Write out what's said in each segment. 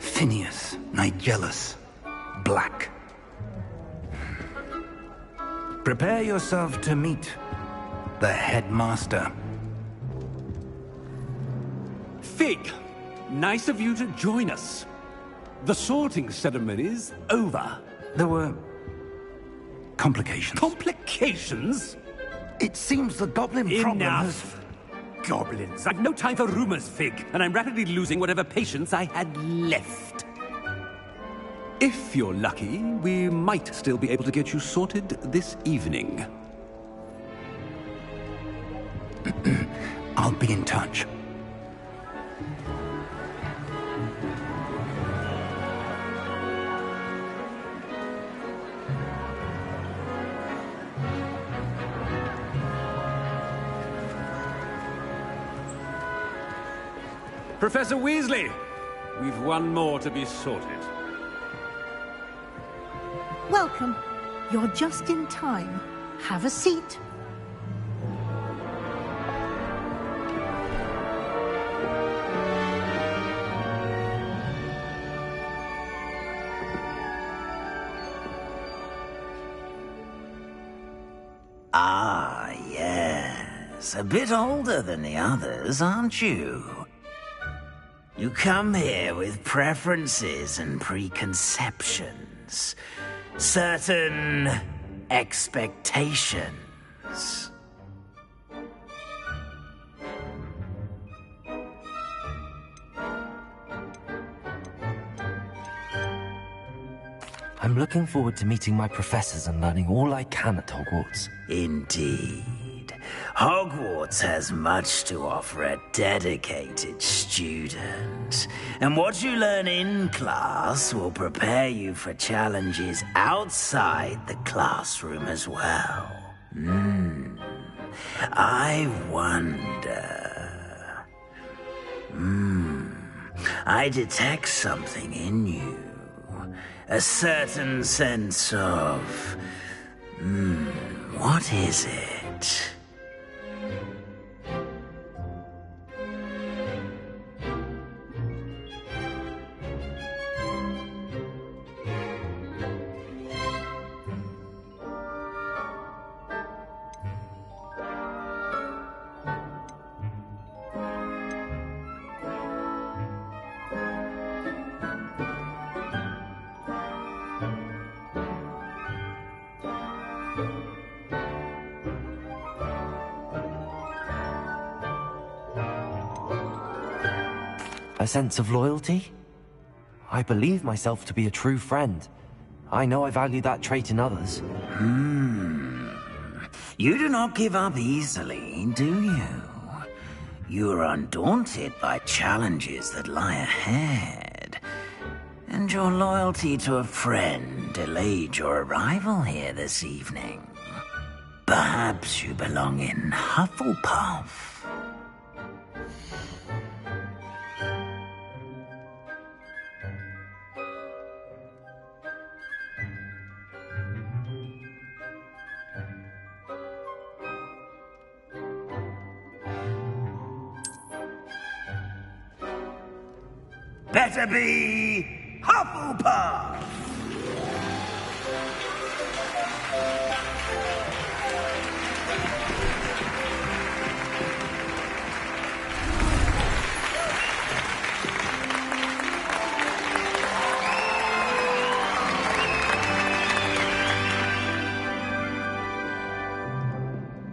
Phineas, Nigellus, Black. Prepare yourself to meet the headmaster. Fig, nice of you to join us. The sorting ceremony's over. There were complications. Complications? It seems the goblin problem has... Enough! Goblins. I've no time for rumors, Fig, and I'm rapidly losing whatever patience I had left. If you're lucky, we might still be able to get you sorted this evening. I'll be in touch. Professor Weasley, we've one more to be sorted. Welcome. You're just in time. Have a seat. Ah, yes. A bit older than the others, aren't you? You come here with preferences and preconceptions. Certain expectations. I'm looking forward to meeting my professors and learning all I can at Hogwarts. Indeed. Hogwarts has much to offer a dedicated student. And what you learn in class will prepare you for challenges outside the classroom as well. I wonder... I detect something in you. A certain sense of... what is it? A sense of loyalty? I believe myself to be a true friend. I know I value that trait in others. You do not give up easily, do you? You are undaunted by challenges that lie ahead. And your loyalty to a friend delayed your arrival here this evening. Perhaps you belong in Hufflepuff. Better be Hufflepuff!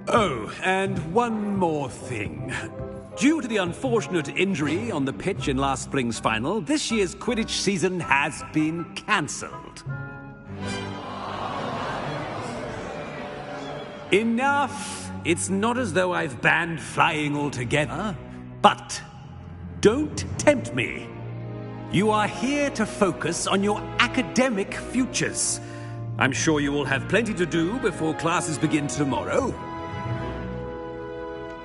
Oh, and one more thing. Due to the unfortunate injury on the pitch in last spring's final, this year's Quidditch season has been cancelled. Enough! It's not as though I've banned flying altogether, but don't tempt me. You are here to focus on your academic futures. I'm sure you will have plenty to do before classes begin tomorrow.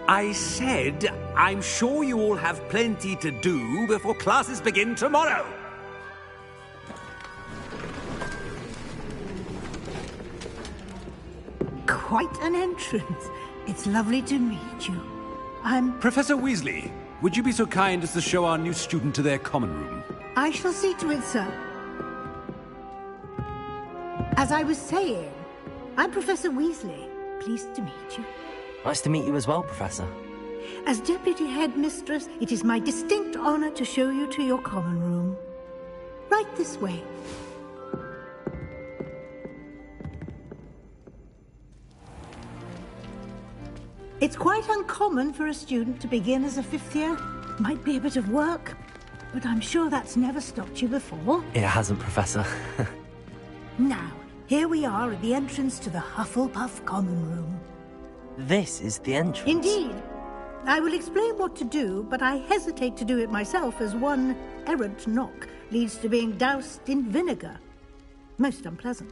I said, I'm sure you all have plenty to do before classes begin tomorrow. Quite an entrance. It's lovely to meet you. I'm... Professor Weasley, would you be so kind as to show our new student to their common room? I shall see to it, sir. As I was saying, I'm Professor Weasley. Pleased to meet you. Nice to meet you as well, Professor. As Deputy Headmistress, it is my distinct honor to show you to your common room. Right this way. It's quite uncommon for a student to begin as a fifth year. Might be a bit of work, but I'm sure that's never stopped you before. It hasn't, Professor. Now, here we are at the entrance to the Hufflepuff common room. This is the entrance? Indeed. I will explain what to do, but I hesitate to do it myself as one errant knock leads to being doused in vinegar. Most unpleasant.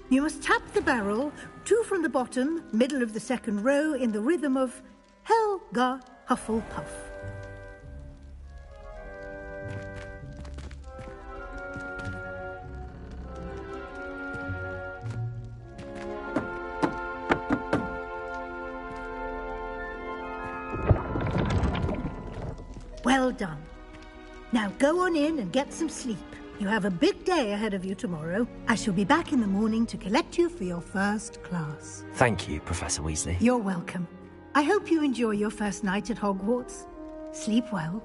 You must tap the barrel, 2 from the bottom, middle of the second row, in the rhythm of Helga Hufflepuff. Well done. Now go on in and get some sleep. You have a big day ahead of you tomorrow. I shall be back in the morning to collect you for your first class. Thank you, Professor Weasley. You're welcome. I hope you enjoy your first night at Hogwarts. Sleep well.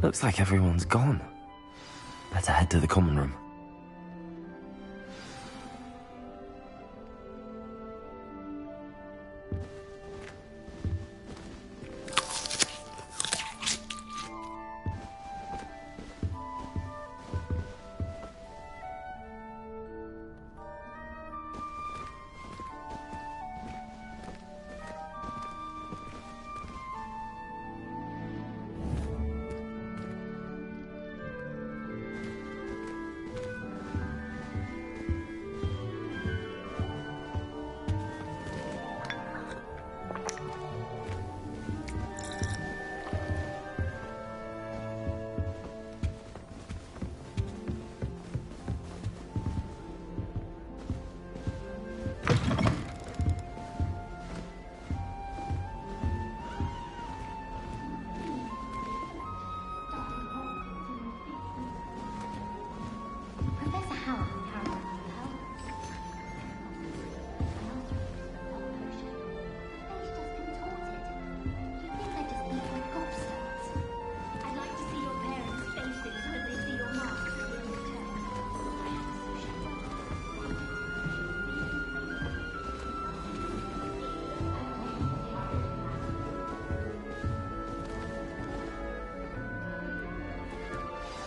Looks like everyone's gone. Better head to the common room.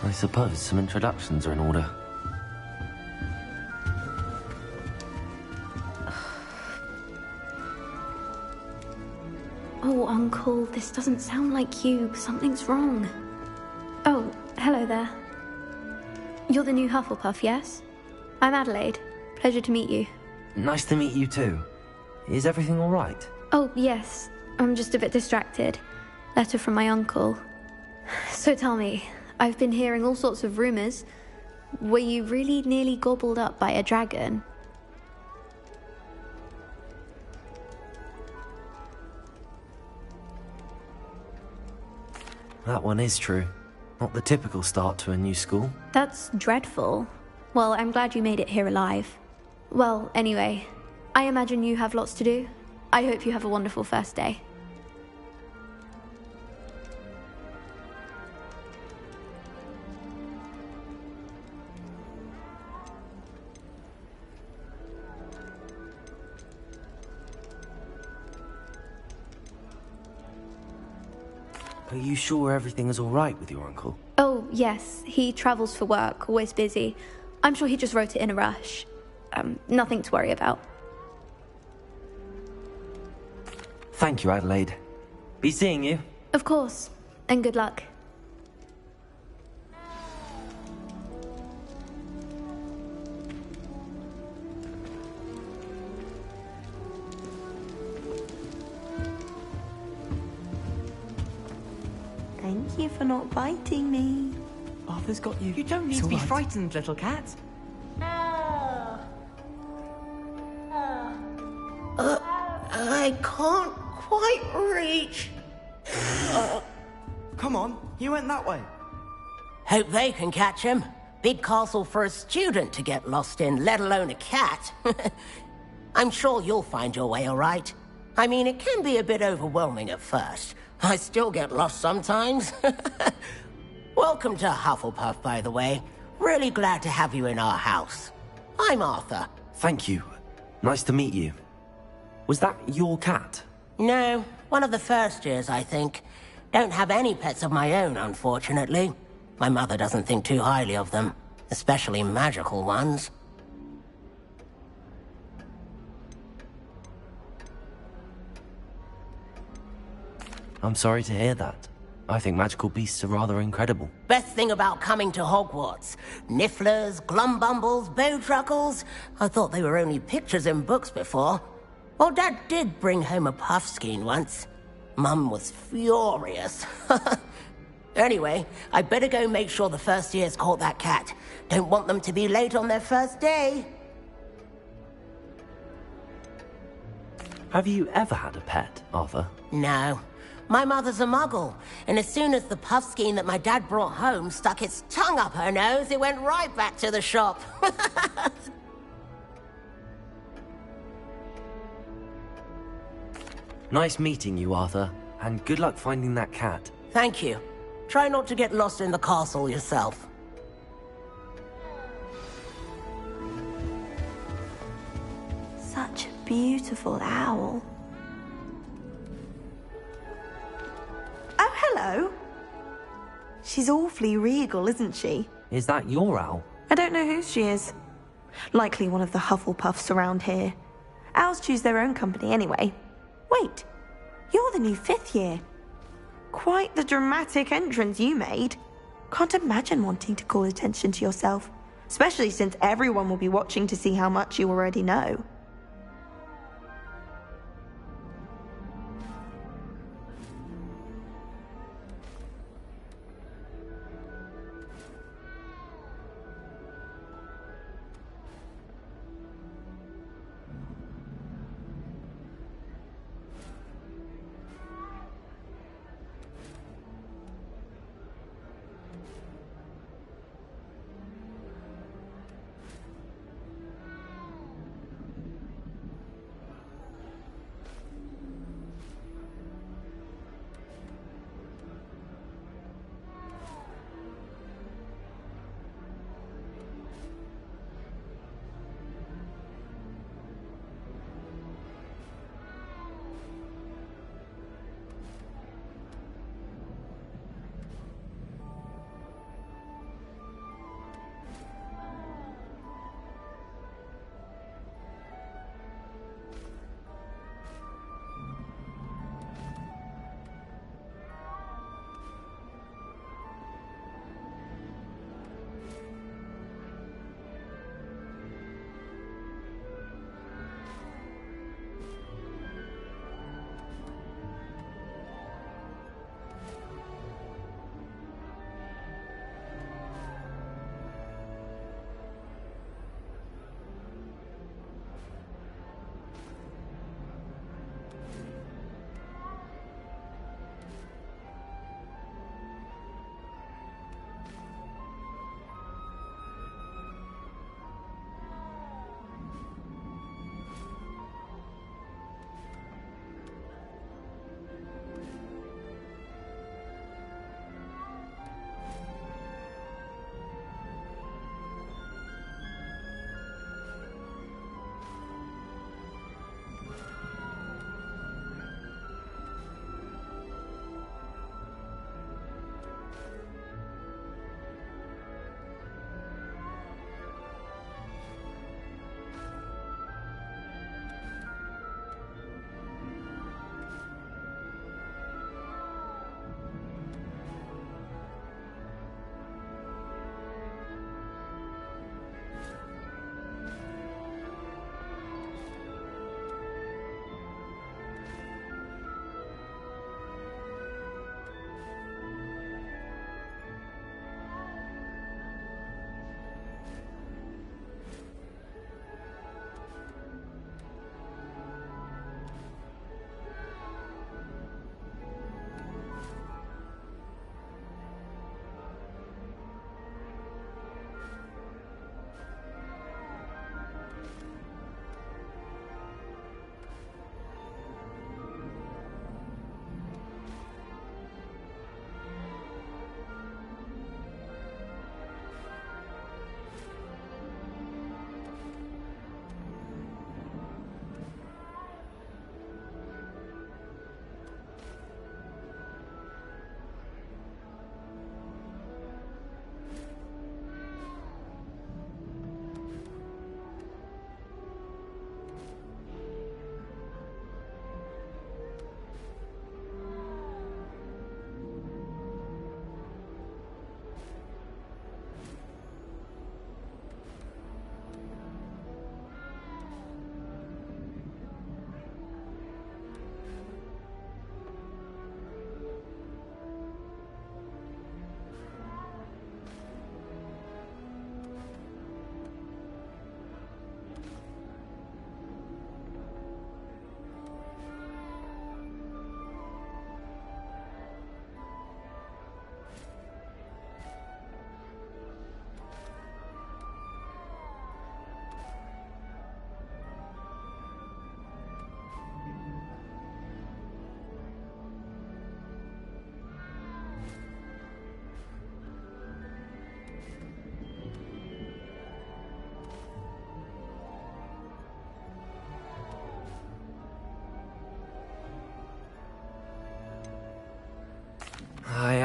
I suppose some introductions are in order. Oh, Uncle, this doesn't sound like you. Something's wrong. Oh, hello there. You're the new Hufflepuff, yes? I'm Adelaide. Pleasure to meet you. Nice to meet you too. Is everything all right? Oh, yes. I'm just a bit distracted. Letter from my uncle. So tell me, I've been hearing all sorts of rumors. Were you really nearly gobbled up by a dragon? That one is true. Not the typical start to a new school. That's dreadful. Well, I'm glad you made it here alive. Well, anyway, I imagine you have lots to do. I hope you have a wonderful first day. Are you sure everything is all right with your uncle? Oh, yes. He travels for work, always busy. I'm sure he just wrote it in a rush. Nothing to worry about. Thank you, Adelaide. Be seeing you. Of course. And good luck. Thank you for not biting me. Arthur's got you. You don't need It's to be all right. frightened, little cat. I can't quite reach. Come on, you went that way. Hope they can catch him. Big castle for a student to get lost in, let alone a cat. I'm sure you'll find your way all right. I mean, it can be a bit overwhelming at first. I still get lost sometimes. Welcome to Hufflepuff, by the way. Really glad to have you in our house. I'm Arthur. Thank you. Nice to meet you. Was that your cat? No, one of the first years, I think. Don't have any pets of my own, unfortunately. My mother doesn't think too highly of them, especially magical ones. I'm sorry to hear that. I think magical beasts are rather incredible. Best thing about coming to Hogwarts. Nifflers, glumbumbles, bowtruckles. I thought they were only pictures in books before. Well, Dad did bring home a puffskein once. Mum was furious. Anyway, I better go make sure the first years caught that cat. Don't want them to be late on their first day. Have you ever had a pet, Arthur? No. My mother's a muggle, and as soon as the puffskein that my dad brought home stuck its tongue up her nose, it went right back to the shop. Nice meeting you, Arthur, and good luck finding that cat. Thank you. Try not to get lost in the castle yourself. Such a beautiful owl. Oh, hello. She's awfully regal, isn't she? Is that your owl? I don't know who she is. Likely one of the Hufflepuffs around here. Owls choose their own company anyway. Wait, you're the new 5th year. Quite the dramatic entrance you made. Can't imagine wanting to call attention to yourself, especially since everyone will be watching to see how much you already know.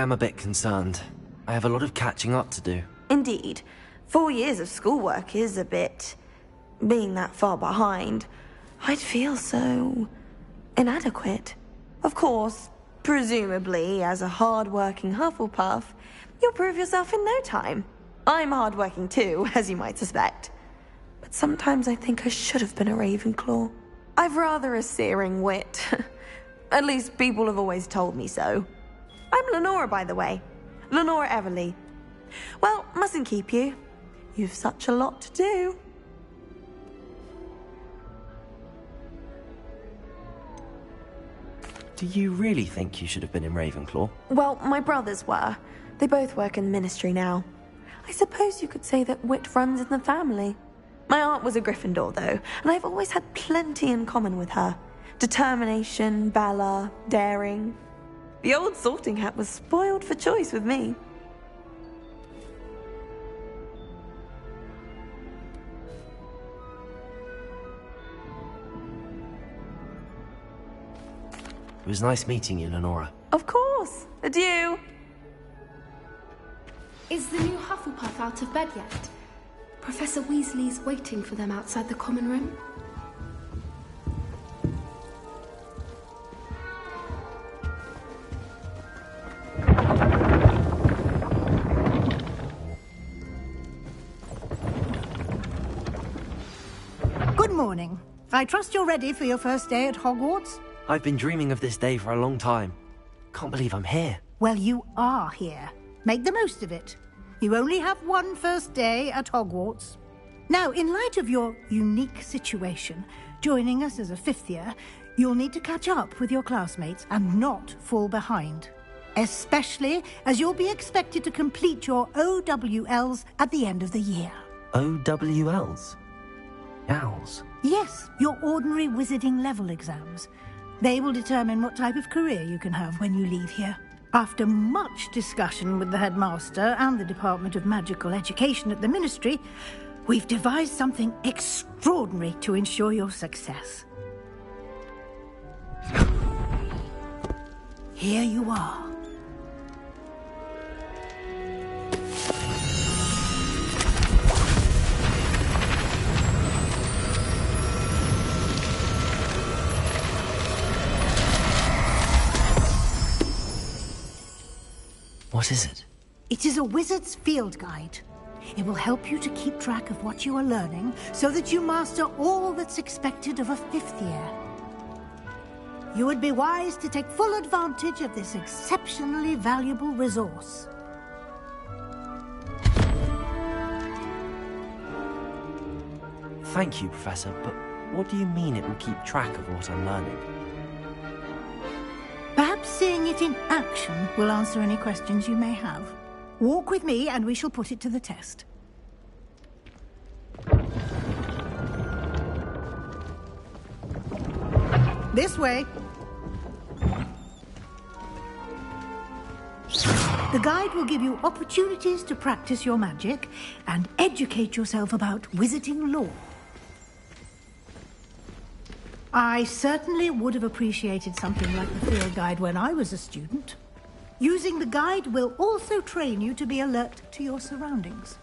am a bit concerned. I have a lot of catching up to do. Indeed. 4 years of schoolwork is a bit... Being that far behind, I'd feel so... inadequate. Of course, presumably, as a hard-working Hufflepuff, you'll prove yourself in no time. I'm hard-working too, as you might suspect. But sometimes I think I should have been a Ravenclaw. I've rather a searing wit. At least people have always told me so. I'm Lenora, by the way. Lenora Everly. Well, mustn't keep you. You've such a lot to do. Do you really think you should have been in Ravenclaw? Well, my brothers were. They both work in the ministry now. I suppose you could say that wit runs in the family. My aunt was a Gryffindor, though, and I've always had plenty in common with her. Determination, valor, daring. The old sorting hat was spoiled for choice with me. It was nice meeting you, Lenora. Of course. Adieu. Is the new Hufflepuff out of bed yet? Professor Weasley's waiting for them outside the common room. Good morning. I trust you're ready for your first day at Hogwarts? I've been dreaming of this day for a long time. Can't believe I'm here. Well, you are here. Make the most of it. You only have one first day at Hogwarts. Now, in light of your unique situation, joining us as a fifth year, you'll need to catch up with your classmates and not fall behind. Especially as you'll be expected to complete your OWLs at the end of the year. OWLs? Owls? Yes, your ordinary wizarding level exams. They will determine what type of career you can have when you leave here. After much discussion with the headmaster and the Department of Magical Education at the Ministry, we've devised something extraordinary to ensure your success. Here you are. What is it? It is a wizard's field guide. It will help you to keep track of what you are learning so that you master all that's expected of a fifth year. You would be wise to take full advantage of this exceptionally valuable resource. Thank you, Professor, but what do you mean it will keep track of what I'm learning? Perhaps seeing it in action will answer any questions you may have. Walk with me and we shall put it to the test. This way. The guide will give you opportunities to practice your magic and educate yourself about wizarding lore. I certainly would have appreciated something like the field guide when I was a student. Using the guide will also train you to be alert to your surroundings.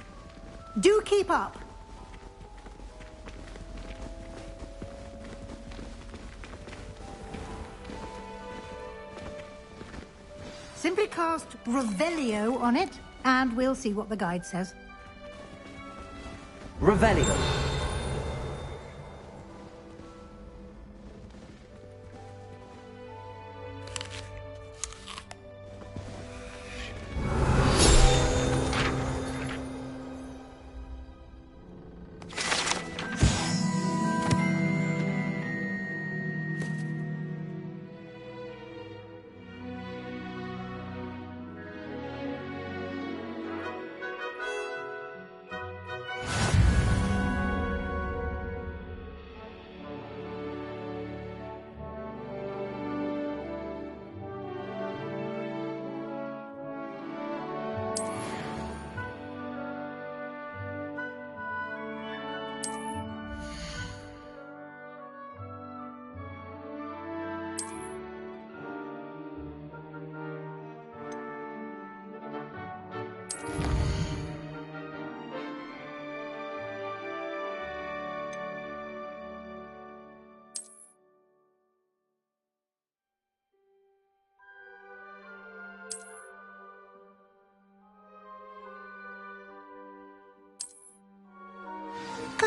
Do keep up. Simply cast Revelio on it, and we'll see what the guide says. Revelio.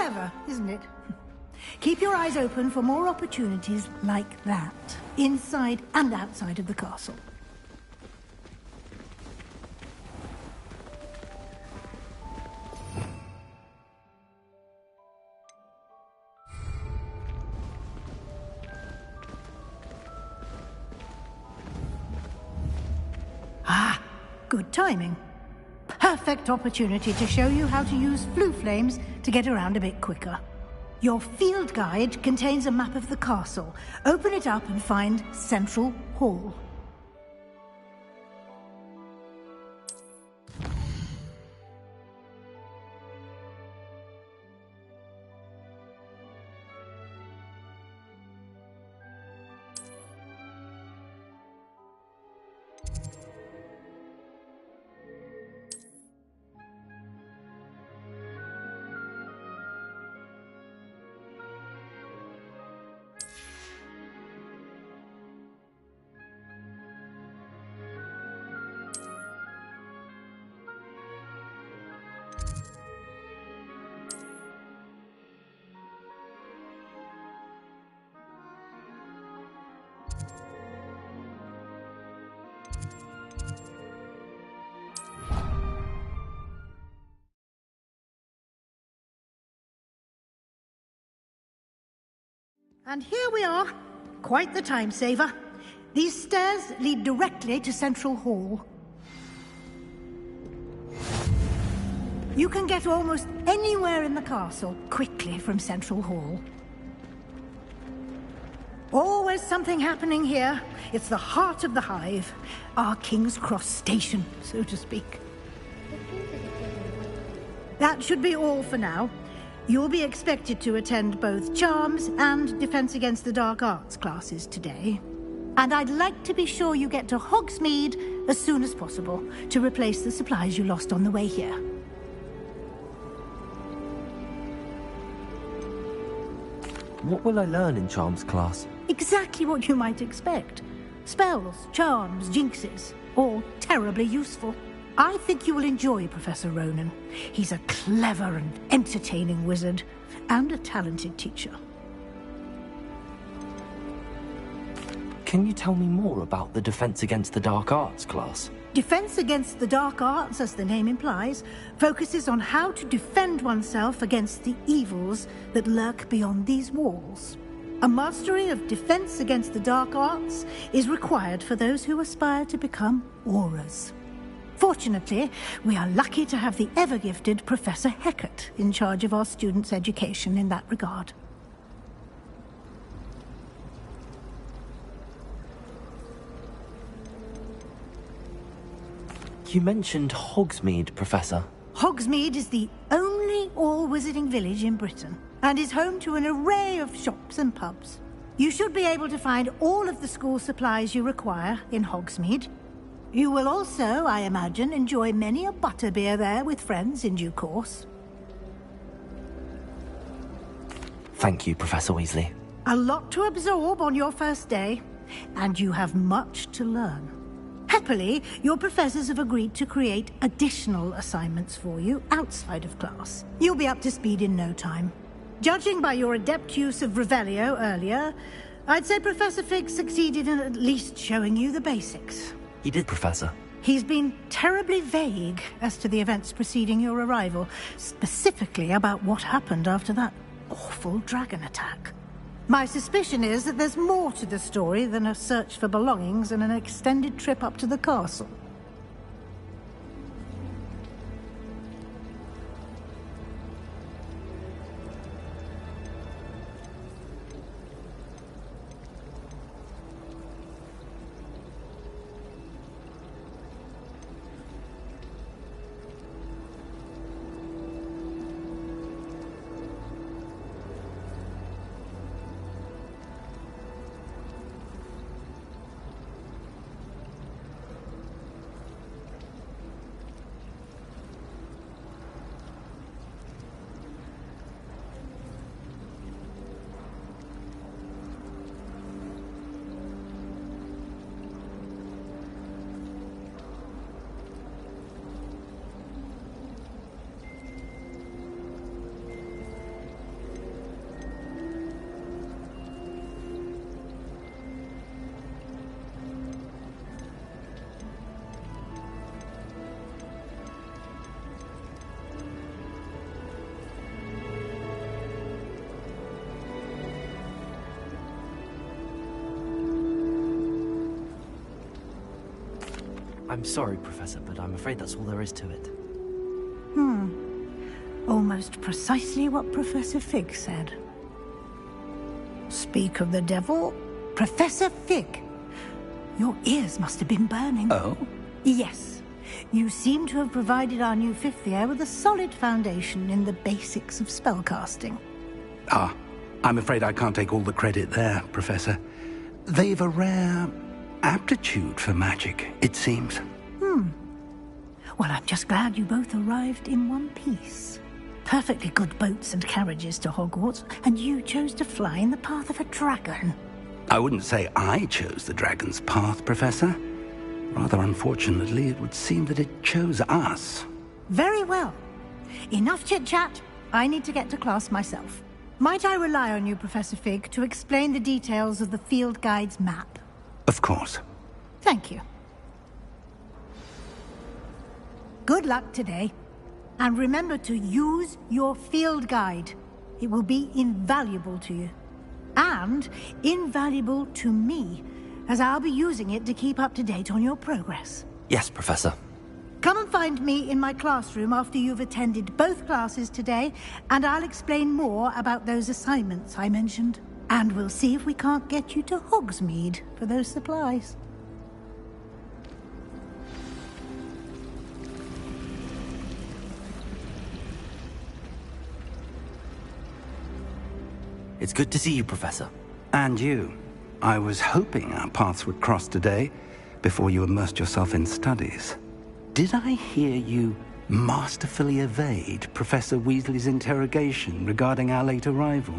Clever, isn't it? Keep your eyes open for more opportunities like that, inside and outside of the castle. Ah, good timing. Perfect opportunity to show you how to use flue flames to get around a bit quicker. Your field guide contains a map of the castle. Open it up and find Central Hall. And here we are. Quite the time saver. These stairs lead directly to Central Hall. You can get almost anywhere in the castle quickly from Central Hall. Always something happening here. It's the heart of the hive. Our King's Cross station, so to speak. That should be all for now. You'll be expected to attend both Charms and Defense Against the Dark Arts classes today. And I'd like to be sure you get to Hogsmeade as soon as possible to replace the supplies you lost on the way here. What will I learn in Charms class? Exactly what you might expect. Spells, charms, jinxes, all terribly useful. I think you will enjoy Professor Ronan. He's a clever and entertaining wizard, and a talented teacher. Can you tell me more about the Defense Against the Dark Arts class? Defense Against the Dark Arts, as the name implies, focuses on how to defend oneself against the evils that lurk beyond these walls. A mastery of Defense Against the Dark Arts is required for those who aspire to become Auras. Fortunately, we are lucky to have the ever-gifted Professor Hecat in charge of our students' education in that regard. You mentioned Hogsmeade, Professor. Hogsmeade is the only all-wizarding village in Britain, and is home to an array of shops and pubs. You should be able to find all of the school supplies you require in Hogsmeade. You will also, I imagine, enjoy many a butterbeer there with friends in due course. Thank you, Professor Weasley. A lot to absorb on your first day, and you have much to learn. Happily, your professors have agreed to create additional assignments for you outside of class. You'll be up to speed in no time. Judging by your adept use of Revelio earlier, I'd say Professor Fig succeeded in at least showing you the basics. He did, Professor. He's been terribly vague as to the events preceding your arrival, specifically about what happened after that awful dragon attack. My suspicion is that there's more to the story than a search for belongings and an extended trip up to the castle. I'm sorry, Professor, but I'm afraid that's all there is to it. Almost precisely what Professor Fig said. Speak of the devil, Professor Fig. Your ears must have been burning. Oh? Yes. You seem to have provided our new fifth year with a solid foundation in the basics of spellcasting. Ah, I'm afraid I can't take all the credit there, Professor. They've a rare aptitude for magic, it seems. Well, I'm just glad you both arrived in one piece. Perfectly good boats and carriages to Hogwarts, and you chose to fly in the path of a dragon. I wouldn't say I chose the dragon's path, Professor. Rather unfortunately, it would seem that it chose us. Very well. Enough chit-chat. I need to get to class myself. Might I rely on you, Professor Fig, to explain the details of the field guide's map? Of course. Thank you. Good luck today. And remember to use your field guide. It will be invaluable to you. And invaluable to me, as I'll be using it to keep up to date on your progress. Yes, Professor. Come and find me in my classroom after you've attended both classes today, and I'll explain more about those assignments I mentioned. And we'll see if we can't get you to Hogsmeade for those supplies. It's good to see you, Professor. And you. I was hoping our paths would cross today, before you immersed yourself in studies. Did I hear you masterfully evade Professor Weasley's interrogation regarding our late arrival?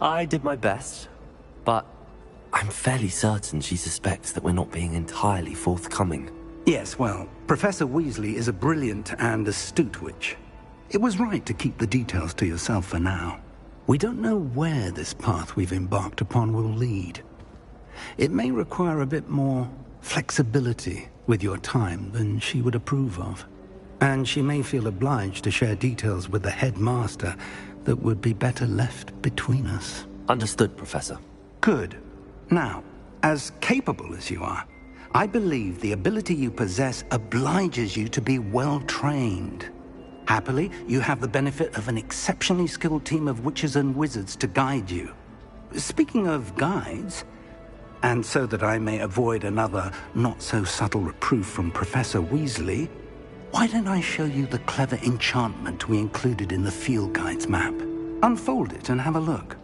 I did my best, but I'm fairly certain she suspects that we're not being entirely forthcoming. Yes, well, Professor Weasley is a brilliant and astute witch. It was right to keep the details to yourself for now. We don't know where this path we've embarked upon will lead. It may require a bit more flexibility with your time than she would approve of. And she may feel obliged to share details with the headmaster that would be better left between us. Understood, Professor. Good. Now, as capable as you are, I believe the ability you possess obliges you to be well-trained. Happily, you have the benefit of an exceptionally skilled team of witches and wizards to guide you. Speaking of guides, and so that I may avoid another not-so-subtle reproof from Professor Weasley, why don't I show you the clever enchantment we included in the field guide's map? Unfold it and have a look.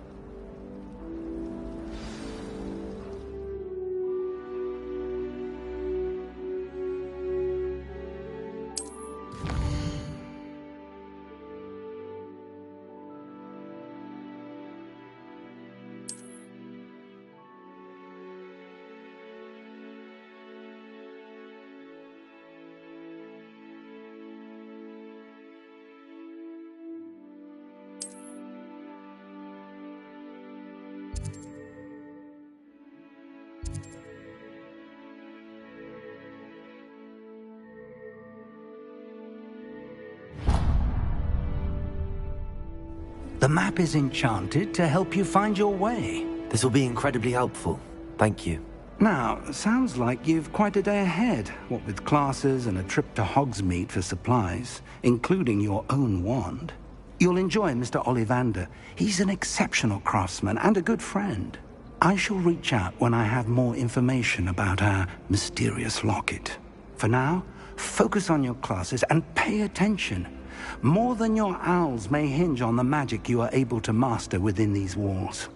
The map is enchanted to help you find your way. This will be incredibly helpful. Thank you. Now, sounds like you've quite a day ahead, what with classes and a trip to Hogsmeade for supplies, including your own wand. You'll enjoy Mr. Ollivander. He's an exceptional craftsman and a good friend. I shall reach out when I have more information about our mysterious locket. For now, focus on your classes and pay attention. More than your owls may hinge on the magic you are able to master within these walls.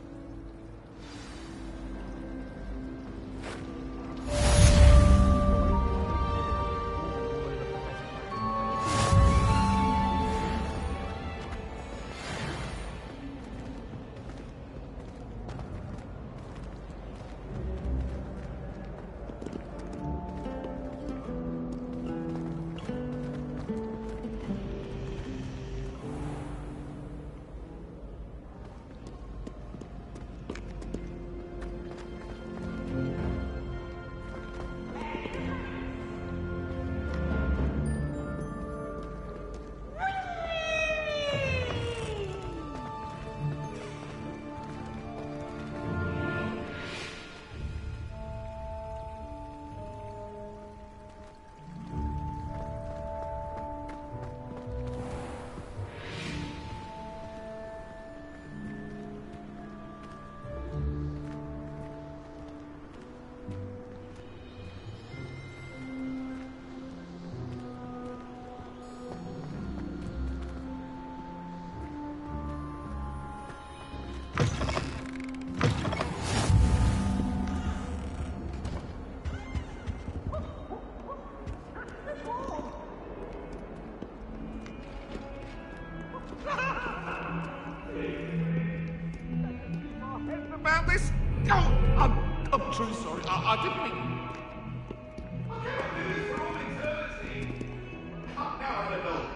I'm truly sorry. I didn't mean...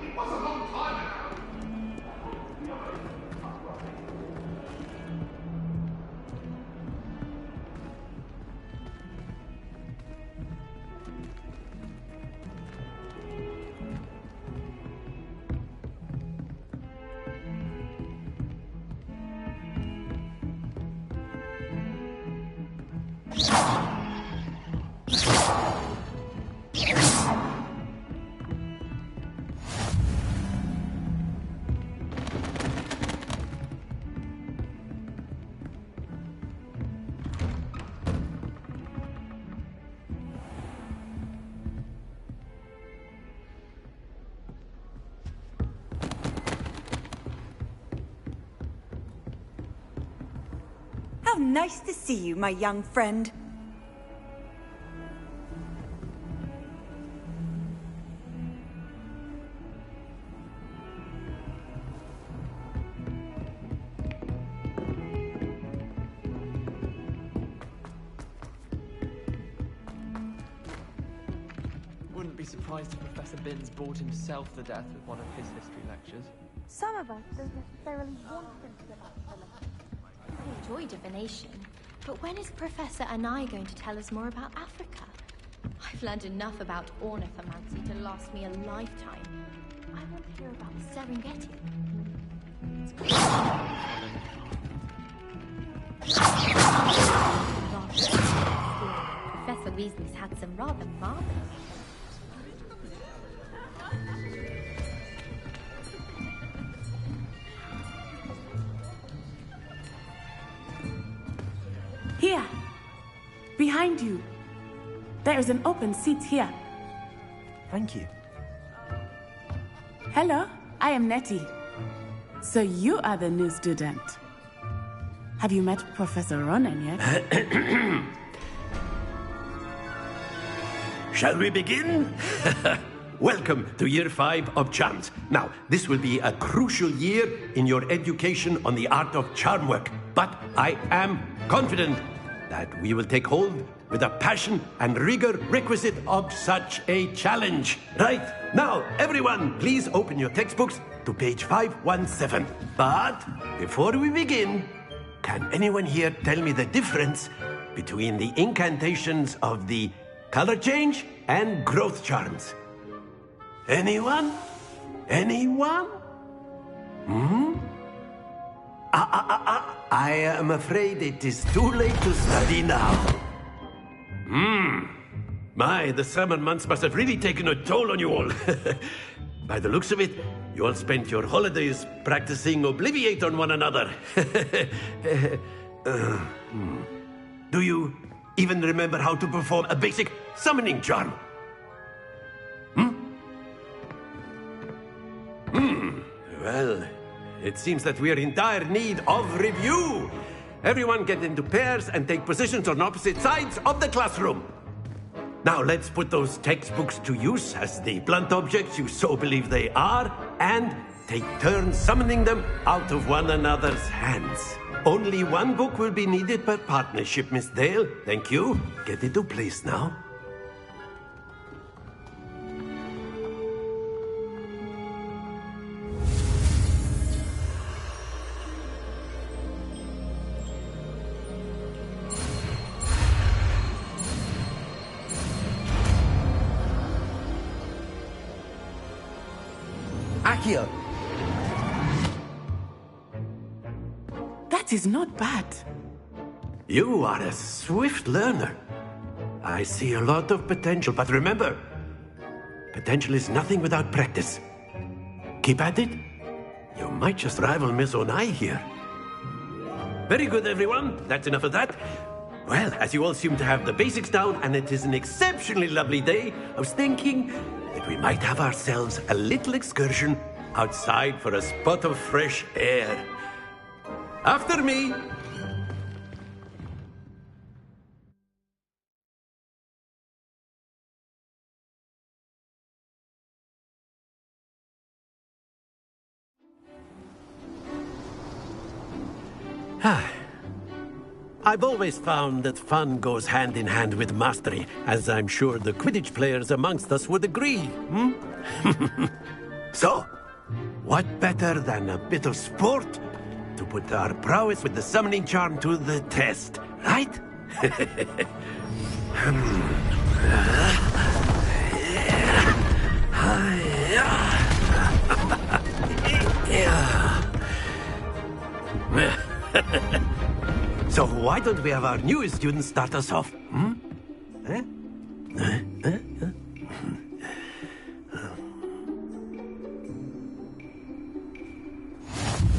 It was a long time ago. How nice to see you, my young friend. Wouldn't be surprised if Professor Binns bored himself to death with one of his history lectures. Some of us don't necessarily want him to get up to the I enjoy divination, but when is Professor Anai going to tell us more about Africa? I've learned enough about ornithomancy to last me a lifetime. I want to hear about the Serengeti. Professor Weasley's had some rather marvelous. Here, behind you. There is an open seat here. Thank you. Hello, I am Nettie. So you are the new student. Have you met Professor Ronan yet? Shall we begin? Welcome to Year 5 of Charms. Now, this will be a crucial year in your education on the art of charm work, but I am confident that we will take hold with the passion and rigor requisite of such a challenge. Right, now, everyone, please open your textbooks to page 517. But before we begin, can anyone here tell me the difference between the incantations of the color change and growth charms? Anyone? Anyone? I am afraid it is too late to study now. My, the summer months must have really taken a toll on you all. By the looks of it, you all spent your holidays practicing Obliviate on one another. Do you even remember how to perform a basic summoning charm? Well, it seems that we are in dire need of review. Everyone get into pairs and take positions on opposite sides of the classroom. Now let's put those textbooks to use as the blunt objects you so believe they are, and take turns summoning them out of one another's hands. Only one book will be needed per partnership, Miss Dale. Thank you. Get into place now. Accio! That is not bad. You are a swift learner. I see a lot of potential, but remember, potential is nothing without practice. Keep at it. You might just rival Miss Onai here. Very good, everyone. That's enough of that. Well, as you all seem to have the basics down, and it is an exceptionally lovely day, I was thinking that we might have ourselves a little excursion outside for a spot of fresh air. After me. I've always found that fun goes hand in hand with mastery, as I'm sure the Quidditch players amongst us would agree. So, what better than a bit of sport to put our prowess with the summoning charm to the test, right? So why don't we have our newest student start us off?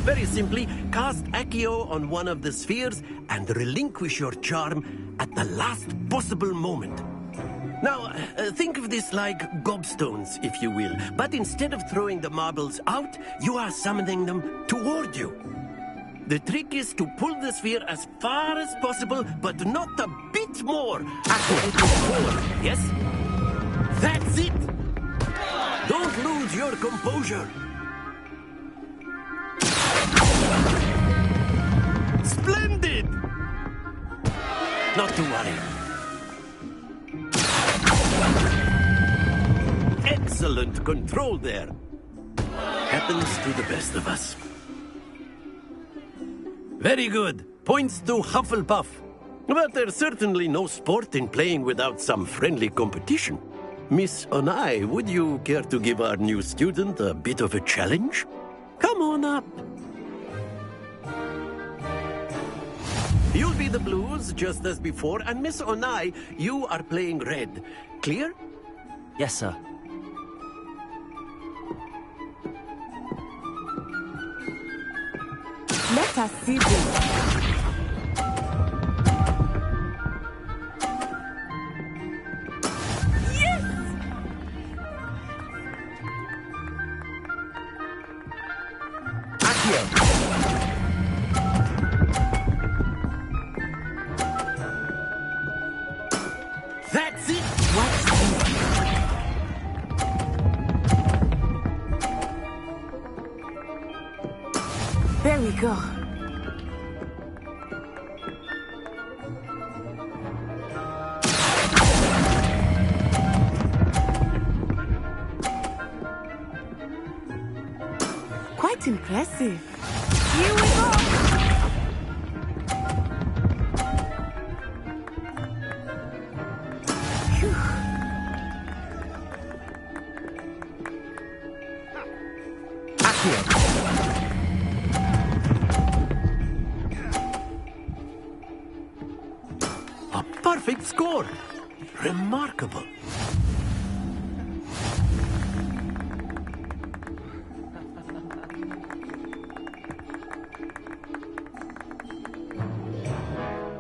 Very simply, cast Accio on one of the spheres and relinquish your charm at the last possible moment. Now, think of this like gobstones, if you will. But instead of throwing the marbles out, you are summoning them toward you. The trick is to pull the sphere as far as possible, but not a bit more after it is forward. Yes? That's it! Don't lose your composure. Splendid! Not to worry. Excellent control there. Happens to the best of us. Very good. Points to Hufflepuff. But there's certainly no sport in playing without some friendly competition. Miss Onai, would you care to give our new student a bit of a challenge? Come on up. You'll be the blues, just as before, and Miss Onai, you are playing red. Clear? Yes, sir. Let us see this. That's it! Watch this. There we go. Quite impressive. Here we go. A perfect score! Remarkable.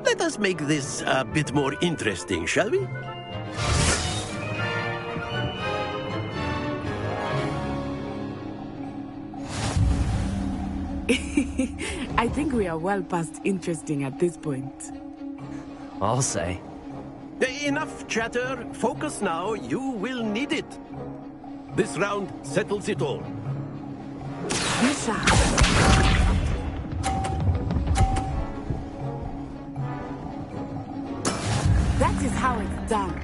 Let us make this a bit more interesting, shall we? I think we are well past interesting at this point. I'll say. Enough chatter. Focus now. You will need it. This round settles it all. Bisha. That is how it's done.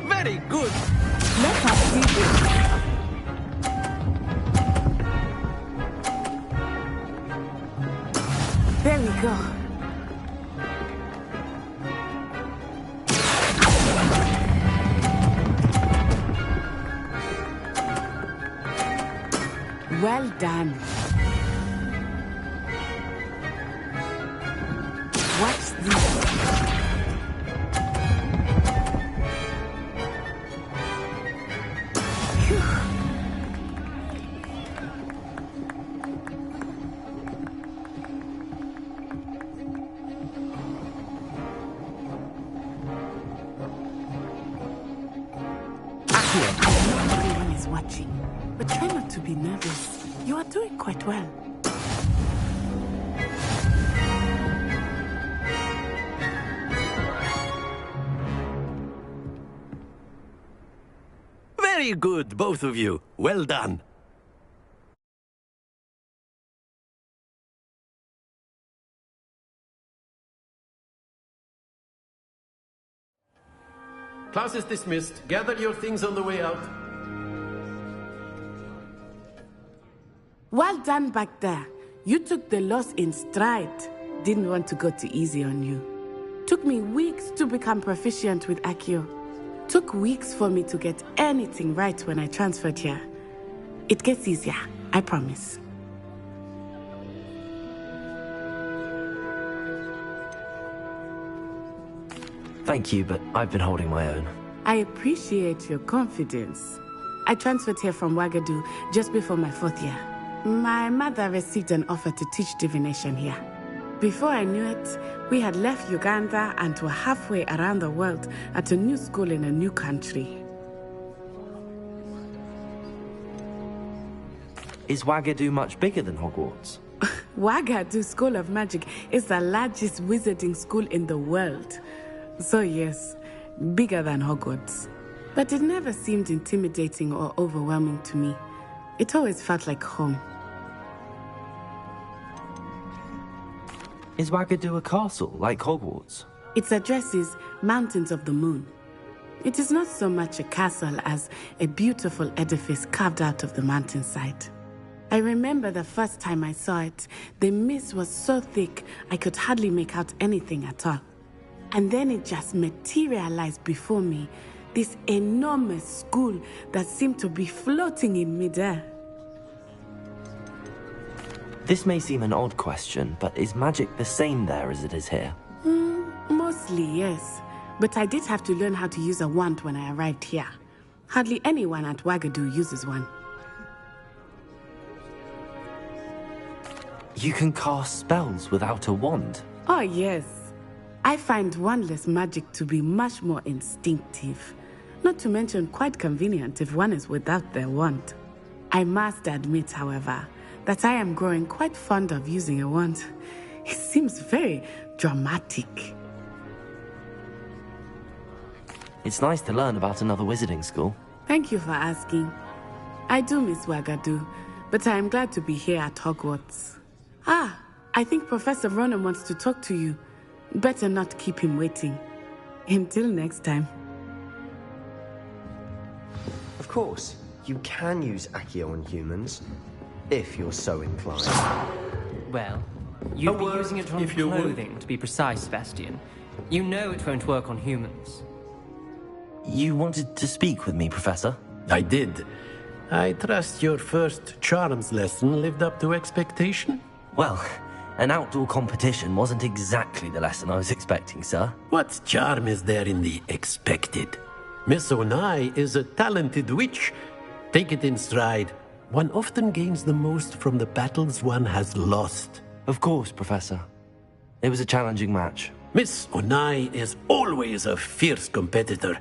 Very good. Let us see this. There we go. Well done. Watch this. Everyone is watching, but try not to be nervous. You are doing quite well. Very good, both of you. Well done. Class is dismissed. Gather your things on the way out. Well done back there. You took the loss in stride. Didn't want to go too easy on you. Took me weeks to become proficient with Accio. Took weeks for me to get anything right when I transferred here. It gets easier, I promise. Thank you, but I've been holding my own. I appreciate your confidence. I transferred here from Wagadu just before my 4th year. My mother received an offer to teach divination here. Before I knew it, we had left Uganda and were halfway around the world at a new school in a new country. Is Wagadu much bigger than Hogwarts? Wagadu School of Magic is the largest wizarding school in the world. So yes, bigger than Hogwarts. But it never seemed intimidating or overwhelming to me. It always felt like home. Is Wagadu a castle, like Hogwarts? Its address is Mountains of the Moon. It is not so much a castle as a beautiful edifice carved out of the mountainside. I remember the first time I saw it, the mist was so thick I could hardly make out anything at all. And then it just materialized before me, this enormous school that seemed to be floating in midair. This may seem an odd question, but is magic the same there as it is here? Mostly, yes. But I did have to learn how to use a wand when I arrived here. Hardly anyone at Wagadu uses one. You can cast spells without a wand? Oh, yes. I find wandless magic to be much more instinctive. Not to mention quite convenient if one is without their wand. I must admit, however, that I am growing quite fond of using a wand. It seems very dramatic. It's nice to learn about another wizarding school. Thank you for asking. I do miss Wagadu, but I am glad to be here at Hogwarts. I think Professor Ronan wants to talk to you. Better not keep him waiting. Until next time. Of course, you can use Accio on humans, if you're so inclined. Well, you'd be using it on clothing, to be precise, Sebastian. You know it won't work on humans. You wanted to speak with me, Professor? I did. I trust your first charms lesson lived up to expectation? Well, an outdoor competition wasn't exactly the lesson I was expecting, sir. What charm is there in the expected? Miss Onai is a talented witch. Take it in stride. One often gains the most from the battles one has lost. Of course, Professor. It was a challenging match. Miss Onai is always a fierce competitor,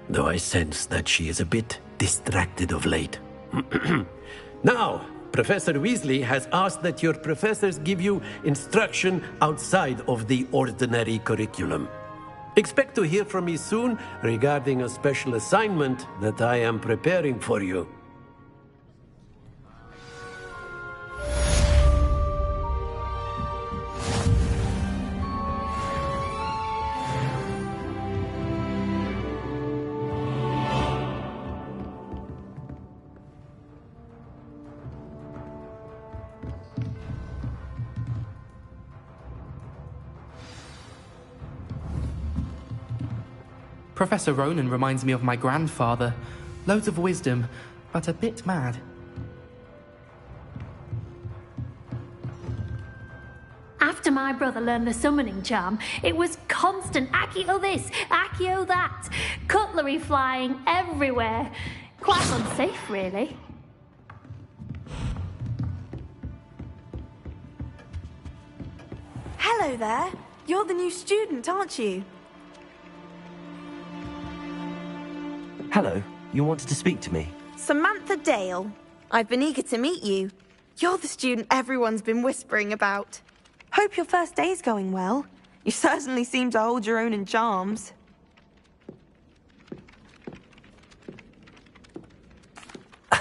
though I sense that she is a bit distracted of late. Now, Professor Weasley has asked that your professors give you instruction outside of the ordinary curriculum. Expect to hear from me soon regarding a special assignment that I am preparing for you. Professor Ronan reminds me of my grandfather. Loads of wisdom, but a bit mad. After my brother learned the summoning charm, it was constant Accio this, Accio that. Cutlery flying everywhere. Quite unsafe, really. Hello there. You're the new student, aren't you? Hello. You wanted to speak to me? Samantha Dale. I've been eager to meet you. You're the student everyone's been whispering about. Hope your first day's going well. You certainly seem to hold your own in charms.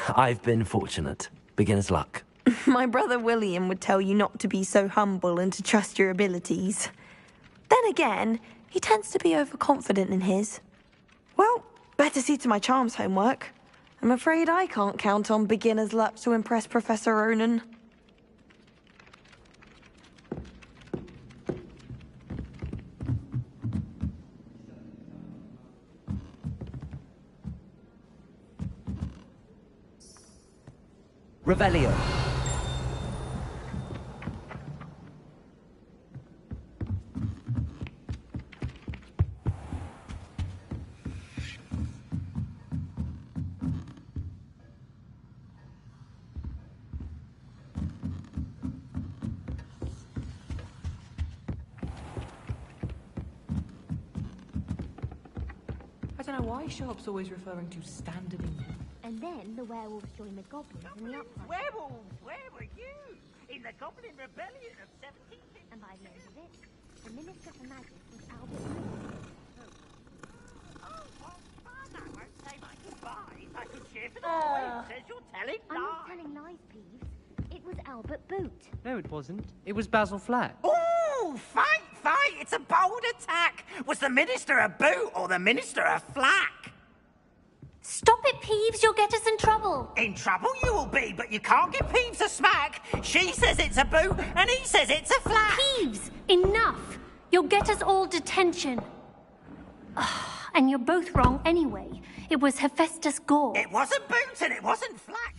I've been fortunate. Beginner's luck. My brother William would tell you not to be so humble and to trust your abilities. Then again, he tends to be overconfident in his. Well, better see to my charms homework. I'm afraid I can't count on beginner's luck to impress Professor Ronan. Revelio. I don't know why Sharp's always referring to standard English. And then the werewolves joined the goblins in the uprising. Werewolves, where were you? In the Goblin Rebellion of 1750. And by the end of it, the Minister for Magic was Albert Booth. Oh, what fun! I won't say my goodbyes. I could cheer for the boy says you're telling I'm not lies. telling lies, Peeves. It was Albert Boot. No, it wasn't. It was Basil Flat. Ooh, fight, fight! It's a bold attack. Was the Minister a boot or the Minister a flack? Stop it, Peeves. You'll get us in trouble. In trouble you will be, but you can't give Peeves a smack. She says it's a boot and he says it's a flack. Peeves, enough. You'll get us all detention. And you're both wrong anyway. It was Hephaestus Gore. It wasn't boot and it wasn't flack.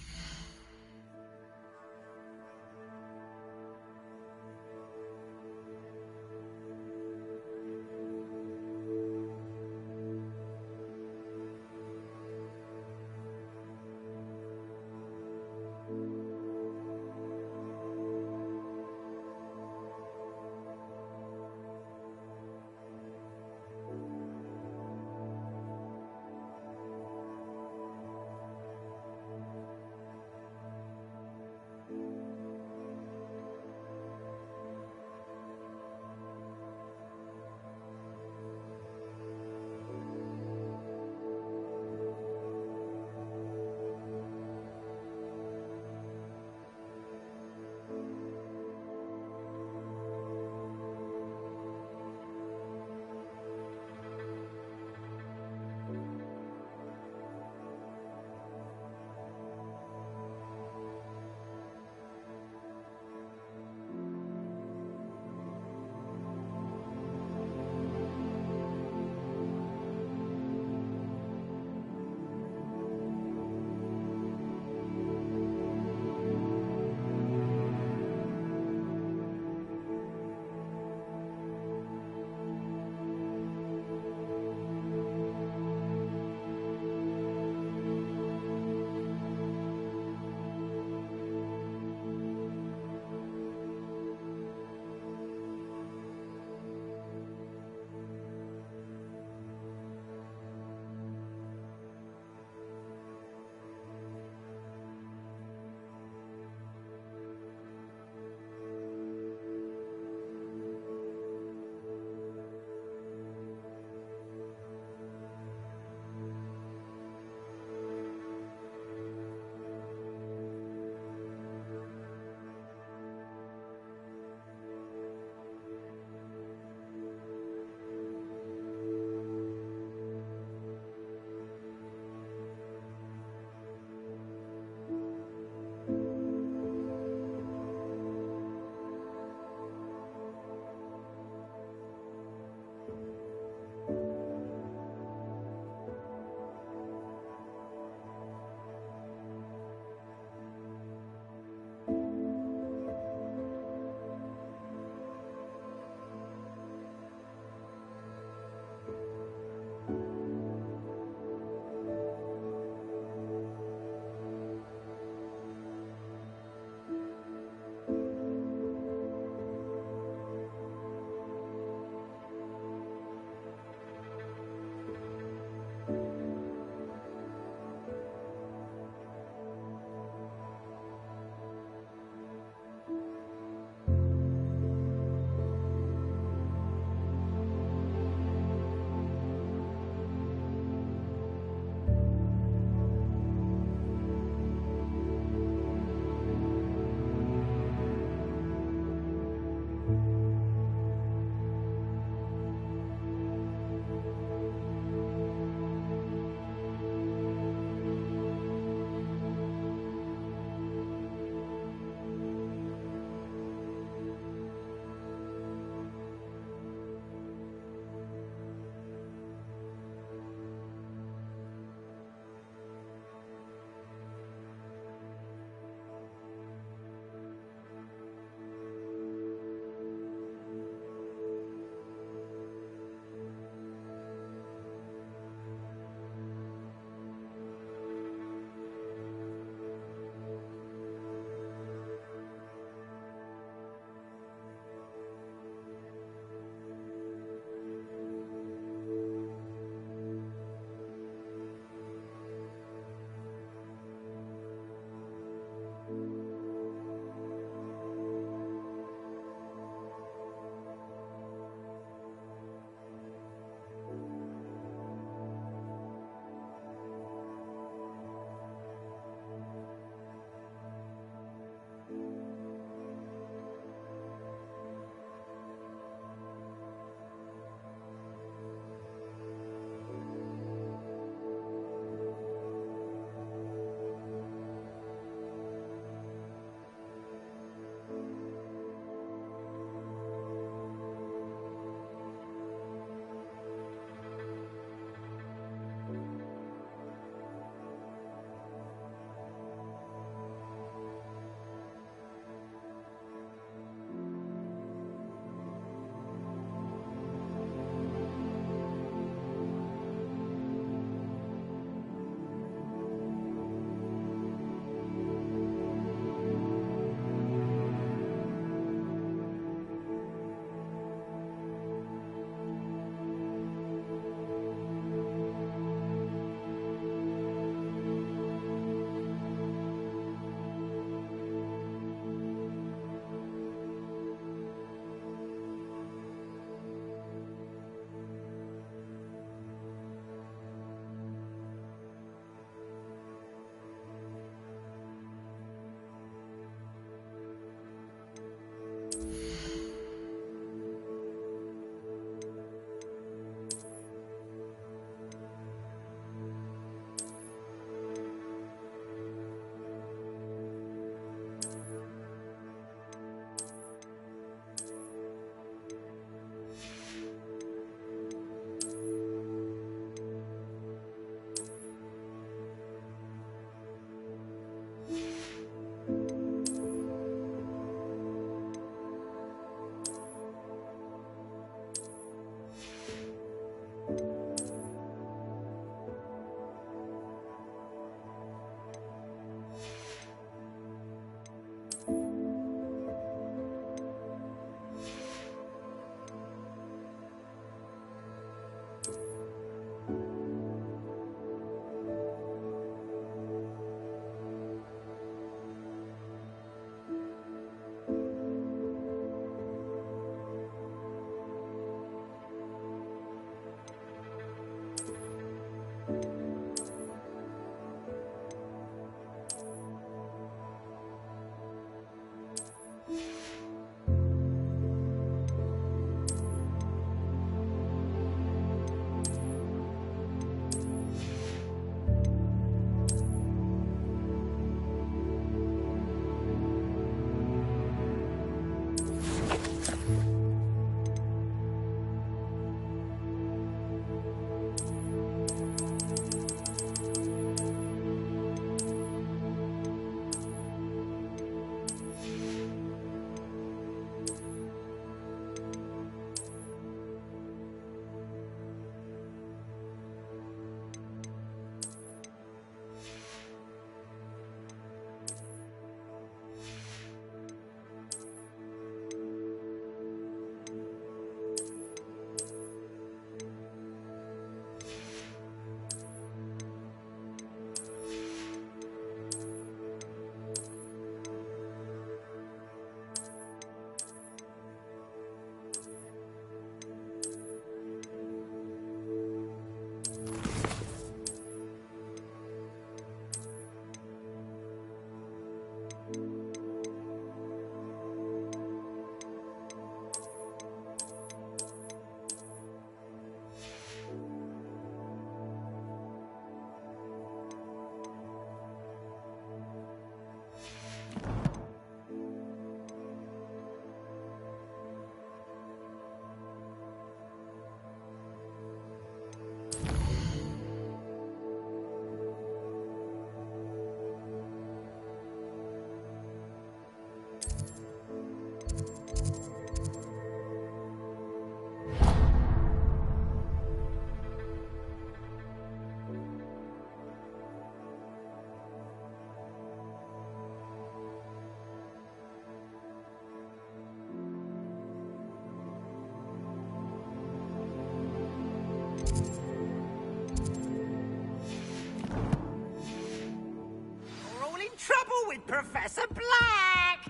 trouble with Professor Black!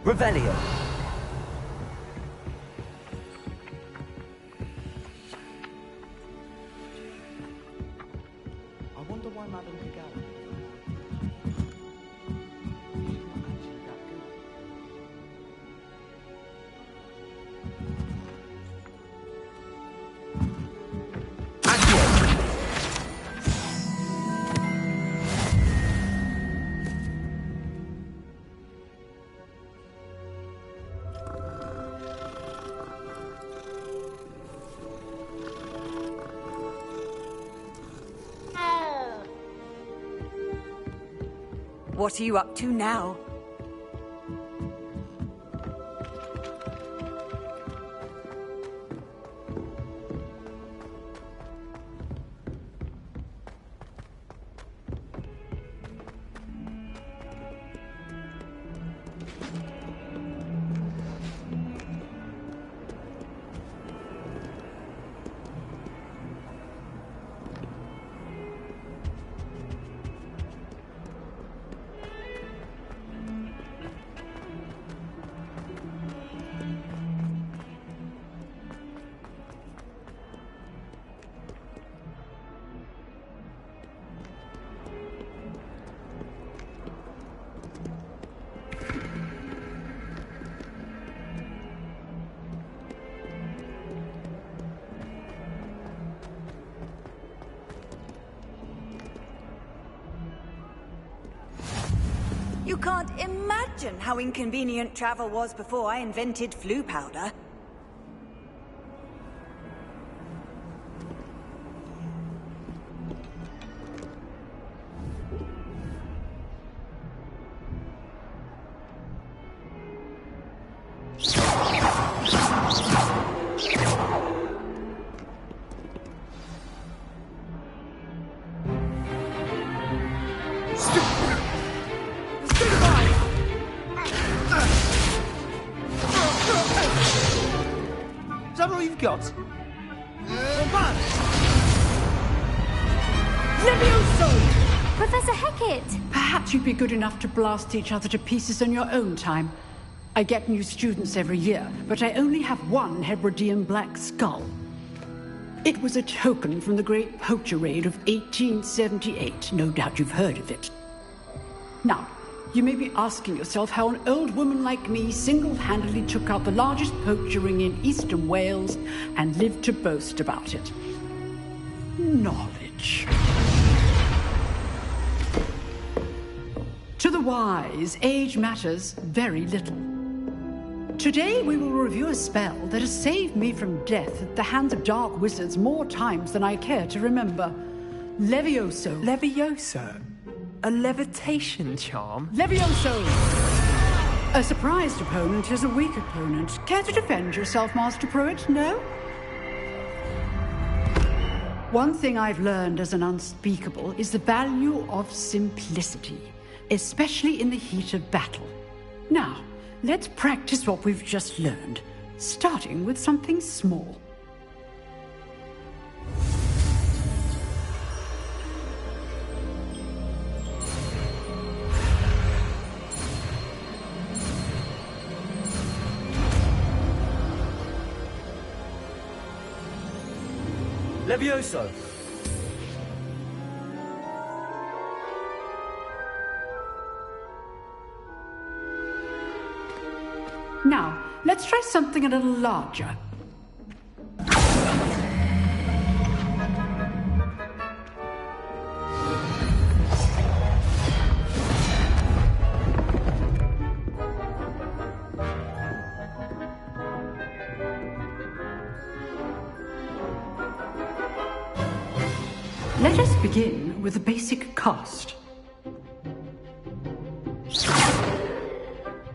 Revelio. I wonder why Madame Pigalle. What are you up to now? You can't imagine how inconvenient travel was before I invented flu powder. Is that all you've got? Levioso! Professor Hecat! Perhaps you'd be good enough to blast each other to pieces on your own time. I get new students every year, but I only have one Hebridean black skull. It was a token from the Great Poacher Raid of 1878. No doubt you've heard of it. Now, you may be asking yourself how an old woman like me single-handedly took out the largest poacher ring in eastern Wales and lived to boast about it. Knowledge. To the wise, age matters very little. Today we will review a spell that has saved me from death at the hands of dark wizards more times than I care to remember. Levioso. Levioso? A levitation charm? Levioso! A surprised opponent is a weak opponent. Care to defend yourself, Master Pruitt? No? One thing I've learned as an unspeakable is the value of simplicity, especially in the heat of battle. Now, let's practice what we've just learned, starting with something small. Levioso! Now, let's try something a little larger. Let us begin with the basic cast.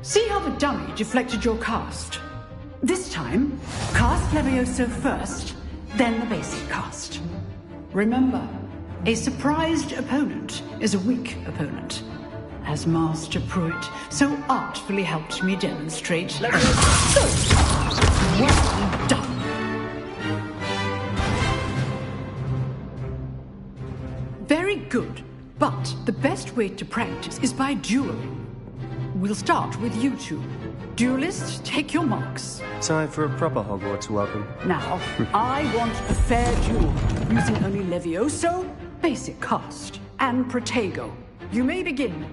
See how the dummy deflected your cast? This time, cast Levioso first, then the basic cast. Remember, a surprised opponent is a weak opponent, as Master Pruitt so artfully helped me demonstrate. So, well done. easiest way to practice is by dueling. We'll start with you two. Duelists, take your marks. Time for a proper Hogwarts welcome. Now, I want a fair duel, using only Levioso, basic cast, and Protego. You may begin.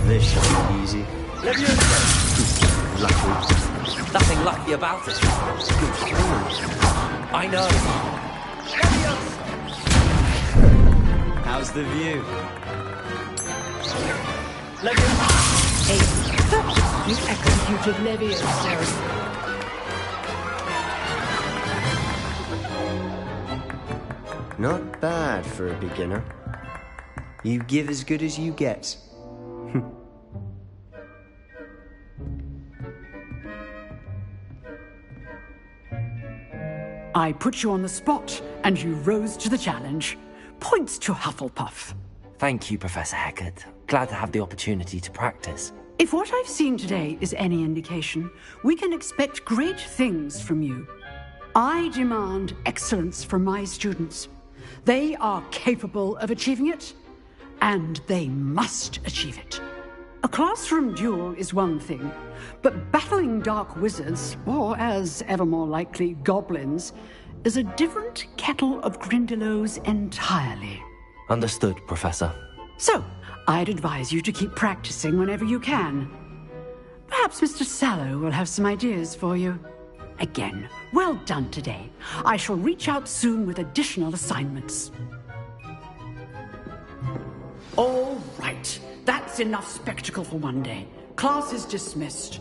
This should be easy. Levioso! Lucky. Nothing lucky about it. Good training. I know. Levioso! How's the view? Levioso! You executed Levioso. Not bad for a beginner. You give as good as you get. I put you on the spot, and you rose to the challenge. Points to Hufflepuff. Thank you, Professor Hecat. Glad to have the opportunity to practice. If what I've seen today is any indication, we can expect great things from you. I demand excellence from my students. They are capable of achieving it, and they must achieve it. A classroom duel is one thing, but battling dark wizards, or as ever more likely, goblins, is a different kettle of Grindylows entirely. Understood, Professor. So, I'd advise you to keep practicing whenever you can. Perhaps Mr. Sallow will have some ideas for you. Again, well done today. I shall reach out soon with additional assignments. All right. That's enough spectacle for one day. Class is dismissed.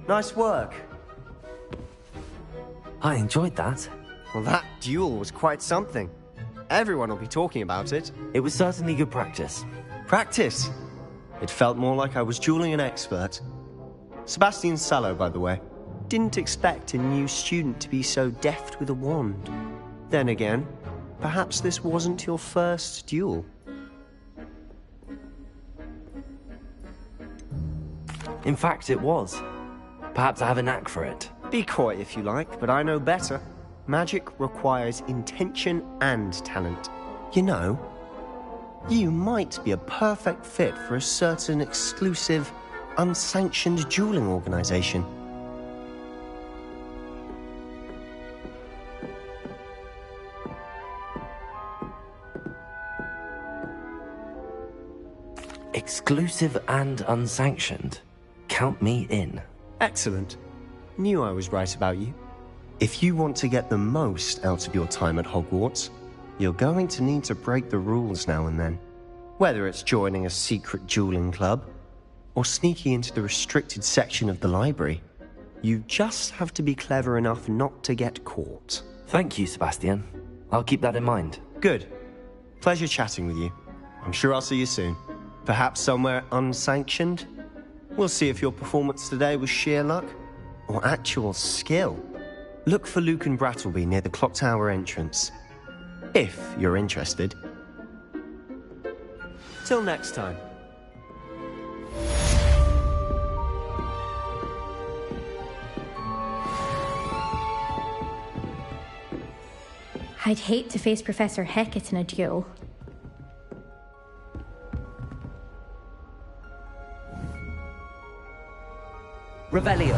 Nice work. I enjoyed that. Well, that duel was quite something. Everyone will be talking about it. It was certainly good practice. Practice? It felt more like I was dueling an expert. Sebastian Sallow, by the way. Didn't expect a new student to be so deft with a wand. Then again, perhaps this wasn't your first duel. In fact, it was. Perhaps I have a knack for it. Be coy if you like, but I know better. Magic requires intention and talent. You know, you might be a perfect fit for a certain exclusive, unsanctioned dueling organization. Exclusive and unsanctioned. Count me in. Excellent. Knew I was right about you. If you want to get the most out of your time at Hogwarts, you're going to need to break the rules now and then. Whether it's joining a secret dueling club, or sneaking into the restricted section of the library, you just have to be clever enough not to get caught. Thank you, Sebastian. I'll keep that in mind. Good. Pleasure chatting with you. I'm sure I'll see you soon. Perhaps somewhere unsanctioned? We'll see if your performance today was sheer luck or actual skill. Look for Luke and Brattleby near the clock tower entrance. If you're interested. Till next time. I'd hate to face Professor Hecat in a duel. Revelio.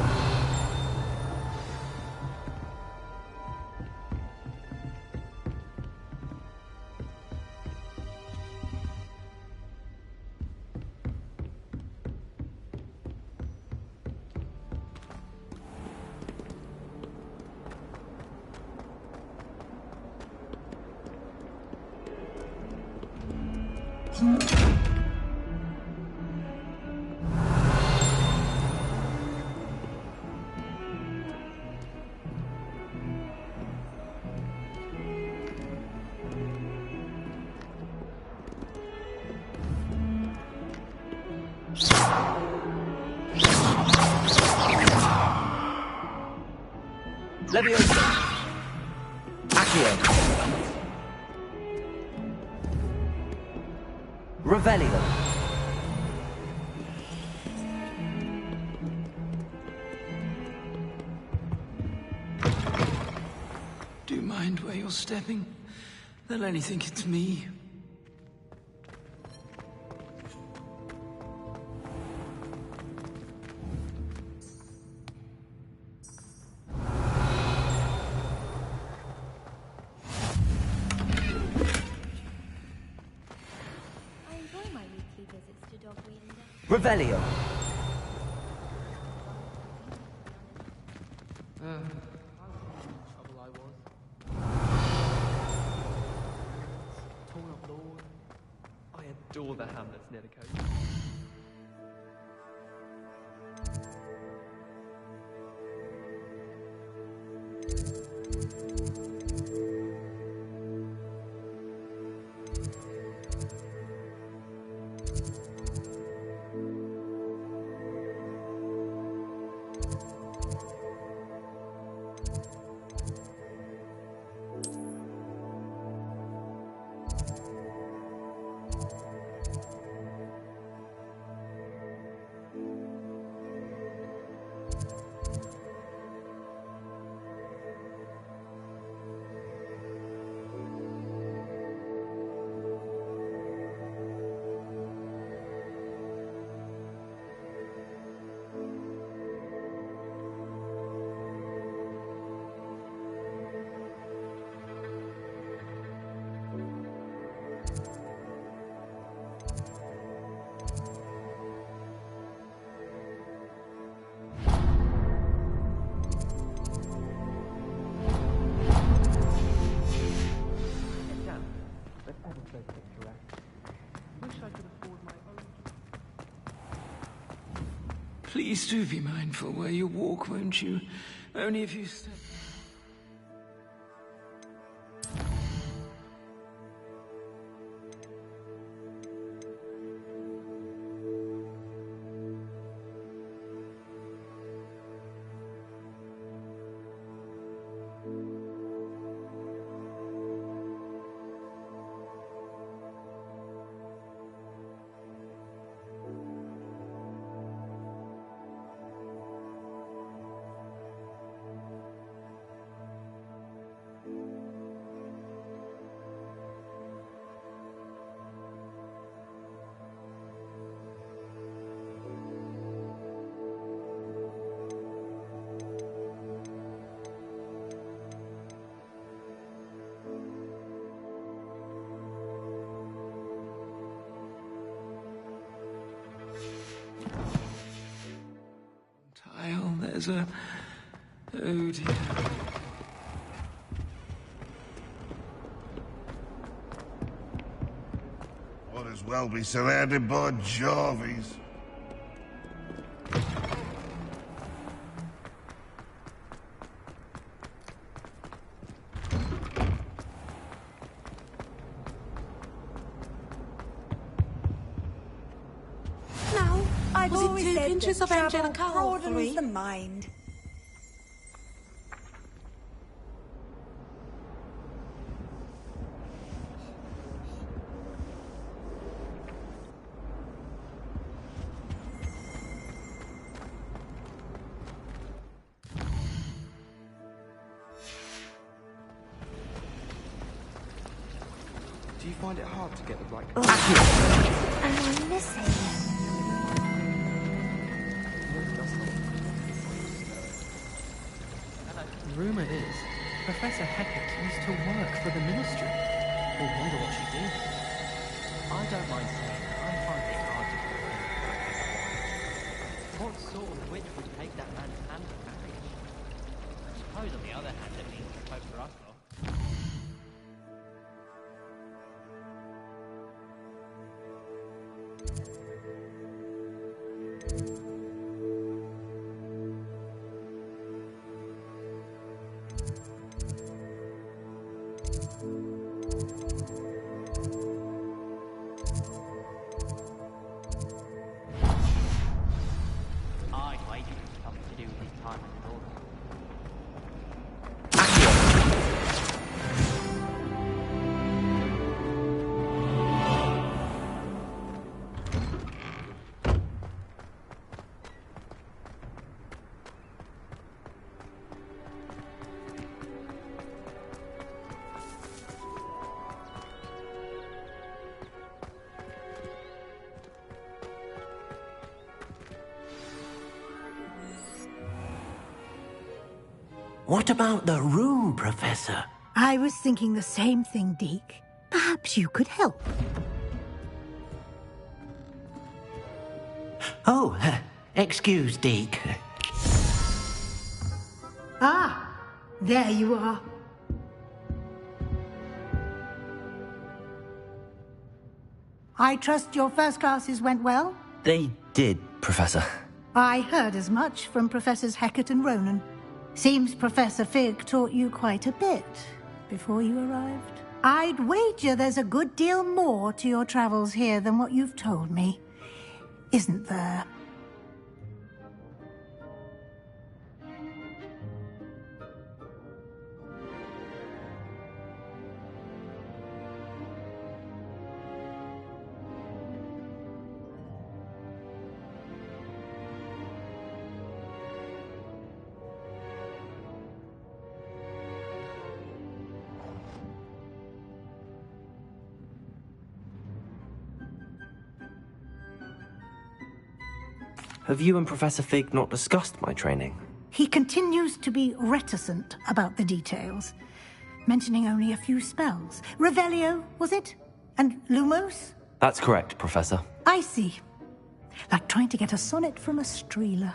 Leviosa. Accio. Revelio. Do you mind where you're stepping? They'll only think it's me. Revelio. I adore the hamlets near the coast. Please do be mindful where you walk, won't you? Only if you step... Professor. Oh dear. Might as well be surrounded by Jarvies. No, I've Was it always 2 said pinches that of travel Angelica or broadens 3? the mind. Do you find it hard to get the right... I'm missing. Rumour is, Professor Hecat used to work for the Ministry. We'll wonder what she did. I don't mind saying I find it hard to believe. What sort of witch would take that man's hand in marriage? I suppose on the other hand it means it's hope for us lot. I'd wager it's something to do with his time as an order. What about the room, Professor? I was thinking the same thing, Deke. Perhaps you could help. Oh, excuse, Deke. Ah, there you are. I trust your first classes went well? They did, Professor. I heard as much from Professors Hecat and Ronan. Seems Professor Fig taught you quite a bit before you arrived. I'd wager there's a good deal more to your travels here than what you've told me. Isn't there? Have you and Professor Fig not discussed my training? He continues to be reticent about the details, mentioning only a few spells. Revelio, was it? And Lumos? That's correct, Professor. I see. Like trying to get a sonnet from a streeler.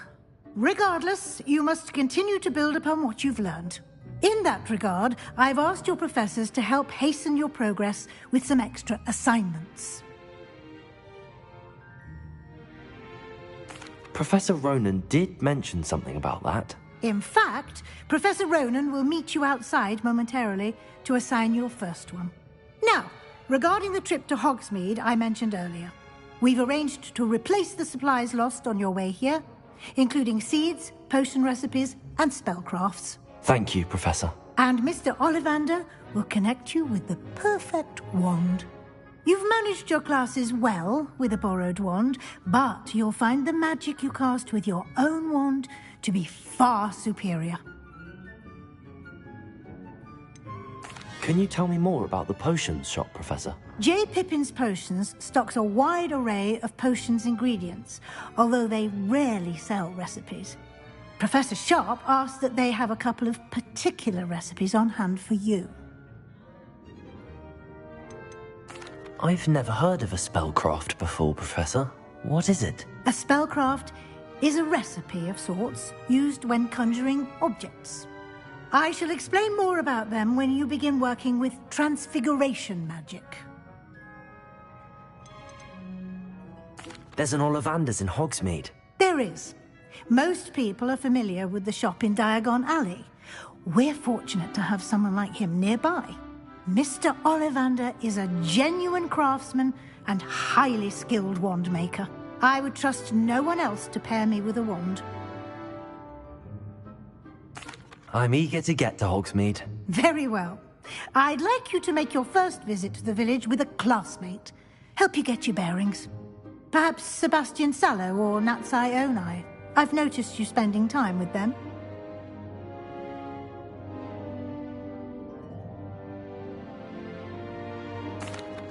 Regardless, you must continue to build upon what you've learned. In that regard, I've asked your professors to help hasten your progress with some extra assignments. Professor Ronan did mention something about that. In fact, Professor Ronan will meet you outside momentarily to assign your first one. Now, regarding the trip to Hogsmeade I mentioned earlier, we've arranged to replace the supplies lost on your way here, including seeds, potion recipes, and spellcrafts. Thank you, Professor. And Mr. Ollivander will connect you with the perfect wand. You've managed your classes well with a borrowed wand, but you'll find the magic you cast with your own wand to be far superior. Can you tell me more about the potions shop, Professor? J. Pippin's Potions stocks a wide array of potions ingredients, although they rarely sell recipes. Professor Sharp asked that they have a couple of particular recipes on hand for you. I've never heard of a spellcraft before, Professor. What is it? A spellcraft is a recipe of sorts used when conjuring objects. I shall explain more about them when you begin working with transfiguration magic. There's an Ollivander's in Hogsmeade. There is. Most people are familiar with the shop in Diagon Alley. We're fortunate to have someone like him nearby. Mr. Ollivander is a genuine craftsman and highly skilled wand maker. I would trust no one else to pair me with a wand. I'm eager to get to Hogsmeade. Very well. I'd like you to make your first visit to the village with a classmate. Help you get your bearings. Perhaps Sebastian Sallow or Natsai Onai. I've noticed you spending time with them.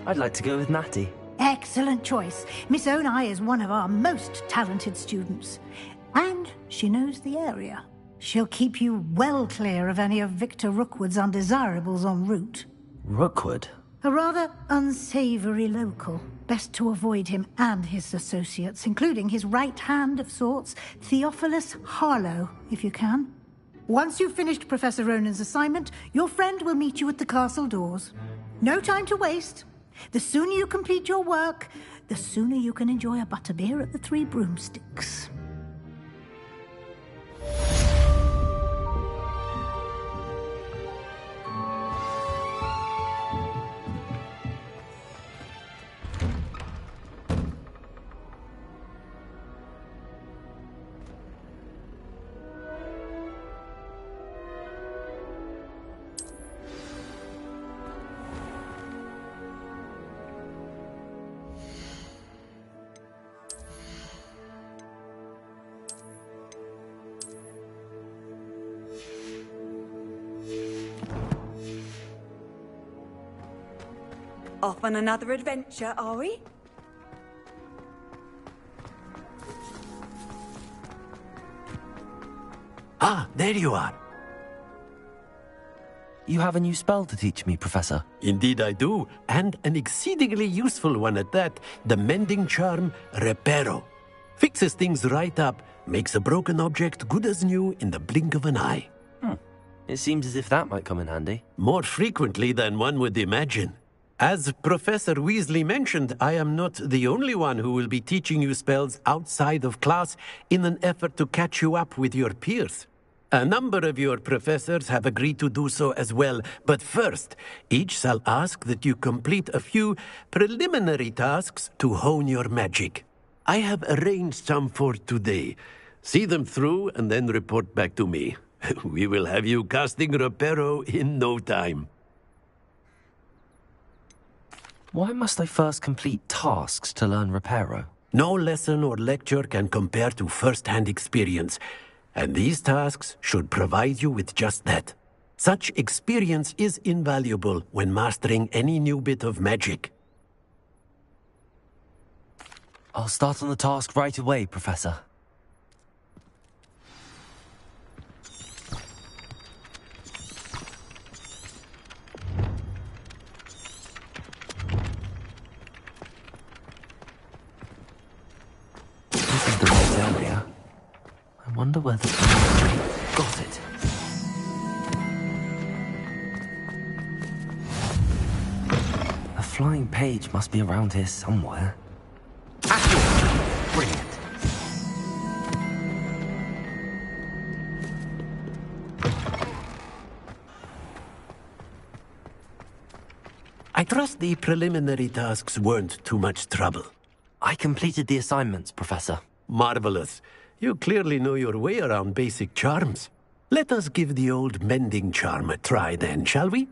I'd like to go with Natty. Excellent choice. Miss Onai is one of our most talented students. And she knows the area. She'll keep you well clear of any of Victor Rookwood's undesirables en route. Rookwood? A rather unsavory local. Best to avoid him and his associates, including his right hand of sorts, Theophilus Harlow, if you can. Once you've finished Professor Ronan's assignment, your friend will meet you at the castle doors. No time to waste. The sooner you complete your work, the sooner you can enjoy a butterbeer at the Three Broomsticks. Off on another adventure, are we? Ah, there you are. You have a new spell to teach me, Professor. Indeed I do, and an exceedingly useful one at that. The mending charm, Reparo. Fixes things right up, makes a broken object good as new in the blink of an eye. It seems as if that might come in handy. More frequently than one would imagine. As Professor Weasley mentioned, I am not the only one who will be teaching you spells outside of class in an effort to catch you up with your peers. A number of your professors have agreed to do so as well, but first, each shall ask that you complete a few preliminary tasks to hone your magic. I have arranged some for today. See them through and then report back to me. We will have you casting Reparo in no time. Why must I first complete tasks to learn Reparo? No lesson or lecture can compare to first-hand experience, and these tasks should provide you with just that. Such experience is invaluable when mastering any new bit of magic. I'll start on the task right away, Professor. I wonder whether... Got it. A flying page must be around here somewhere. Brilliant. I trust the preliminary tasks weren't too much trouble. I completed the assignments, Professor. Marvelous. You clearly know your way around basic charms. Let us give the old mending charm a try then, shall we?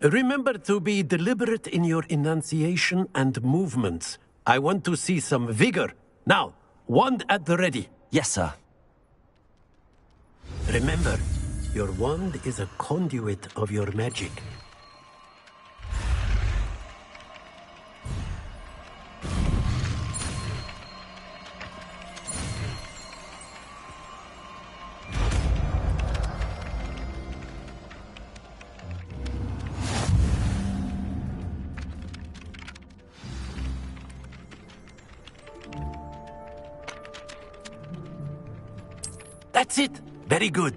Remember to be deliberate in your enunciation and movements. I want to see some vigor. Now, wand at the ready. Yes, sir. Remember, your wand is a conduit of your magic. That's it! Very good.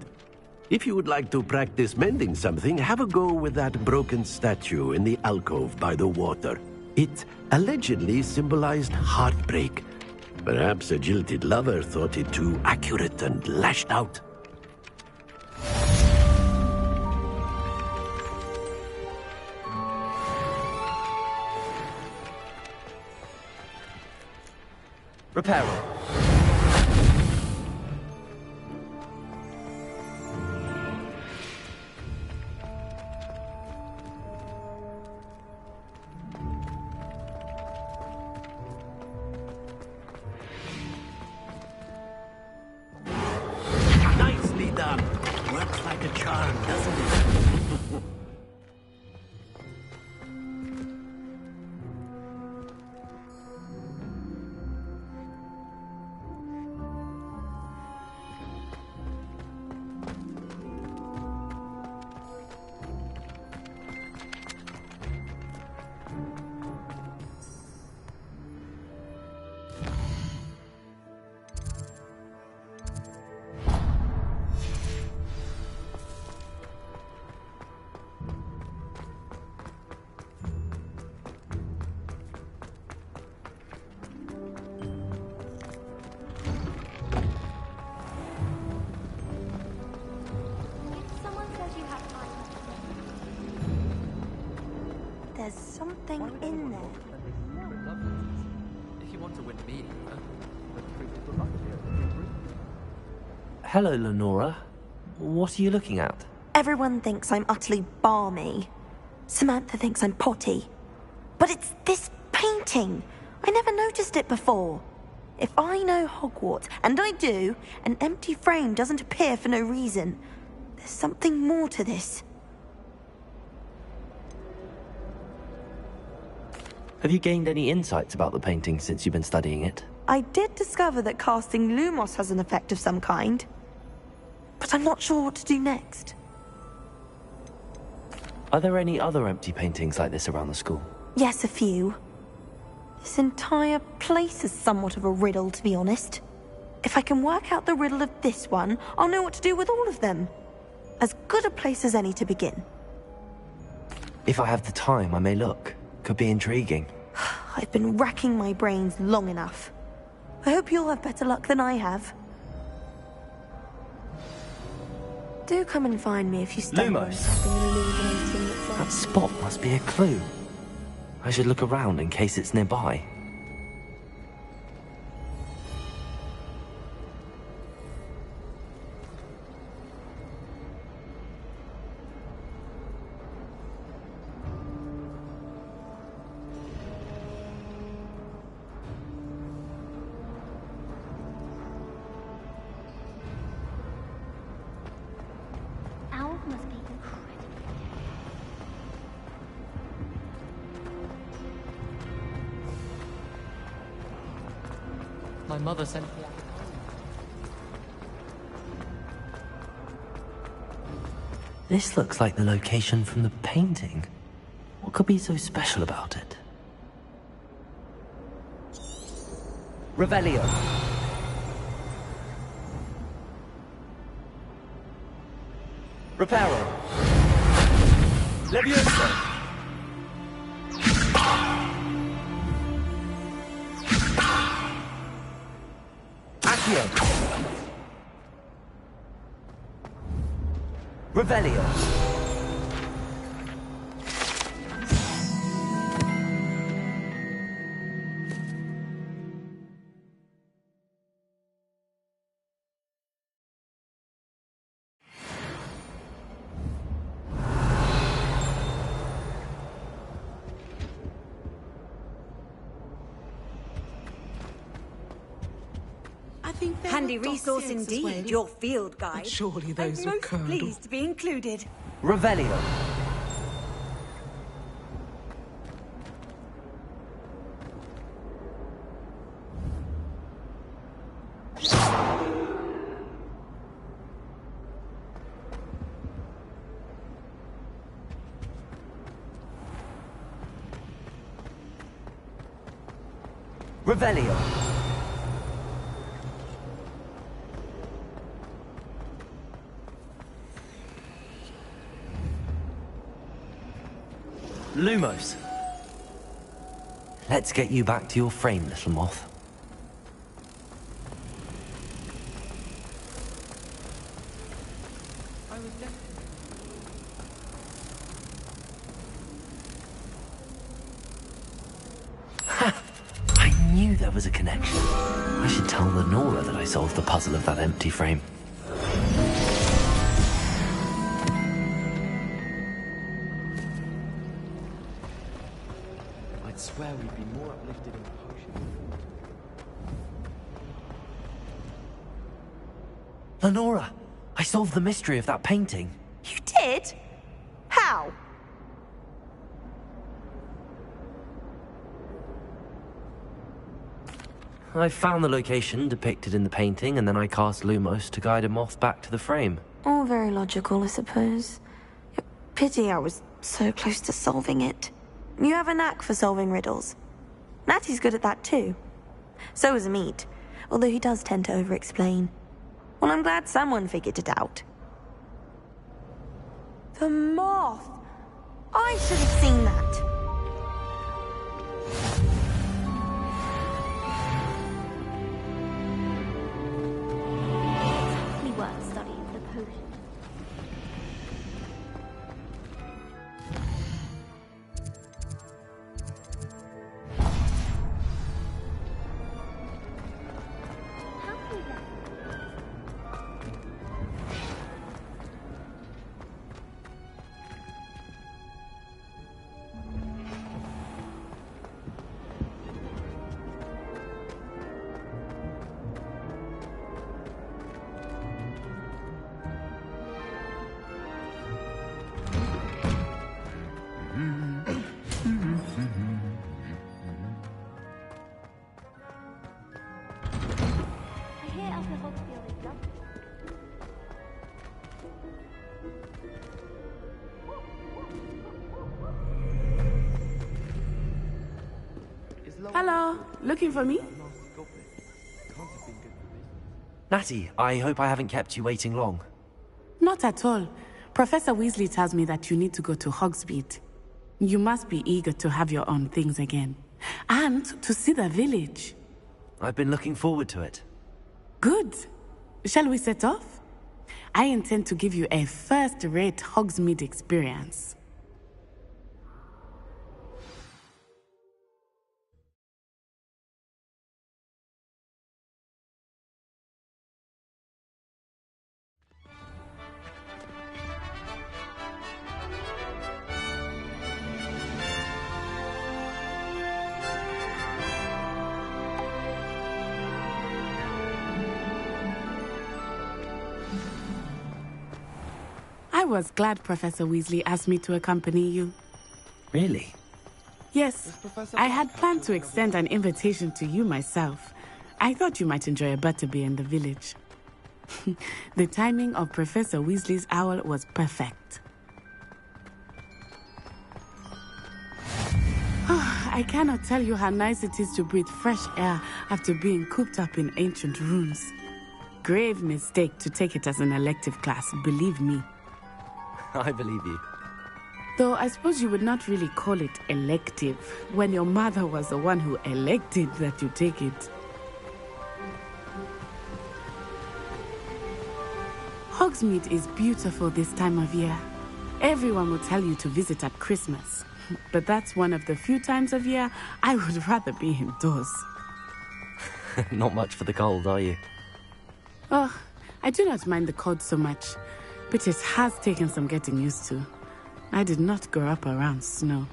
If you would like to practice mending something, have a go with that broken statue in the alcove by the water. It allegedly symbolized heartbreak. Perhaps a jilted lover thought it too accurate and lashed out. Reparo. Nicely done. Works like a charm, doesn't it? There's something in there. If you want to win me, Hello, Lenora. What are you looking at? Everyone thinks I'm utterly balmy. Samantha thinks I'm potty. But it's this painting. I never noticed it before. If I know Hogwart, and I do, an empty frame doesn't appear for no reason. There's something more to this. Have you gained any insights about the painting since you've been studying it? I did discover that casting Lumos has an effect of some kind. But I'm not sure what to do next. Are there any other empty paintings like this around the school? Yes, a few. This entire place is somewhat of a riddle, to be honest. If I can work out the riddle of this one, I'll know what to do with all of them. As good a place as any to begin. If I have the time, I may look. Could be intriguing. I've been racking my brains long enough. I hope you'll have better luck than I have. Do come and find me if you stumble on Lumos. something illuminating that's That spot must be a clue. I should look around in case it's nearby. Owls must be incredible. my mother sent me out. This looks like the location from the painting. What could be so special about it? Revelio. Reparo. Leviosa. Accio. Revelio. Handy resource indeed, your field guide. Surely those I'm are most Colonel. pleased to be included. Revelio. Revelio. Lumos. Let's get you back to your frame, little moth. I knew there was a connection. I should tell Lenora that I solved the puzzle of that empty frame. I'd swear we'd be more uplifted in potion. Lenora, I solved the mystery of that painting. You did? How? I found the location depicted in the painting, and then I cast Lumos to guide a moth back to the frame. All very logical, I suppose. Pity I was so close to solving it. You have a knack for solving riddles. Natty's good at that too. So is Meat, although he does tend to over-explain. Well, I'm glad someone figured it out. The moth! I should have seen that. Definitely worth studying the potion. Hello, looking for me? Natty, I hope I haven't kept you waiting long. Not at all. Professor Weasley tells me that you need to go to Hogsmeade. You must be eager to have your own things again. And to see the village. I've been looking forward to it. Good. Shall we set off? I intend to give you a first-rate Hogsmeade experience. I was glad Professor Weasley asked me to accompany you. Really? Yes, I had planned to extend an invitation to you myself. I thought you might enjoy a butterbeer in the village. The timing of Professor Weasley's owl was perfect. I cannot tell you how nice it is to breathe fresh air after being cooped up in ancient ruins. Grave mistake to take it as an elective class, believe me. I believe you. Though I suppose you would not really call it elective when your mother was the one who elected that you take it. Hogsmeade is beautiful this time of year. Everyone will tell you to visit at Christmas. But that's one of the few times of year I would rather be indoors. Not much for the cold, are you? Oh, I do not mind the cold so much, but it has taken some getting used to. I did not grow up around snow.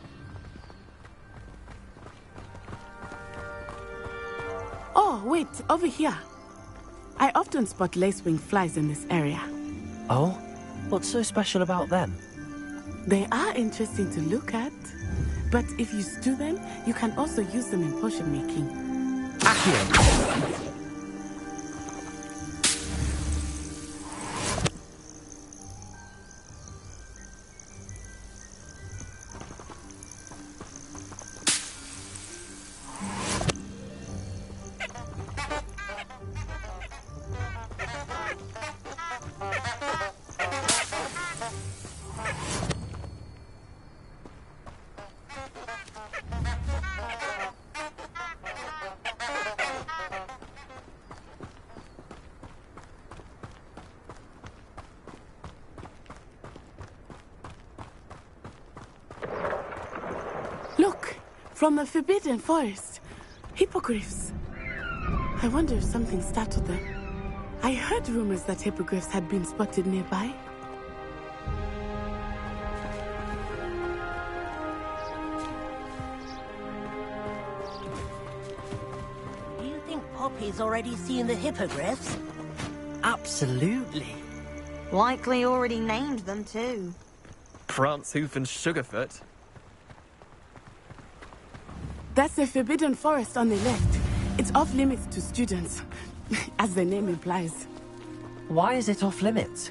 Oh, wait, over here. I often spot lacewing flies in this area. Oh? What's so special about them? They are interesting to look at, but if you stew them, you can also use them in potion making. Accio! From the Forbidden Forest. Hippogriffs. I wonder if something startled them. I heard rumors that hippogriffs had been spotted nearby. Do you think Poppy's already seen the hippogriffs? Absolutely. Likely already named them too. Prancehoof and Sugarfoot. That's the Forbidden Forest on the left. It's off limits to students, as the name implies. Why is it off limits?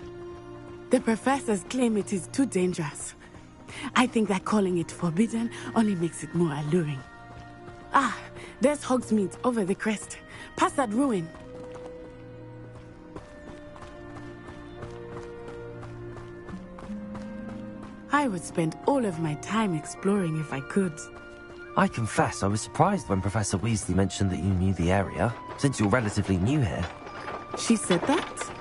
The professors claim it is too dangerous. I think that calling it forbidden only makes it more alluring. Ah, there's Hogsmeade over the crest. Past that ruin. I would spend all of my time exploring if I could. I confess I was surprised when Professor Weasley mentioned that you knew the area, since you're relatively new here. She said that?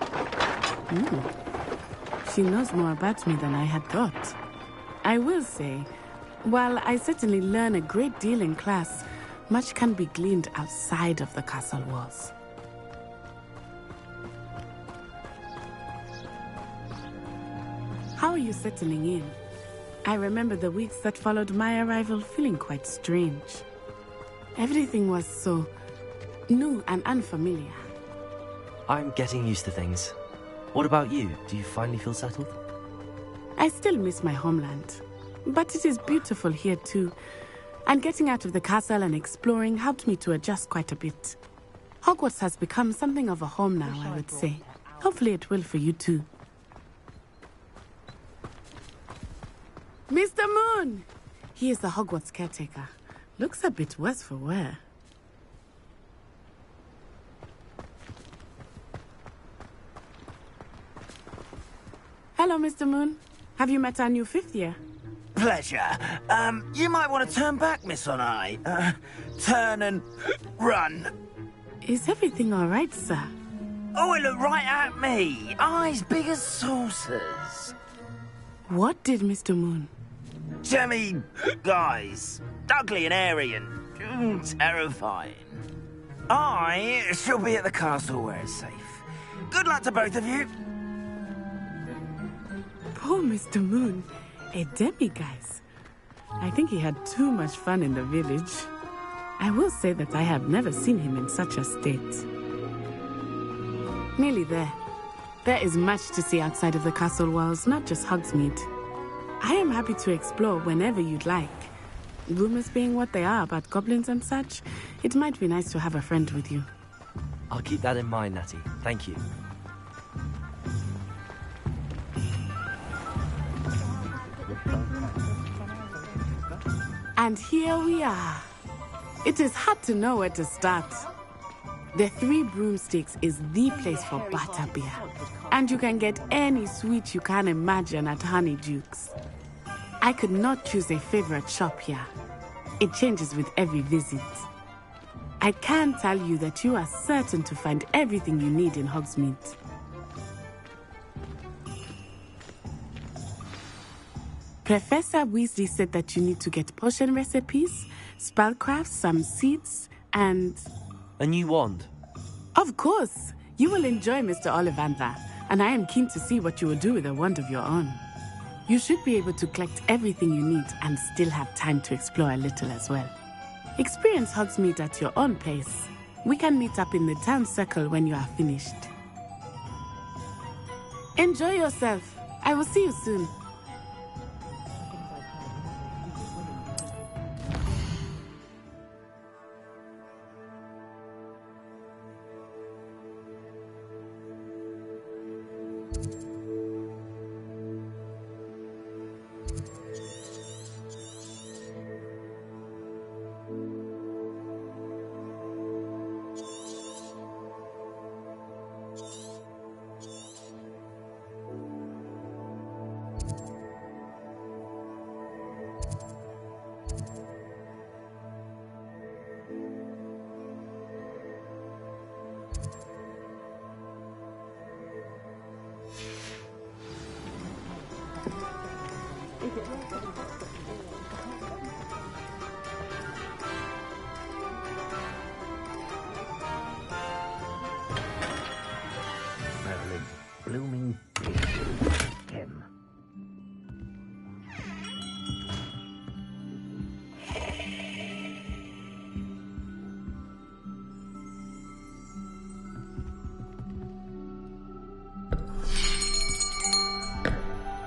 She knows more about me than I had thought. I will say, while I certainly learn a great deal in class, much can be gleaned outside of the castle walls. How are you settling in? I remember the weeks that followed my arrival feeling quite strange. Everything was so new and unfamiliar. I'm getting used to things. What about you? Do you finally feel settled? I still miss my homeland, but it is beautiful here too. And getting out of the castle and exploring helped me to adjust quite a bit. Hogwarts has become something of a home now, I would say. Hopefully it will for you too. Mr. Moon! He is the Hogwarts caretaker. Looks a bit worse for wear. Hello, Mr. Moon. Have you met our new fifth year? Pleasure. You might want to turn back, Miss Onai. Turn and run. Is everything all right, sir? Oh, it looked right at me. Eyes big as saucers. What did Mr. Moon? Jemmy, guys. Ugly and airy and terrifying. I shall be at the castle where it's safe. Good luck to both of you. Poor Mr. Moon. A demiguise. I think he had too much fun in the village. I will say that I have never seen him in such a state. Nearly there. There is much to see outside of the castle walls, not just Hogsmeade. I am happy to explore whenever you'd like. Rumors being what they are about goblins and such, it might be nice to have a friend with you. I'll keep that in mind, Natty. Thank you. And here we are. It is hard to know where to start. The Three Broomsticks is the place for butterbeer. And you can get any sweet you can imagine at Honeydukes. I could not choose a favorite shop here. It changes with every visit. I can tell you that you are certain to find everything you need in Hogsmeade. Professor Weasley said that you need to get potion recipes, spellcrafts, some seeds, and... A new wand? Of course! You will enjoy Mr. Ollivander, and I am keen to see what you will do with a wand of your own. You should be able to collect everything you need and still have time to explore a little as well. Experience Hogsmeade at your own pace. We can meet up in the town circle when you are finished. Enjoy yourself. I will see you soon.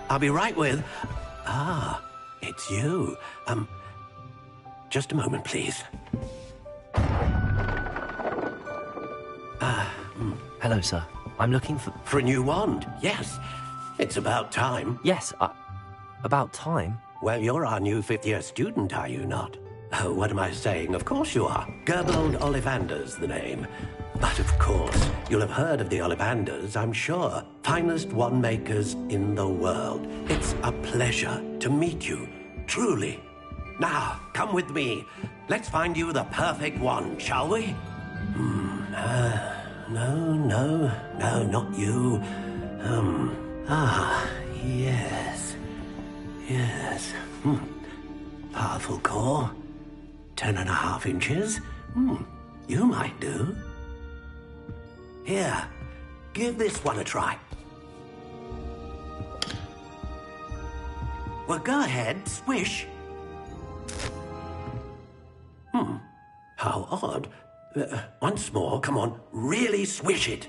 I'll be right with... Ah, it's you. Just a moment, please. Hello, sir. I'm looking for... For a new wand, yes. It's about time. Yes, about time? Well, you're our new fifth-year student, are you not? Oh, what am I saying? Of course you are. Gerbold Ollivander's the name. But of course, you'll have heard of the Ollivanders, I'm sure. Finest wand makers in the world. It's a pleasure to meet you, truly. Now, come with me. Let's find you the perfect wand, shall we? No, not you. Yes. Powerful core. 10.5 inches. You might do. Here, give this one a try. Well, go ahead, swish. How odd. Once more, come on, really swish it.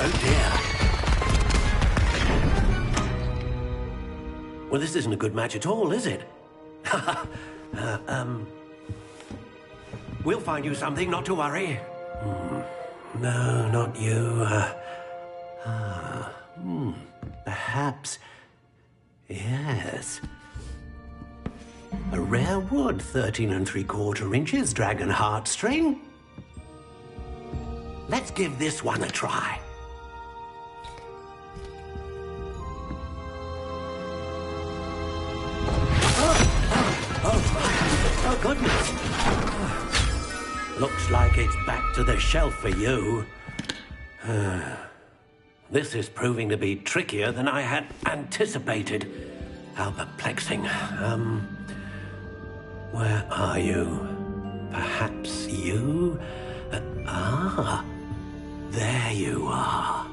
Oh dear. Well, this isn't a good match at all, is it? We'll find you something, not to worry. No, not you. Perhaps... Yes. A rare wood, 13 3/4 inches, dragon heartstring. Let's give this one a try. Oh, goodness. Looks like it's back to the shelf for you. This is proving to be trickier than I had anticipated. How perplexing. Where are you? Perhaps you? There you are.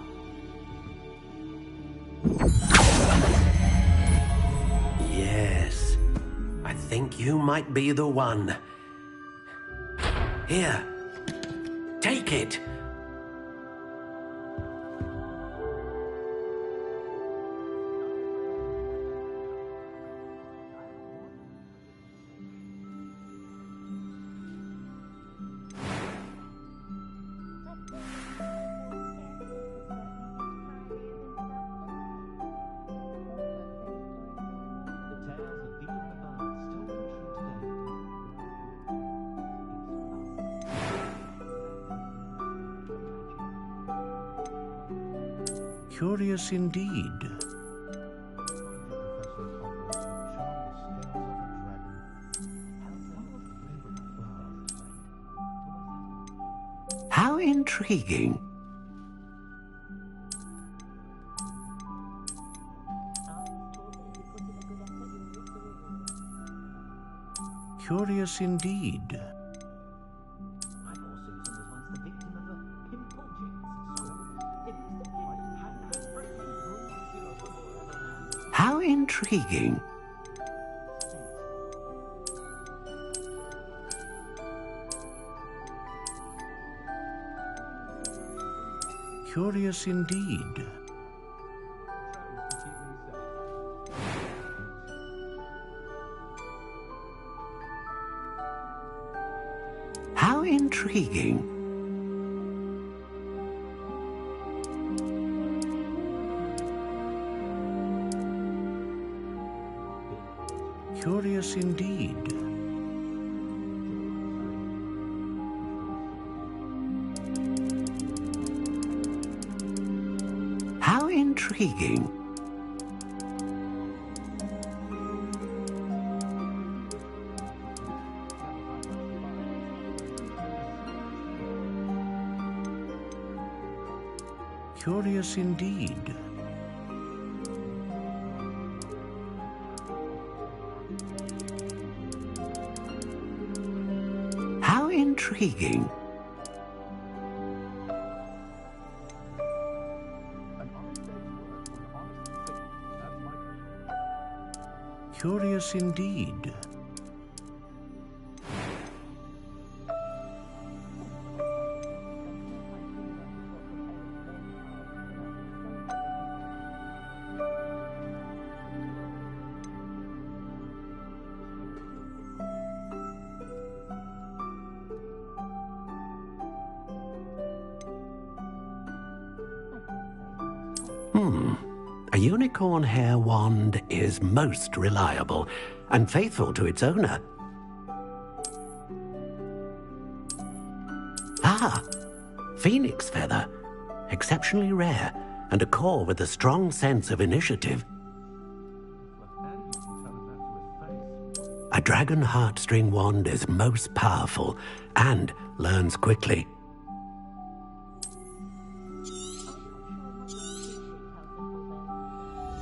Yes, I think you might be the one. Here, take it. Curious indeed. How intriguing. Curious indeed. How intriguing. Curious indeed. How intriguing. Curious indeed. How intriguing. Curious indeed. How intriguing. Curious indeed. A unicorn hair wand is most reliable and faithful to its owner. Ah, phoenix feather. Exceptionally rare, and a core with a strong sense of initiative. A dragon heartstring wand is most powerful and learns quickly.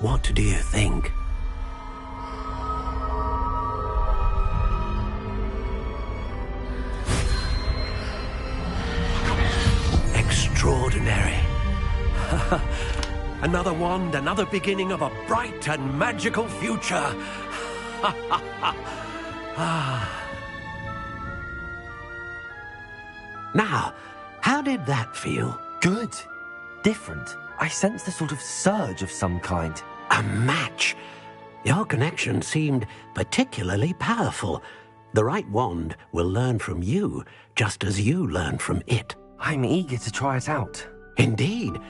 What do you think? Extraordinary. Another wand, another beginning of a bright and magical future. Now, how did that feel? Good. Different. I sensed a sort of surge of some kind. A match. Your connection seemed particularly powerful. The right wand will learn from you, just as you learn from it. I'm eager to try it out. Indeed.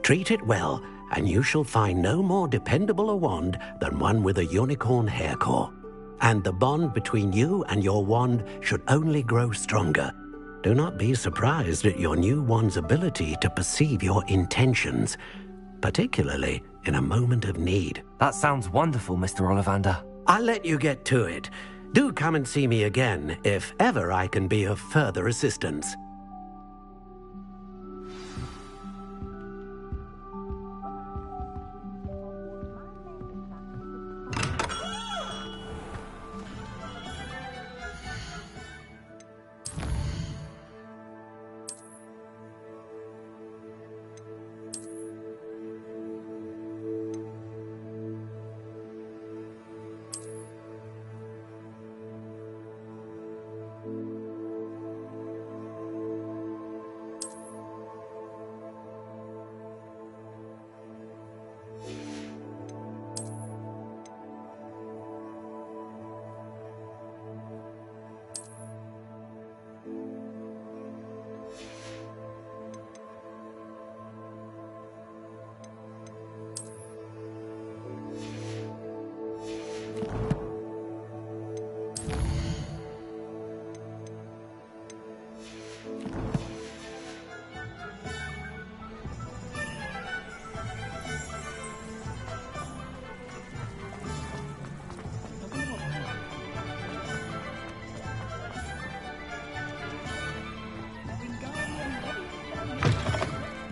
Treat it well, and you shall find no more dependable a wand than one with a unicorn hair core. And the bond between you and your wand should only grow stronger. Do not be surprised at your new wand's ability to perceive your intentions, particularly in a moment of need. That sounds wonderful, Mr. Ollivander. I'll let you get to it. Do come and see me again if ever I can be of further assistance.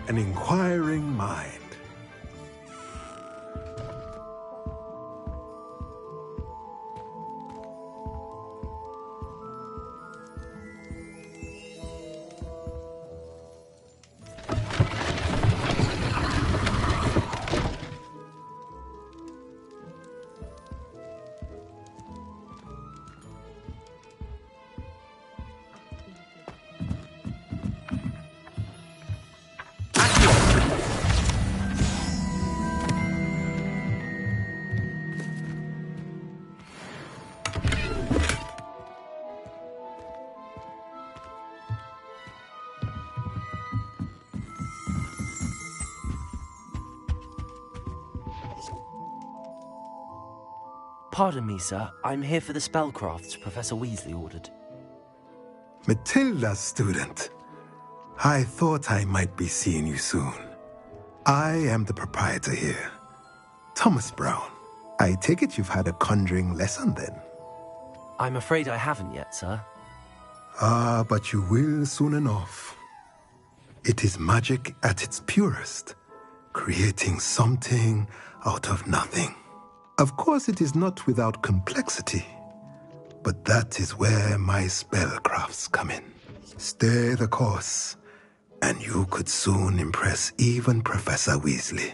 An inquiring mind. Pardon me, sir. I'm here for the spellcrafts Professor Weasley ordered. Matilda's student. I thought I might be seeing you soon. I am the proprietor here, Thomas Brown. I take it you've had a conjuring lesson then? I'm afraid I haven't yet, sir. Ah, but you will soon enough. It is magic at its purest, creating something out of nothing. Of course, it is not without complexity, but that is where my spellcrafts come in. Stay the course, and you could soon impress even Professor Weasley.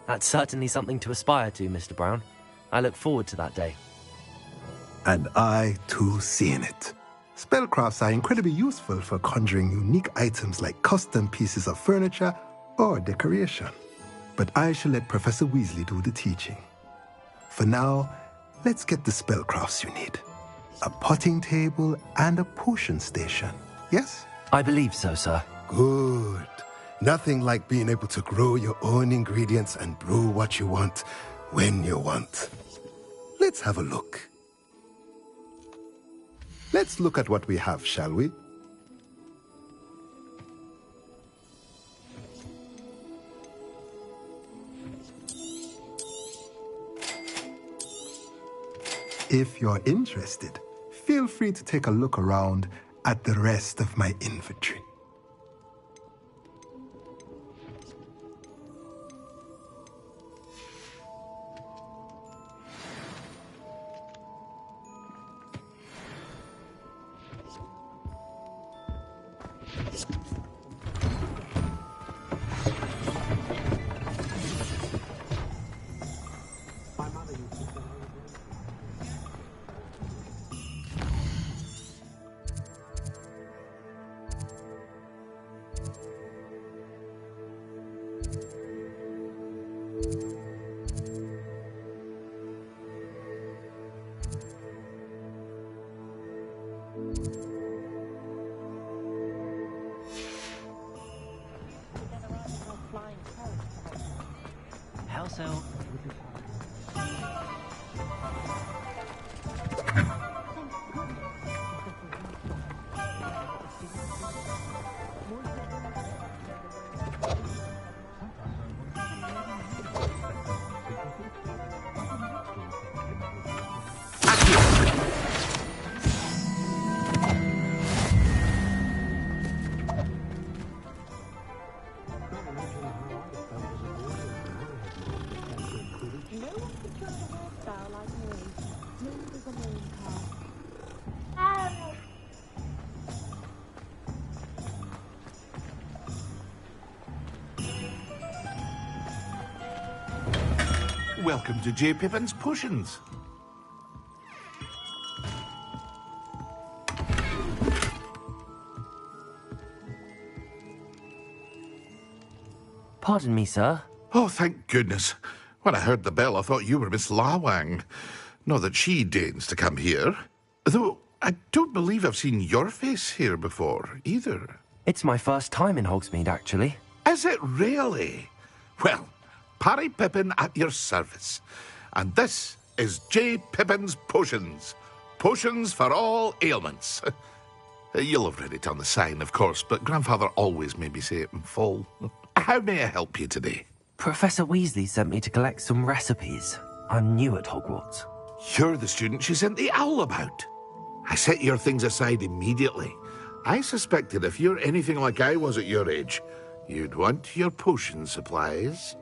That's certainly something to aspire to, Mr. Brown. I look forward to that day. And I, too, seeing it. Spellcrafts are incredibly useful for conjuring unique items like custom pieces of furniture or decoration. But I shall let Professor Weasley do the teaching. For now, let's get the spellcrafts you need. A potting table and a potion station, yes? I believe so, sir. Good. Nothing like being able to grow your own ingredients and brew what you want when you want. Let's have a look. Let's look at what we have, shall we? If you're interested, feel free to take a look around at the rest of my inventory. How so? Welcome to J. Pippin's Potions. Pardon me, sir. Oh, thank goodness. When I heard the bell, I thought you were Miss Lawang. Not that she deigns to come here. Though I don't believe I've seen your face here before, either. It's my first time in Hogsmeade, actually. Is it really? Well, Parry Pippin at your service. And this is J. Pippin's Potions. Potions for all ailments. You'll have read it on the sign, of course, but Grandfather always made me say it in full. How may I help you today? Professor Weasley sent me to collect some recipes. I'm new at Hogwarts. You're the student she sent the owl about. I set your things aside immediately. I suspected if you're anything like I was at your age, you'd want your potion supplies.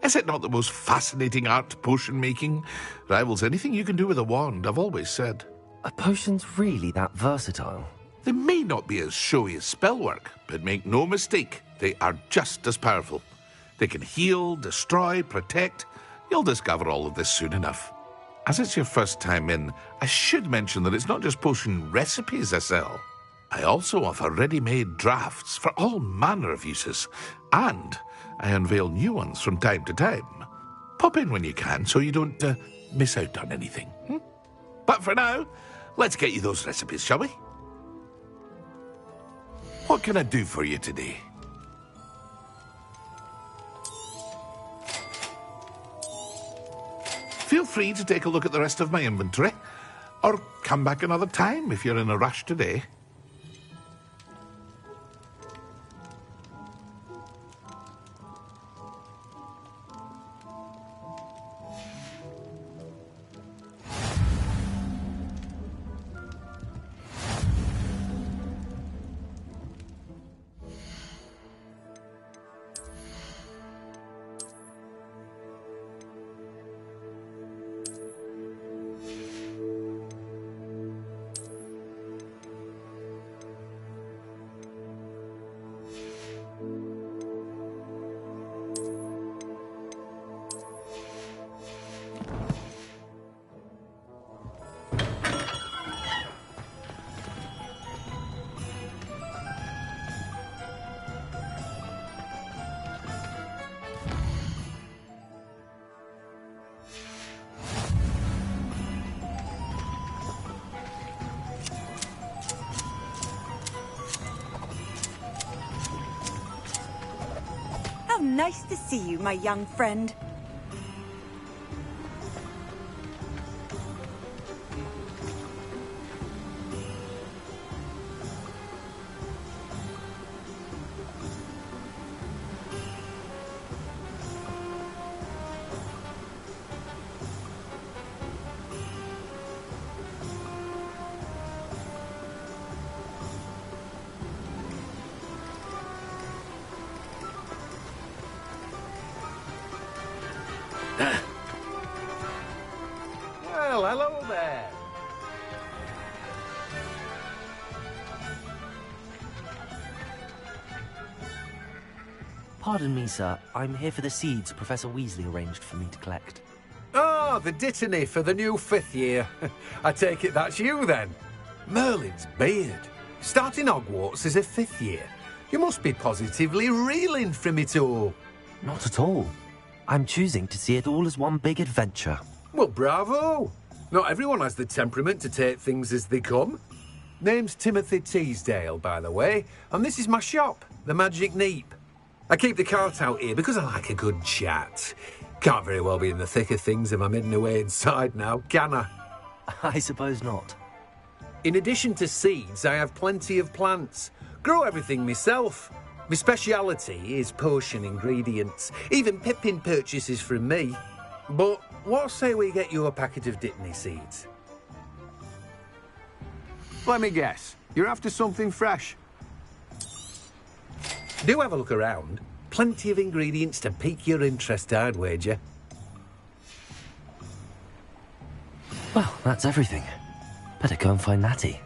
Is it not the most fascinating art, potion making? Rivals anything you can do with a wand, I've always said. Are potions really that versatile? They may not be as showy as spellwork, but make no mistake, they are just as powerful. They can heal, destroy, protect. You'll discover all of this soon enough. As it's your first time in, I should mention that it's not just potion recipes I sell. I also offer ready-made drafts for all manner of uses, and I unveil new ones from time to time. Pop in when you can so you don't miss out on anything. But for now, let's get you those recipes, shall we? What can I do for you today? Feel free to take a look at the rest of my inventory, or come back another time if you're in a rush today. How nice to see you, my young friend. Well, hello there. Pardon me, sir. I'm here for the seeds Professor Weasley arranged for me to collect. Ah, the dittany for the new 5th year. I take it that's you, then. Merlin's beard. Starting Hogwarts as a 5th year. You must be positively reeling from it all. Not at all. I'm choosing to see it all as one big adventure. Well, bravo. Not everyone has the temperament to take things as they come. Name's Timothy Teasdale, by the way, and this is my shop, the Magic Neep. I keep the cart out here because I like a good chat. Can't very well be in the thick of things if I'm hidden away inside now, can I? I suppose not. In addition to seeds, I have plenty of plants. Grow everything myself. My speciality is potion ingredients. Even Pippin purchases from me. But what say we get you a packet of Dittany seeds? Let me guess. You're after something fresh. Do have a look around. Plenty of ingredients to pique your interest, I'd wager. Well, that's everything. Better go and find Natty.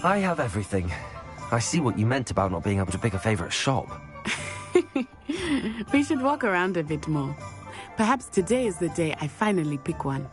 I have everything. I see what you meant about not being able to pick a favourite shop. We should walk around a bit more. Perhaps today is the day I finally pick one.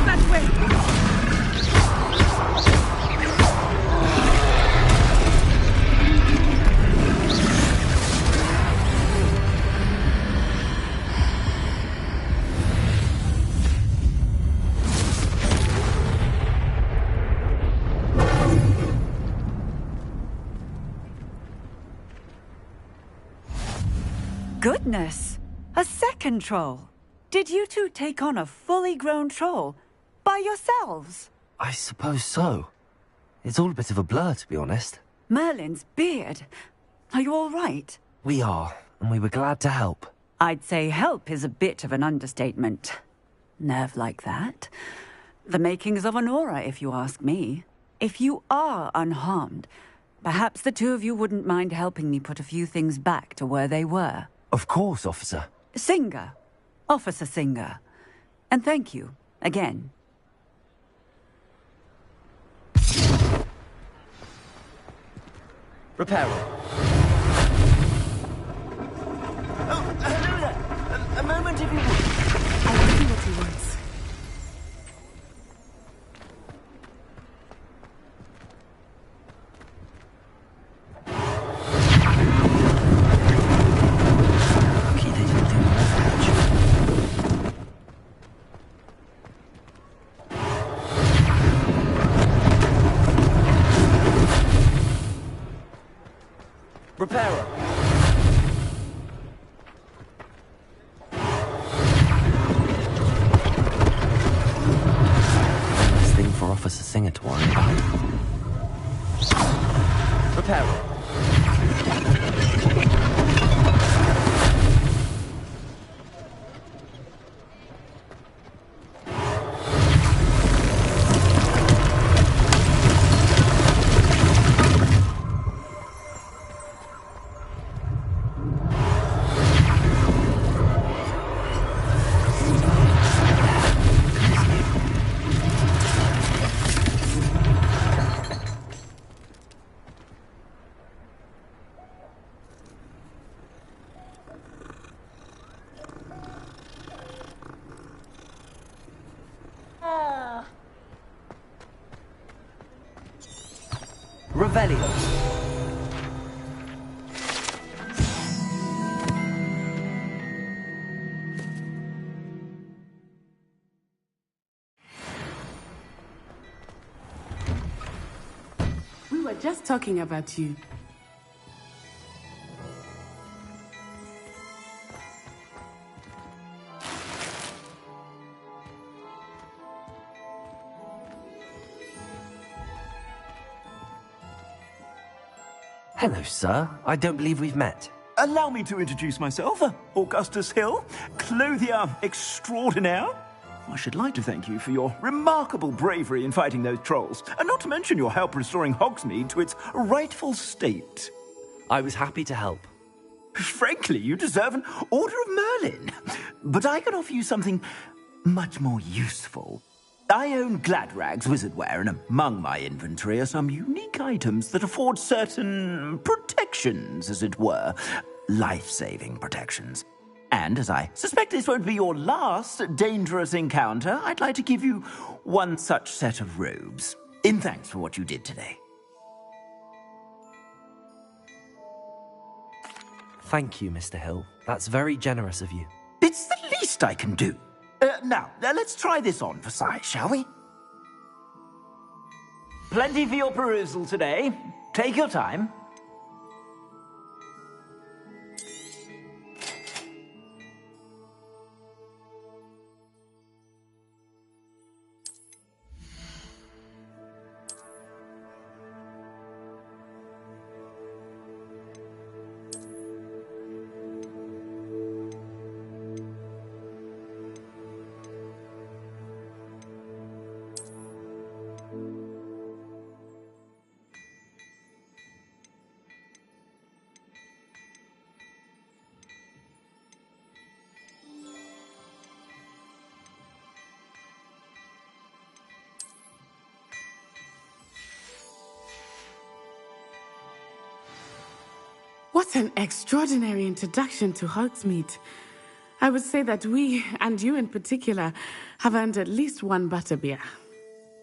that way! Goodness! A second troll! Did you two take on a fully grown troll? By yourselves? I suppose so. It's all a bit of a blur, to be honest. Merlin's beard. Are you all right? We are, and we were glad to help. I'd say help is a bit of an understatement. Nerve like that. The makings of an aura, if you ask me. If you are unharmed, perhaps the two of you wouldn't mind helping me put a few things back to where they were. Of course, officer. Singer. Officer Singer. And thank you, again. Repairer. Oh, hello there. A moment if you would. I will see what he wants. Repairer. Nice thing for Officer Singer to worry about. Repairer. Revelio. We were just talking about you. Hello, sir. I don't believe we've met. Allow me to introduce myself, Augustus Hill, clothier extraordinaire. I should like to thank you for your remarkable bravery in fighting those trolls, and not to mention your help restoring Hogsmeade to its rightful state. I was happy to help. Frankly, you deserve an Order of Merlin. But I can offer you something much more useful. I own Gladrag's wizardware, and among my inventory are some unique items that afford certain protections, as it were. Life-saving protections. And as I suspect this won't be your last dangerous encounter, I'd like to give you one such set of robes, in thanks for what you did today. Thank you, Mr. Hill. That's very generous of you. It's the least I can do. Now, let's try this on for size, shall we? Plenty for your perusal today. Take your time. What an extraordinary introduction to Hogsmeade. I would say that we, and you in particular, have earned at least one butterbeer.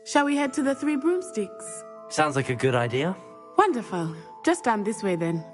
Shall we head to the Three Broomsticks? Sounds like a good idea. Wonderful. Just down this way then.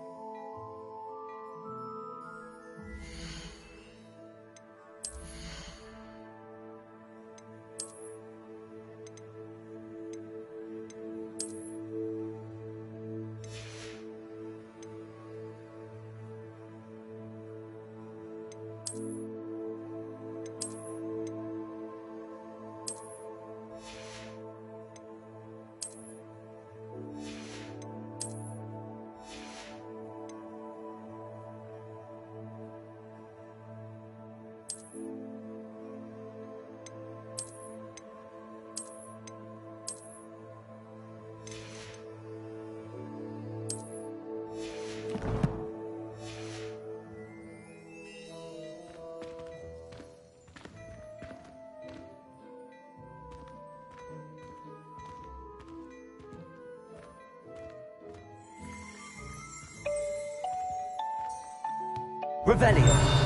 Revelio.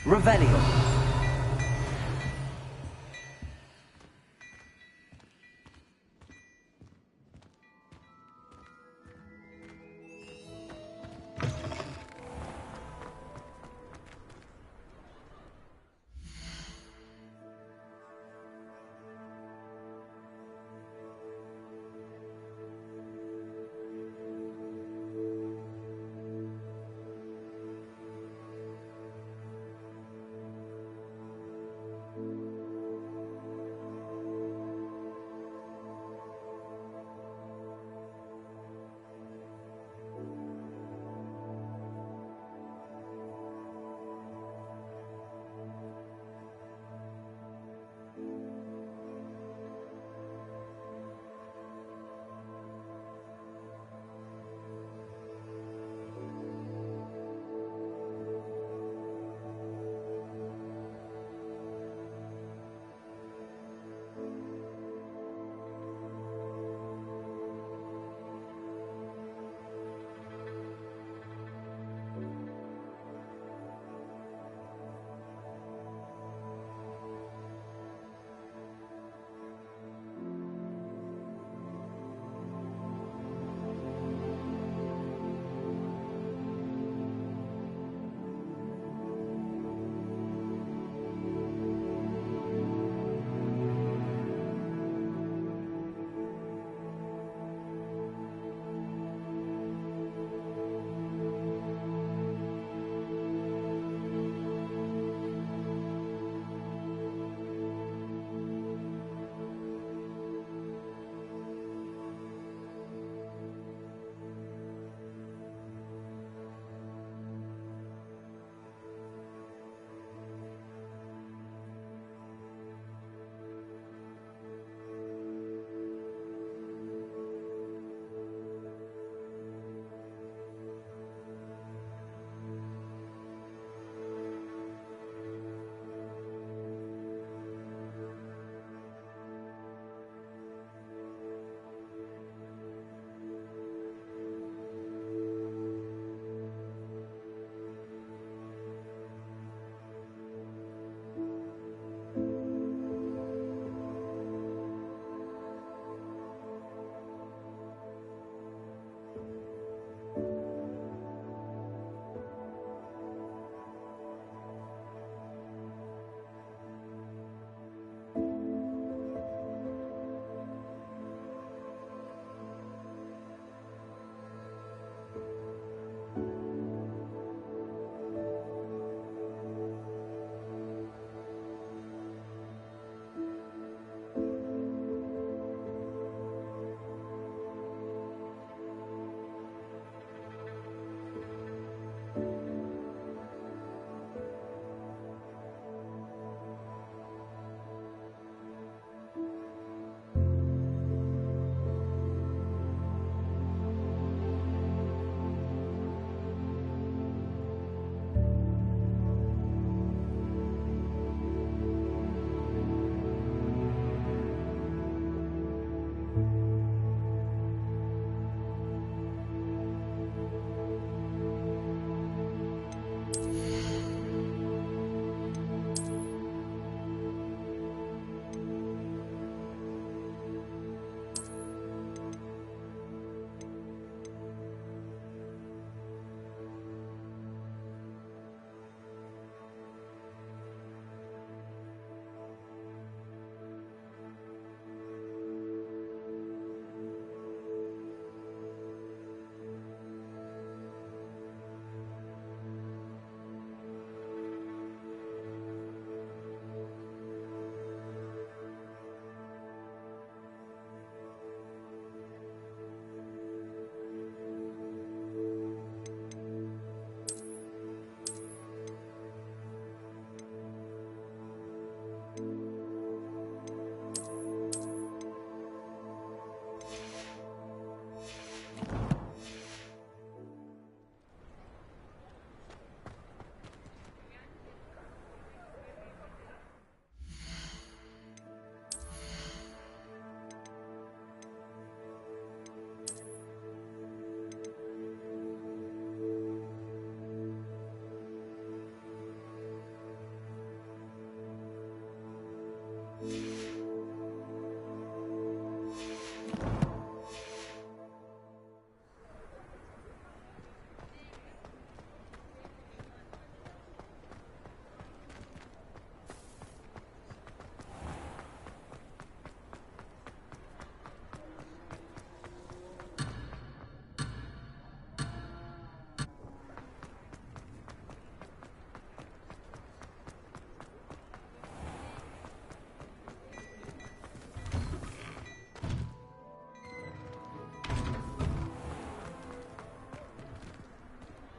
Revelio.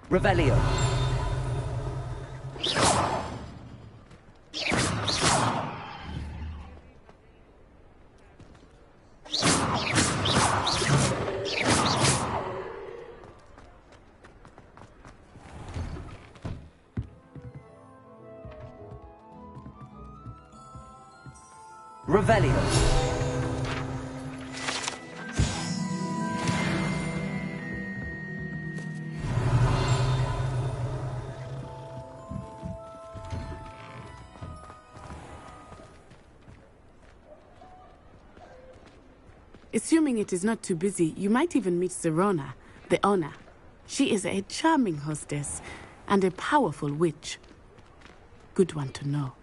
Revelio. Revelio. Assuming it is not too busy, you might even meet Serona, the owner. She is a charming hostess and a powerful witch. Good one to know.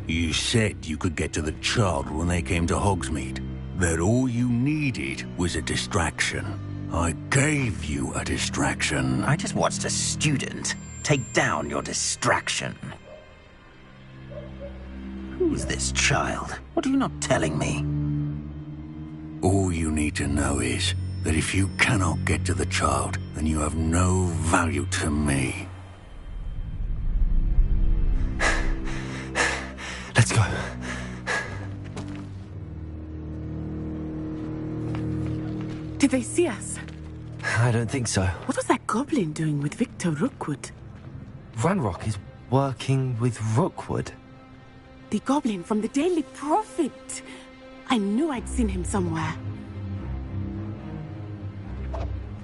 You said you could get to the child when they came to Hogsmeade. That all you needed was a distraction. I gave you a distraction. I just watched a student take down your distraction. Who is this child? What are you not telling me? All you need to know is that if you cannot get to the child, then you have no value to me. Let's go. Did they see us? I don't think so. What was that goblin doing with Victor Rookwood? Ranrock is working with Rookwood. The goblin from the Daily Prophet. I knew I'd seen him somewhere.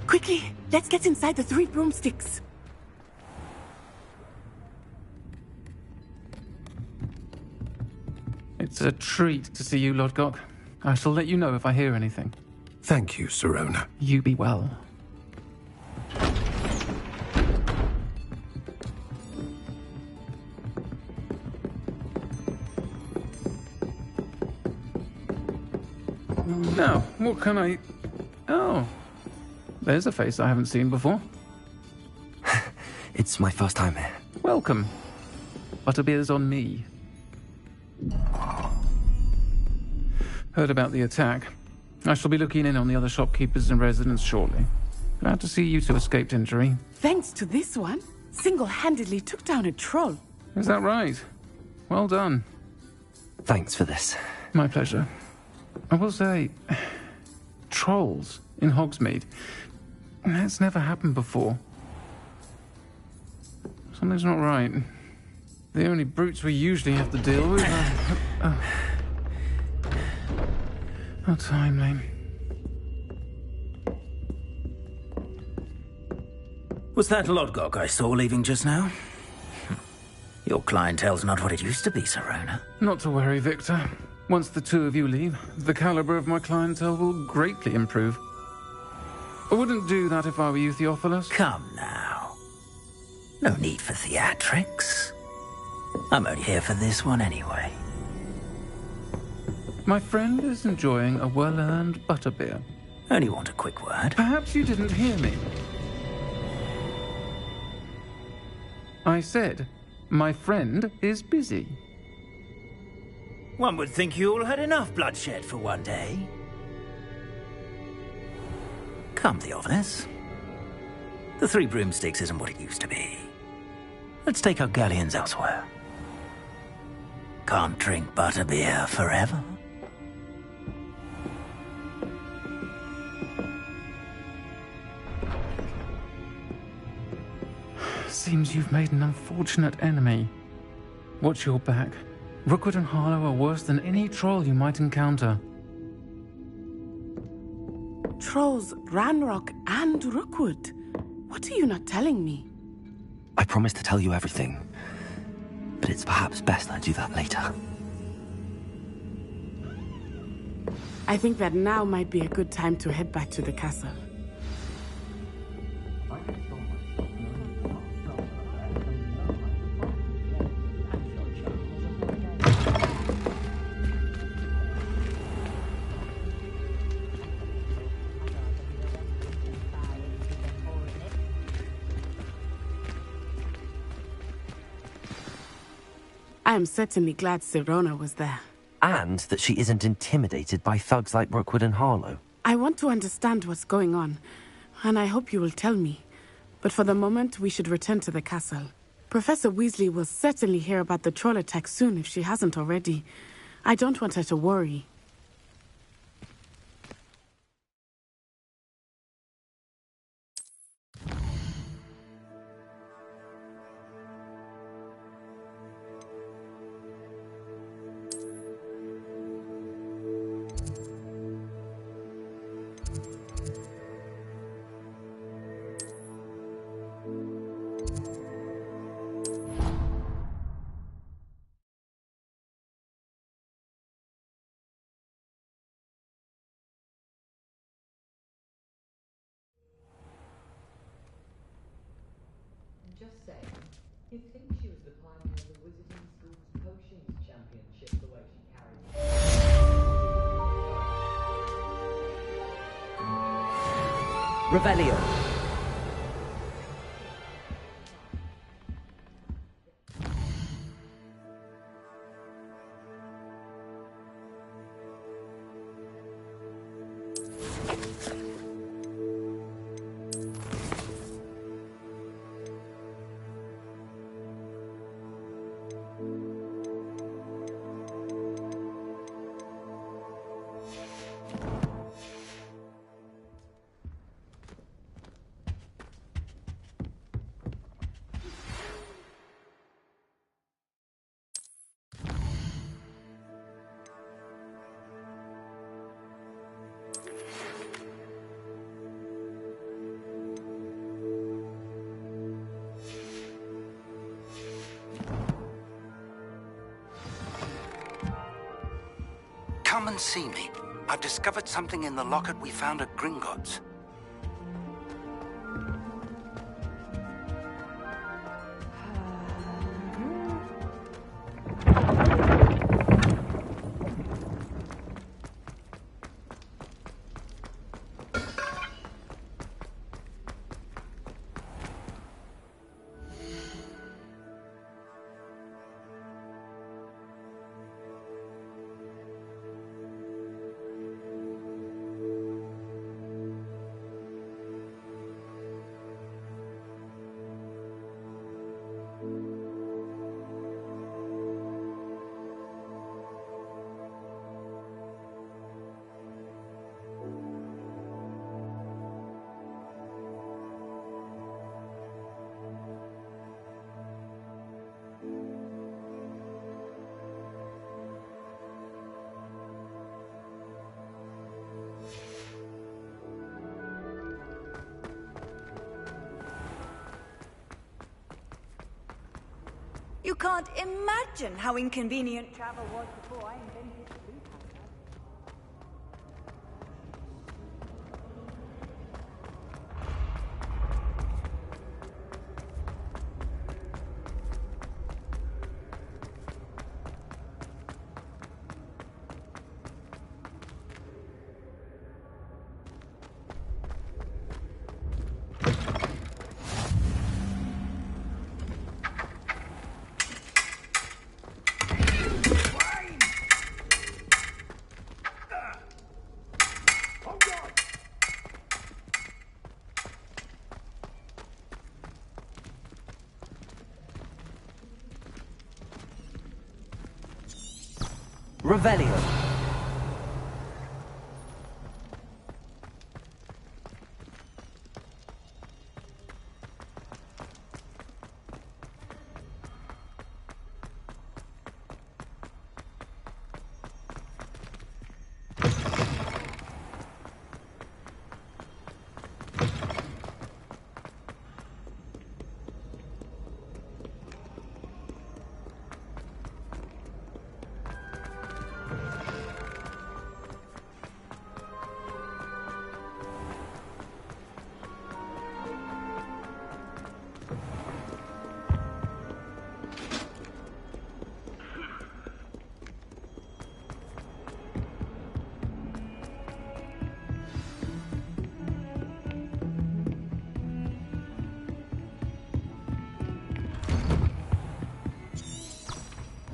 Quickly, let's get inside the 3 broomsticks. It's a treat to see you, Lodgok. I shall let you know if I hear anything. Thank you, Serona. You be well. Now, what can I... Oh, there's a face I haven't seen before. It's my first time here. Welcome. Butterbeer's on me. Heard about the attack. I shall be looking in on the other shopkeepers and residents shortly. Glad to see you two escaped injury. Thanks to this one, single-handedly took down a troll. Is that right? Well done. Thanks for this. My pleasure. I will say, trolls in Hogsmeade. That's never happened before. Something's not right. The only brutes we usually have to deal with are... How timely. Was that Lodgok I saw leaving just now? Your clientele's not what it used to be, Serona. Not to worry, Victor. Once the two of you leave, the caliber of my clientele will greatly improve. I wouldn't do that if I were you, Theophilus. Come now. No need for theatrics. I'm only here for this one anyway. My friend is enjoying a well-earned butterbeer. Only want a quick word. Perhaps you didn't hear me. I said, my friend is busy. One would think you all had enough bloodshed for one day. Come, Theophilus. The 3 broomsticks isn't what it used to be. Let's take our galleons elsewhere. Can't drink butterbeer forever. Seems you've made an unfortunate enemy. Watch your back. Rookwood and Harlow are worse than any troll you might encounter. Trolls, Ranrock, and Rookwood. What are you not telling me? I promised to tell you everything, but it's perhaps best I do that later. I think that now might be a good time to head back to the castle. I am certainly glad Sirona was there. And that she isn't intimidated by thugs like Brookwood and Harlow. I want to understand what's going on, and I hope you will tell me. But for the moment, we should return to the castle. Professor Weasley will certainly hear about the troll attack soon if she hasn't already. I don't want her to worry. Just saying, you'd think she was the pioneer of the Wizarding School's Potions Championship the way she carried. Revelio. Come and see me. I've discovered something in the locket we found at Gringotts. You can't imagine how inconvenient travel was before I invented Blue Powder. Revelio.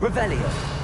Revelio.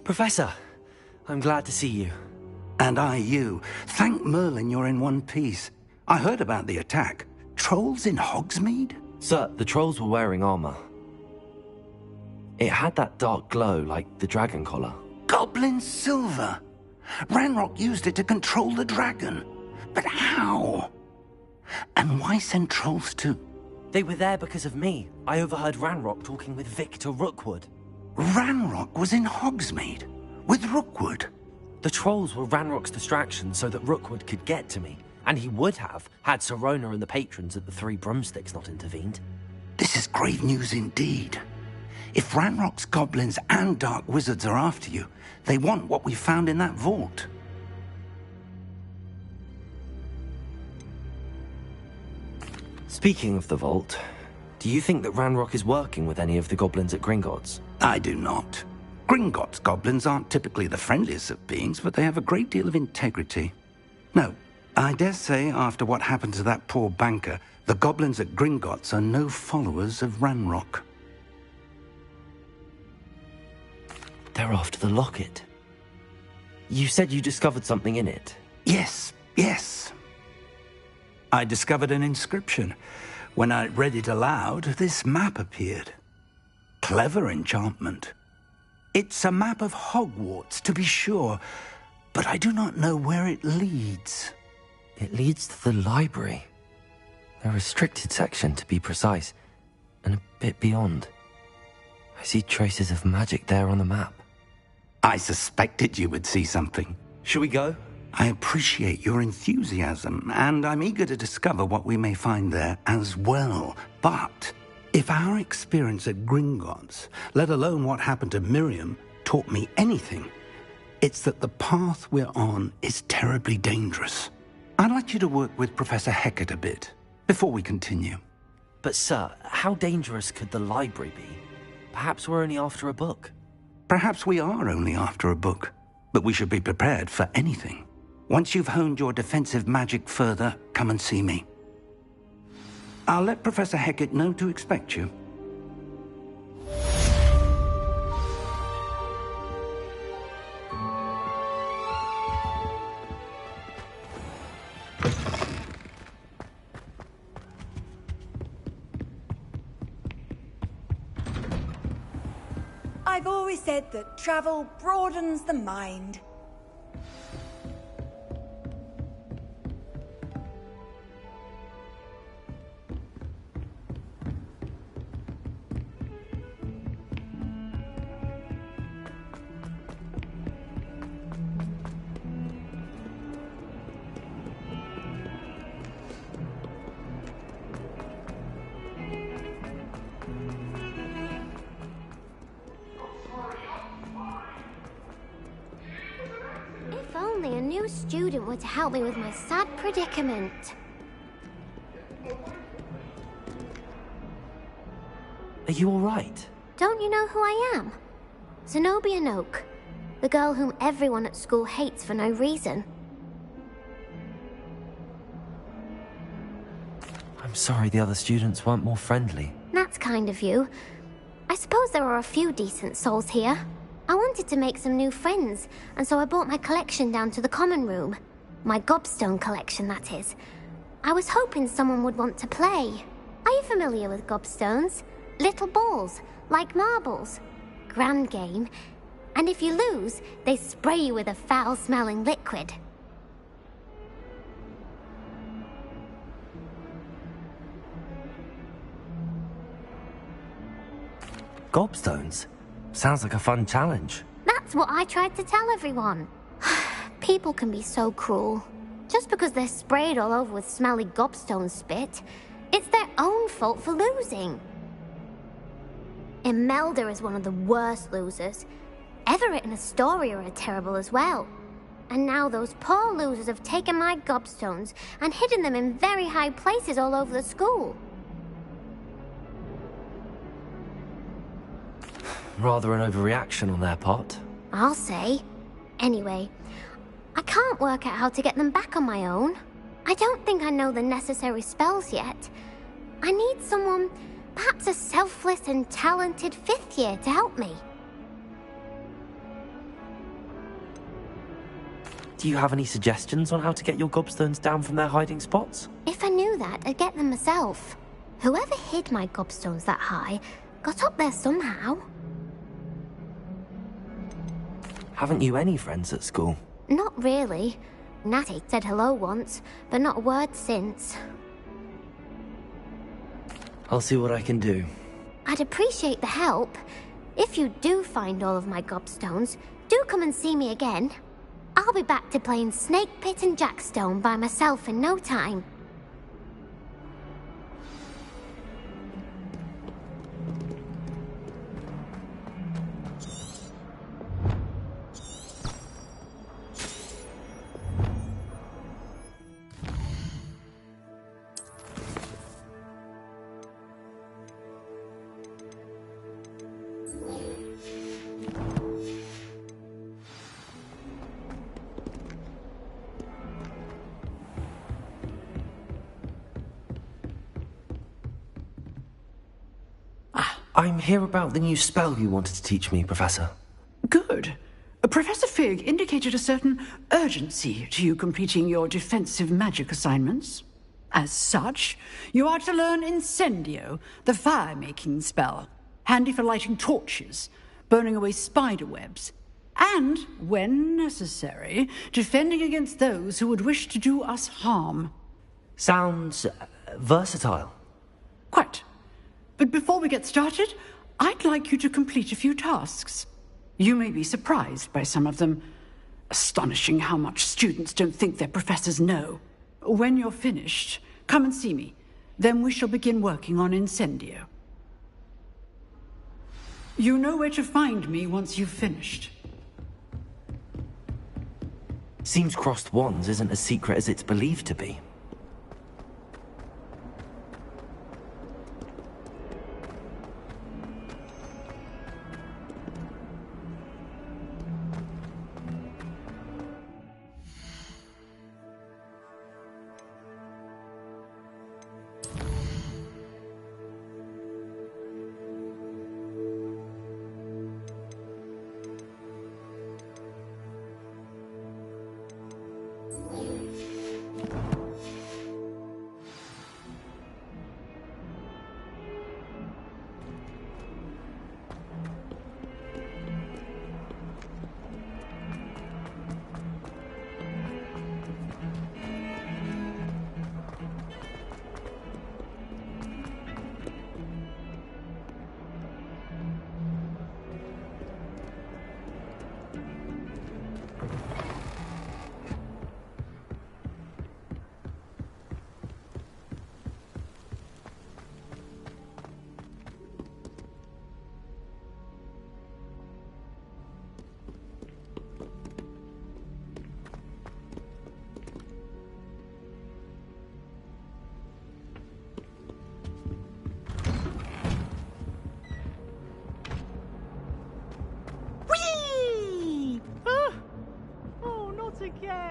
Professor, I'm glad to see you. And I you. Thank Merlin you're in one piece. I heard about the attack. Trolls in Hogsmeade? Sir, the trolls were wearing armor. It had that dark glow like the dragon collar. Goblin silver. Ranrock used it to control the dragon. But how? And why send trolls too? They were there because of me. I overheard Ranrock talking with Victor Rookwood. Ranrock was in Hogsmeade? With Rookwood? The trolls were Ranrock's distraction so that Rookwood could get to me. And he would have, had Sirona and the patrons at the Three Broomsticks not intervened. This is grave news indeed. If Ranrock's goblins and dark wizards are after you, they want what we found in that vault. Speaking of the vault, do you think that Ranrock is working with any of the goblins at Gringotts? I do not. Gringotts goblins aren't typically the friendliest of beings, but they have a great deal of integrity. No, I dare say after what happened to that poor banker, the goblins at Gringotts are no followers of Ranrock. They're after the locket. You said you discovered something in it. Yes. I discovered an inscription. When I read it aloud, this map appeared. Clever enchantment. It's a map of Hogwarts, to be sure, but I do not know where it leads. It leads to the library. A restricted section, to be precise, and a bit beyond. I see traces of magic there on the map. I suspected you would see something. Shall we go? I appreciate your enthusiasm, and I'm eager to discover what we may find there as well. But if our experience at Gringotts, let alone what happened to Miriam, taught me anything, it's that the path we're on is terribly dangerous. I'd like you to work with Professor Hecat a bit before we continue. But sir, how dangerous could the library be? Perhaps we're only after a book. Perhaps we are only after a book, but we should be prepared for anything. Once you've honed your defensive magic further, come and see me. I'll let Professor Hecat know to expect you. I've always said that travel broadens the mind. If only a new student were to help me with my sad predicament. Are you all right? Don't you know who I am? Zenobia Noak, the girl whom everyone at school hates for no reason. I'm sorry the other students weren't more friendly. That's kind of you. I suppose there are a few decent souls here. I wanted to make some new friends, and so I brought my collection down to the common room. My gobstone collection, that is. I was hoping someone would want to play. Are you familiar with gobstones? Little balls, like marbles. Grand game. And if you lose, they spray you with a foul-smelling liquid. Gobstones? Sounds like a fun challenge. That's what I tried to tell everyone. People can be so cruel. Just because they're sprayed all over with smelly gobstone spit, it's their own fault for losing. Imelda is one of the worst losers. Everett and Astoria are terrible as well. And now those poor losers have taken my gobstones and hidden them in very high places all over the school. Rather an overreaction on their part. I'll say. Anyway, I can't work out how to get them back on my own. I don't think I know the necessary spells yet. I need someone, perhaps a selfless and talented 5th year to help me. Do you have any suggestions on how to get your gobstones down from their hiding spots? If I knew that, I'd get them myself. Whoever hid my gobstones that high got up there somehow. Haven't you any friends at school? Not really. Natty said hello once, but not a word since. I'll see what I can do. I'd appreciate the help. If you do find all of my gobstones, do come and see me again. I'll be back to playing Snake Pit and Jackstone by myself in no time. I'm here about the new spell you wanted to teach me, Professor. Good. Professor Fig indicated a certain urgency to you completing your defensive magic assignments. As such, you are to learn Incendio, the fire-making spell, handy for lighting torches, burning away spider webs, and, when necessary, defending against those who would wish to do us harm. Sounds versatile. Quite. But before we get started, I'd like you to complete a few tasks. You may be surprised by some of them. Astonishing how much students don't think their professors know. When you're finished, come and see me. Then we shall begin working on Incendio. You know where to find me once you've finished. Seems crossed wands isn't as secret as it's believed to be.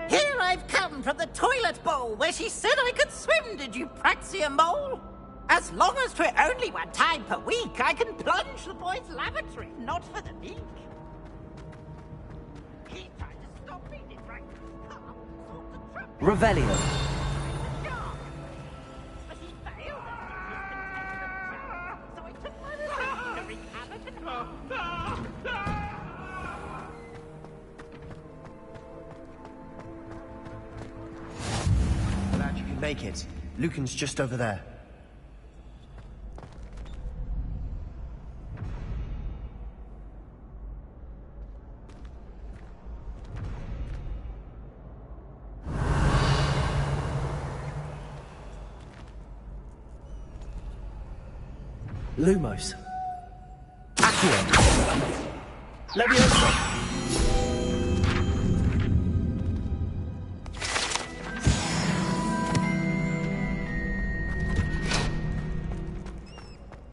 Here I've come from the toilet bowl where she said I could swim, did you praxia mole? As long as 'twere only one time per week, I can plunge the boy's lavatory, not for the meek. He tried to stop me, did right? Revelio. But he failed so I took my time to wreak havoc and harm. Glad you can make it. Lucan's just over there. Lumos. Accio. Leviosa.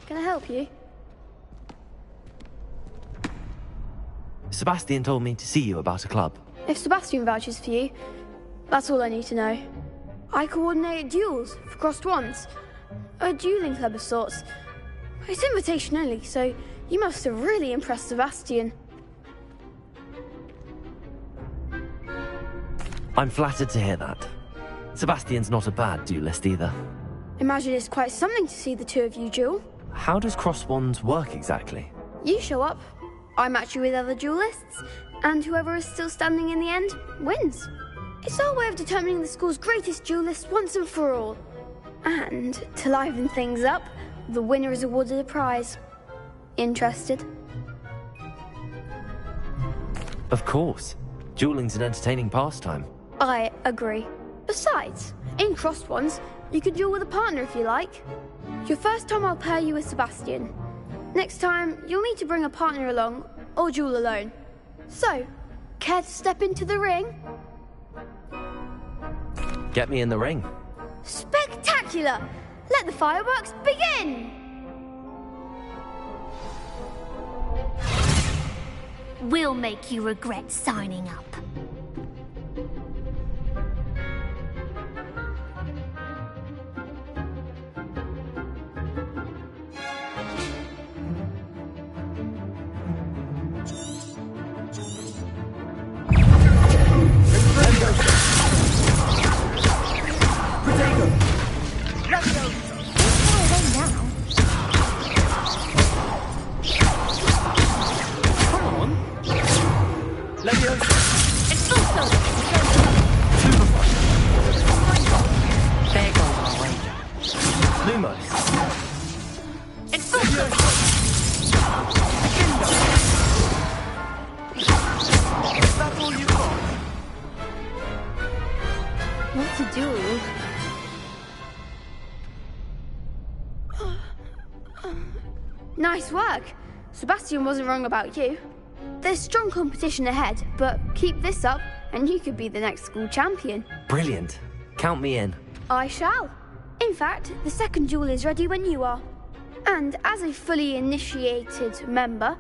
Can I help you? Sebastian told me to see you about a club. If Sebastian vouches for you, that's all I need to know. I coordinate duels for crossed wands. A dueling club of sorts. It's invitation only, so you must have really impressed Sebastian. I'm flattered to hear that. Sebastian's not a bad duelist either. Imagine it's quite something to see the two of you duel. How does cross wands work exactly? You show up, I match you with other duelists, and whoever is still standing in the end wins. It's our way of determining the school's greatest duelist once and for all. And to liven things up, the winner is awarded a prize. Interested? Of course. Dueling's an entertaining pastime. I agree. Besides, in crossed ones, you could duel with a partner if you like. Your first time I'll pair you with Sebastian. Next time, you'll need to bring a partner along, or duel alone. So, care to step into the ring? Get me in the ring. Spectacular! Let the fireworks begin! We'll make you regret signing up. What's a duel? Nice work. Sebastian wasn't wrong about you. There's strong competition ahead, but keep this up and you could be the next school champion. Brilliant. Count me in. I shall. In fact, the second duel is ready when you are. And as a fully initiated member,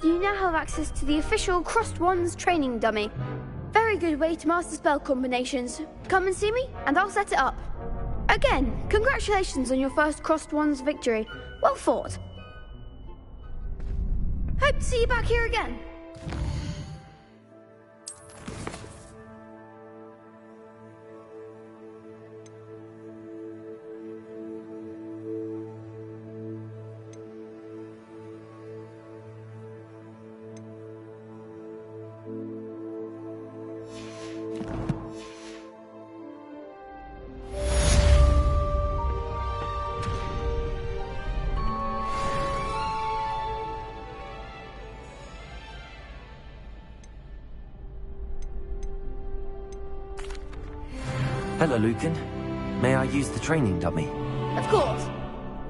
you now have access to the official Crossed Wands training dummy. Very good way to master spell combinations. Come and see me, and I'll set it up. Again, congratulations on your first Crossed Wands victory. Well fought. Hope to see you back here again. Hello, Lucan. May I use the training dummy? Of course.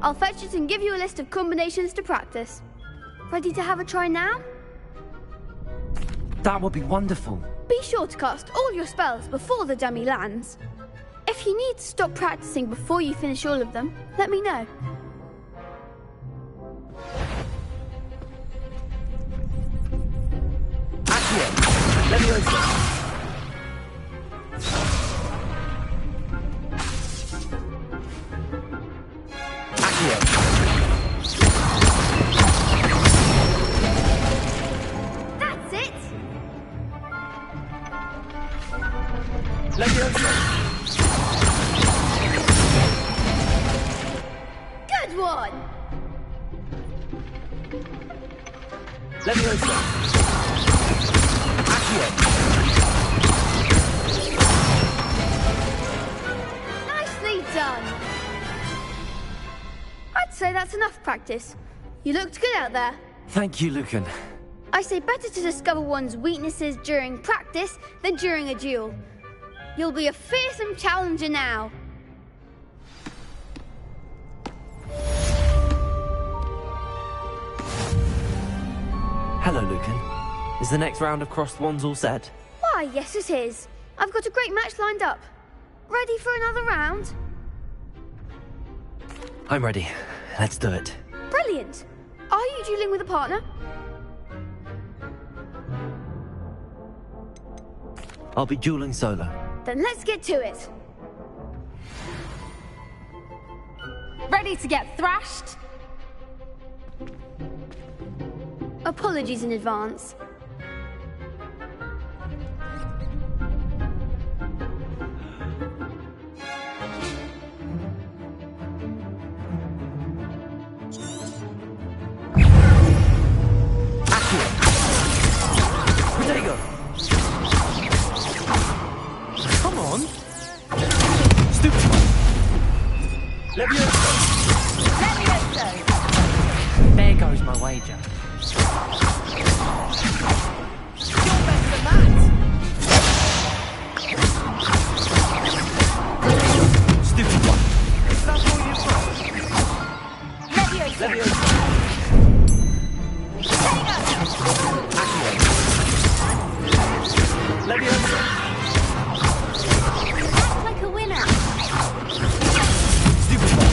I'll fetch it and give you a list of combinations to practice. Ready to have a try now? That would be wonderful. Be sure to cast all your spells before the dummy lands. If you need to stop practicing before you finish all of them, let me know. Accio! Leviosa! Good one! Nicely done! I'd say that's enough practice. You looked good out there. Thank you, Lucan. I say better to discover one's weaknesses during practice than during a duel. You'll be a fearsome challenger now. Hello, Lucan. Is the next round of crossed wands all set? Why, yes it is. I've got a great match lined up. Ready for another round? I'm ready. Let's do it. Brilliant. Are you dueling with a partner? I'll be dueling solo. Then let's get to it. Ready to get thrashed? Apologies in advance. Protego! Come on! Stupid! Levioso! There goes my wager. You're better than that! Stupid one! Is that all you've got? Levioso! Levioso! Act like a winner! Stupid one!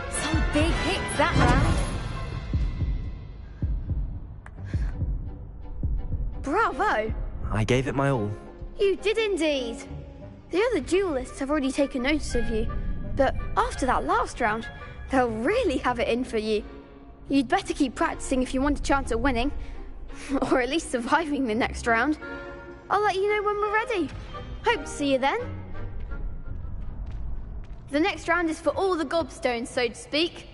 Some big hits that round. Bravo! I gave it my all. You did indeed. The other duelists have already taken notice of you, but after that last round, they'll really have it in for you. You'd better keep practicing if you want a chance at winning, or at least surviving the next round. I'll let you know when we're ready. Hope to see you then. The next round is for all the gobstones, so to speak.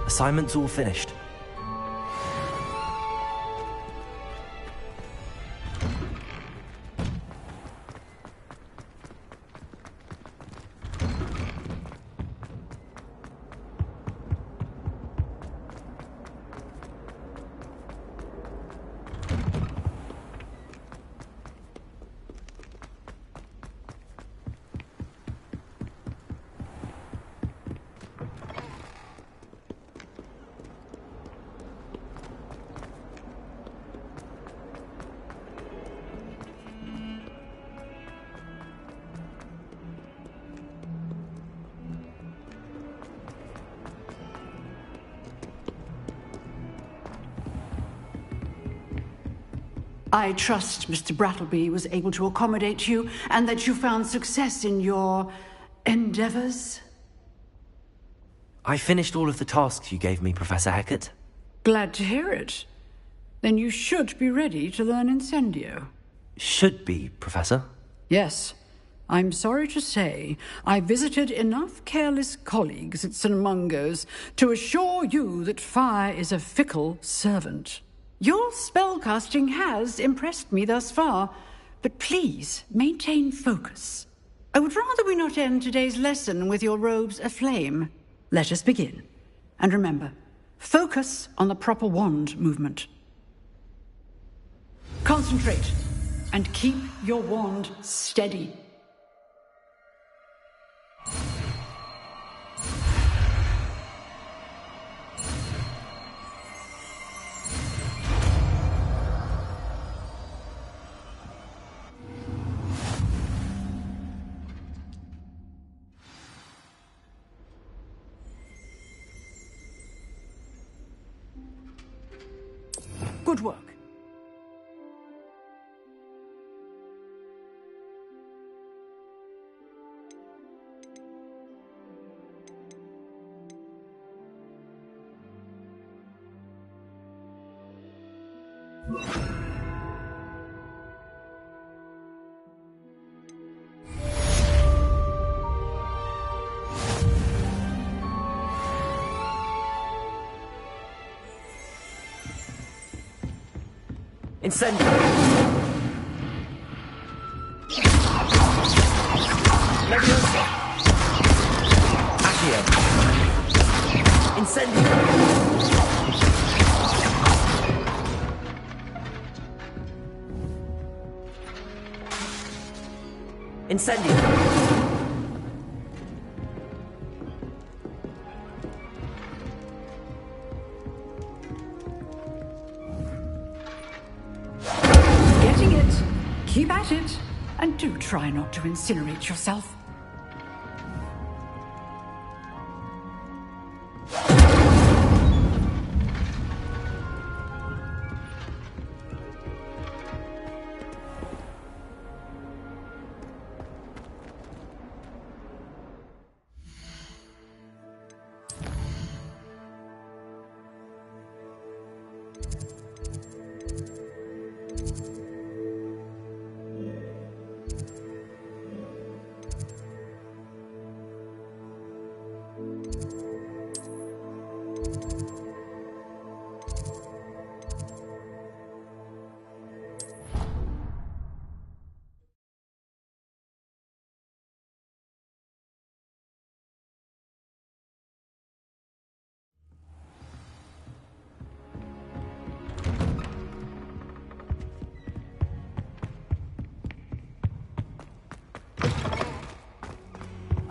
Assignment's all finished. I trust Mr. Brattleby was able to accommodate you and that you found success in your endeavors. I finished all of the tasks you gave me, Professor Hecat. Glad to hear it. Then you should be ready to learn Incendio. Should be, Professor. Yes. I'm sorry to say I visited enough careless colleagues at St. Mungo's to assure you that fire is a fickle servant. Your spellcasting has impressed me thus far, but please maintain focus. I would rather we not end today's lesson with your robes aflame. Let us begin. And remember, focus on the proper wand movement. Concentrate, and keep your wand steady. Good work. Incendio! Leviosa! Accio! Incendio! Incendio! Keep at it, and do try not to incinerate yourself.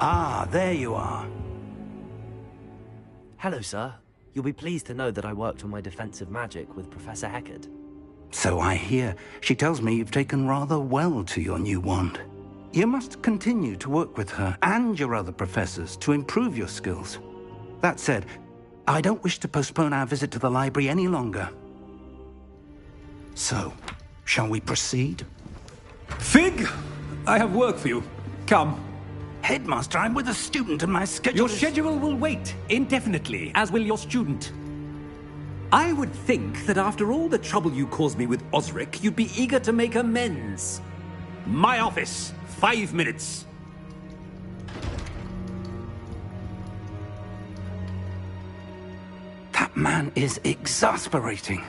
Ah, there you are. Hello, sir. You'll be pleased to know that I worked on my defensive magic with Professor Heckard. So I hear. She tells me you've taken rather well to your new wand. You must continue to work with her and your other professors to improve your skills. That said, I don't wish to postpone our visit to the library any longer. So, shall we proceed? Fig, I have work for you. Come. Headmaster, I'm with a student and my schedule Your schedule will wait indefinitely, as will your student. I would think that after all the trouble you caused me with Osric, you'd be eager to make amends. My office, 5 minutes. That man is exasperating.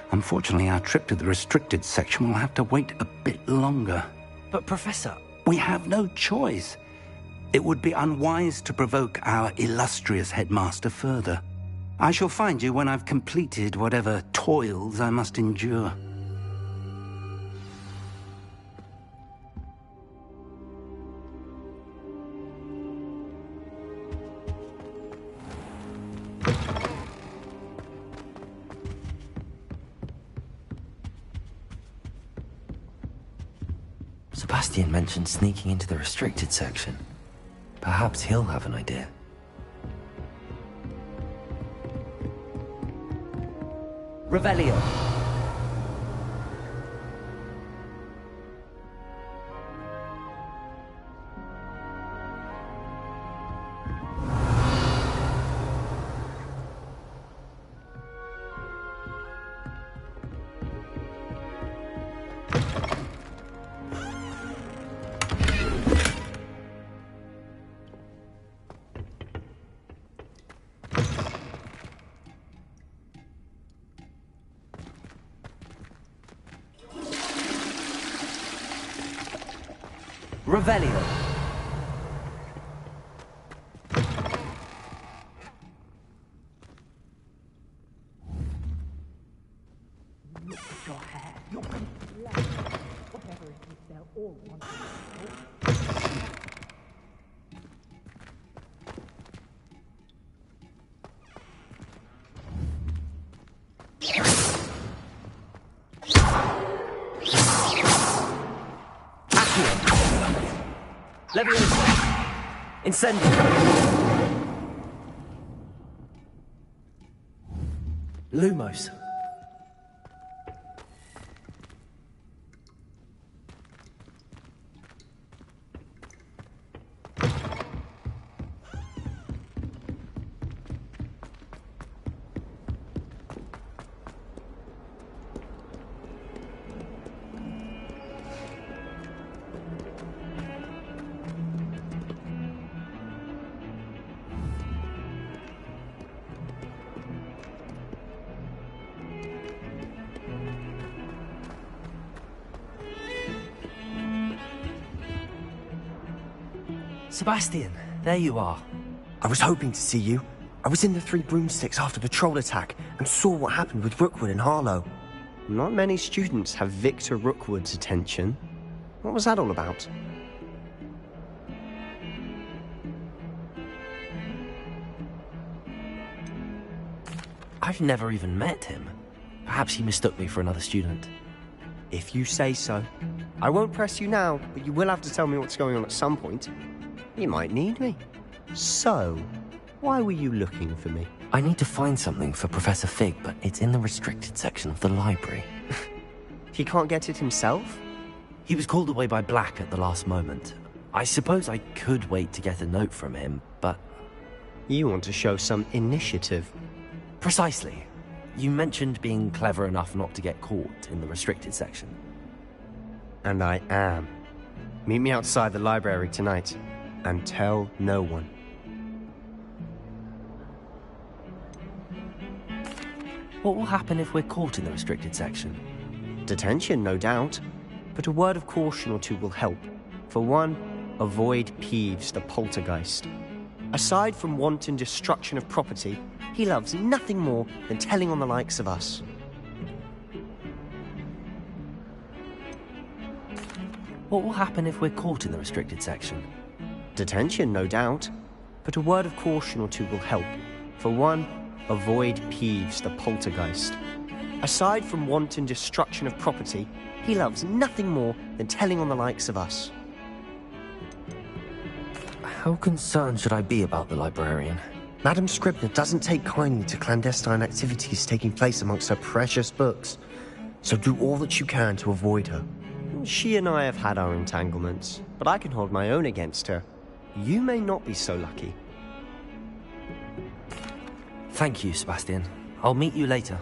Unfortunately, our trip to the restricted section will have to wait a bit longer. But, Professor... We have no choice. It would be unwise to provoke our illustrious headmaster further. I shall find you when I've completed whatever toils I must endure. Sebastian mentioned sneaking into the restricted section. Perhaps he'll have an idea. Revelio. Revelio. Look at your hair. You're complete. Whatever it is, they'll all want to. Leviosa. Incendio. Lumos. Sebastian, there you are. I was hoping to see you. I was in the Three Broomsticks after the troll attack and saw what happened with Rookwood and Harlow. Not many students have Victor Rookwood's attention. What was that all about? I've never even met him. Perhaps he mistook me for another student. If you say so. I won't press you now, but you will have to tell me what's going on at some point. You might need me. So, why were you looking for me? I need to find something for Professor Fig, but it's in the restricted section of the library. He can't get it himself? He was called away by Black at the last moment. I suppose I could wait to get a note from him, but... You want to show some initiative. Precisely. You mentioned being clever enough not to get caught in the restricted section. And I am. Meet me outside the library tonight, and tell no one. What will happen if we're caught in the restricted section? Detention, no doubt. But a word of caution or two will help. For one, avoid Peeves, the poltergeist. Aside from wanton destruction of property, he loves nothing more than telling on the likes of us. What will happen if we're caught in the restricted section? Detention, no doubt. But a word of caution or two will help. For one, avoid Peeves, the poltergeist. Aside from wanton destruction of property, he loves nothing more than telling on the likes of us. How concerned should I be about the librarian? Madam Scribner doesn't take kindly to clandestine activities taking place amongst her precious books, so do all that you can to avoid her. She and I have had our entanglements, but I can hold my own against her. You may not be so lucky. Thank you, Sebastian. I'll meet you later.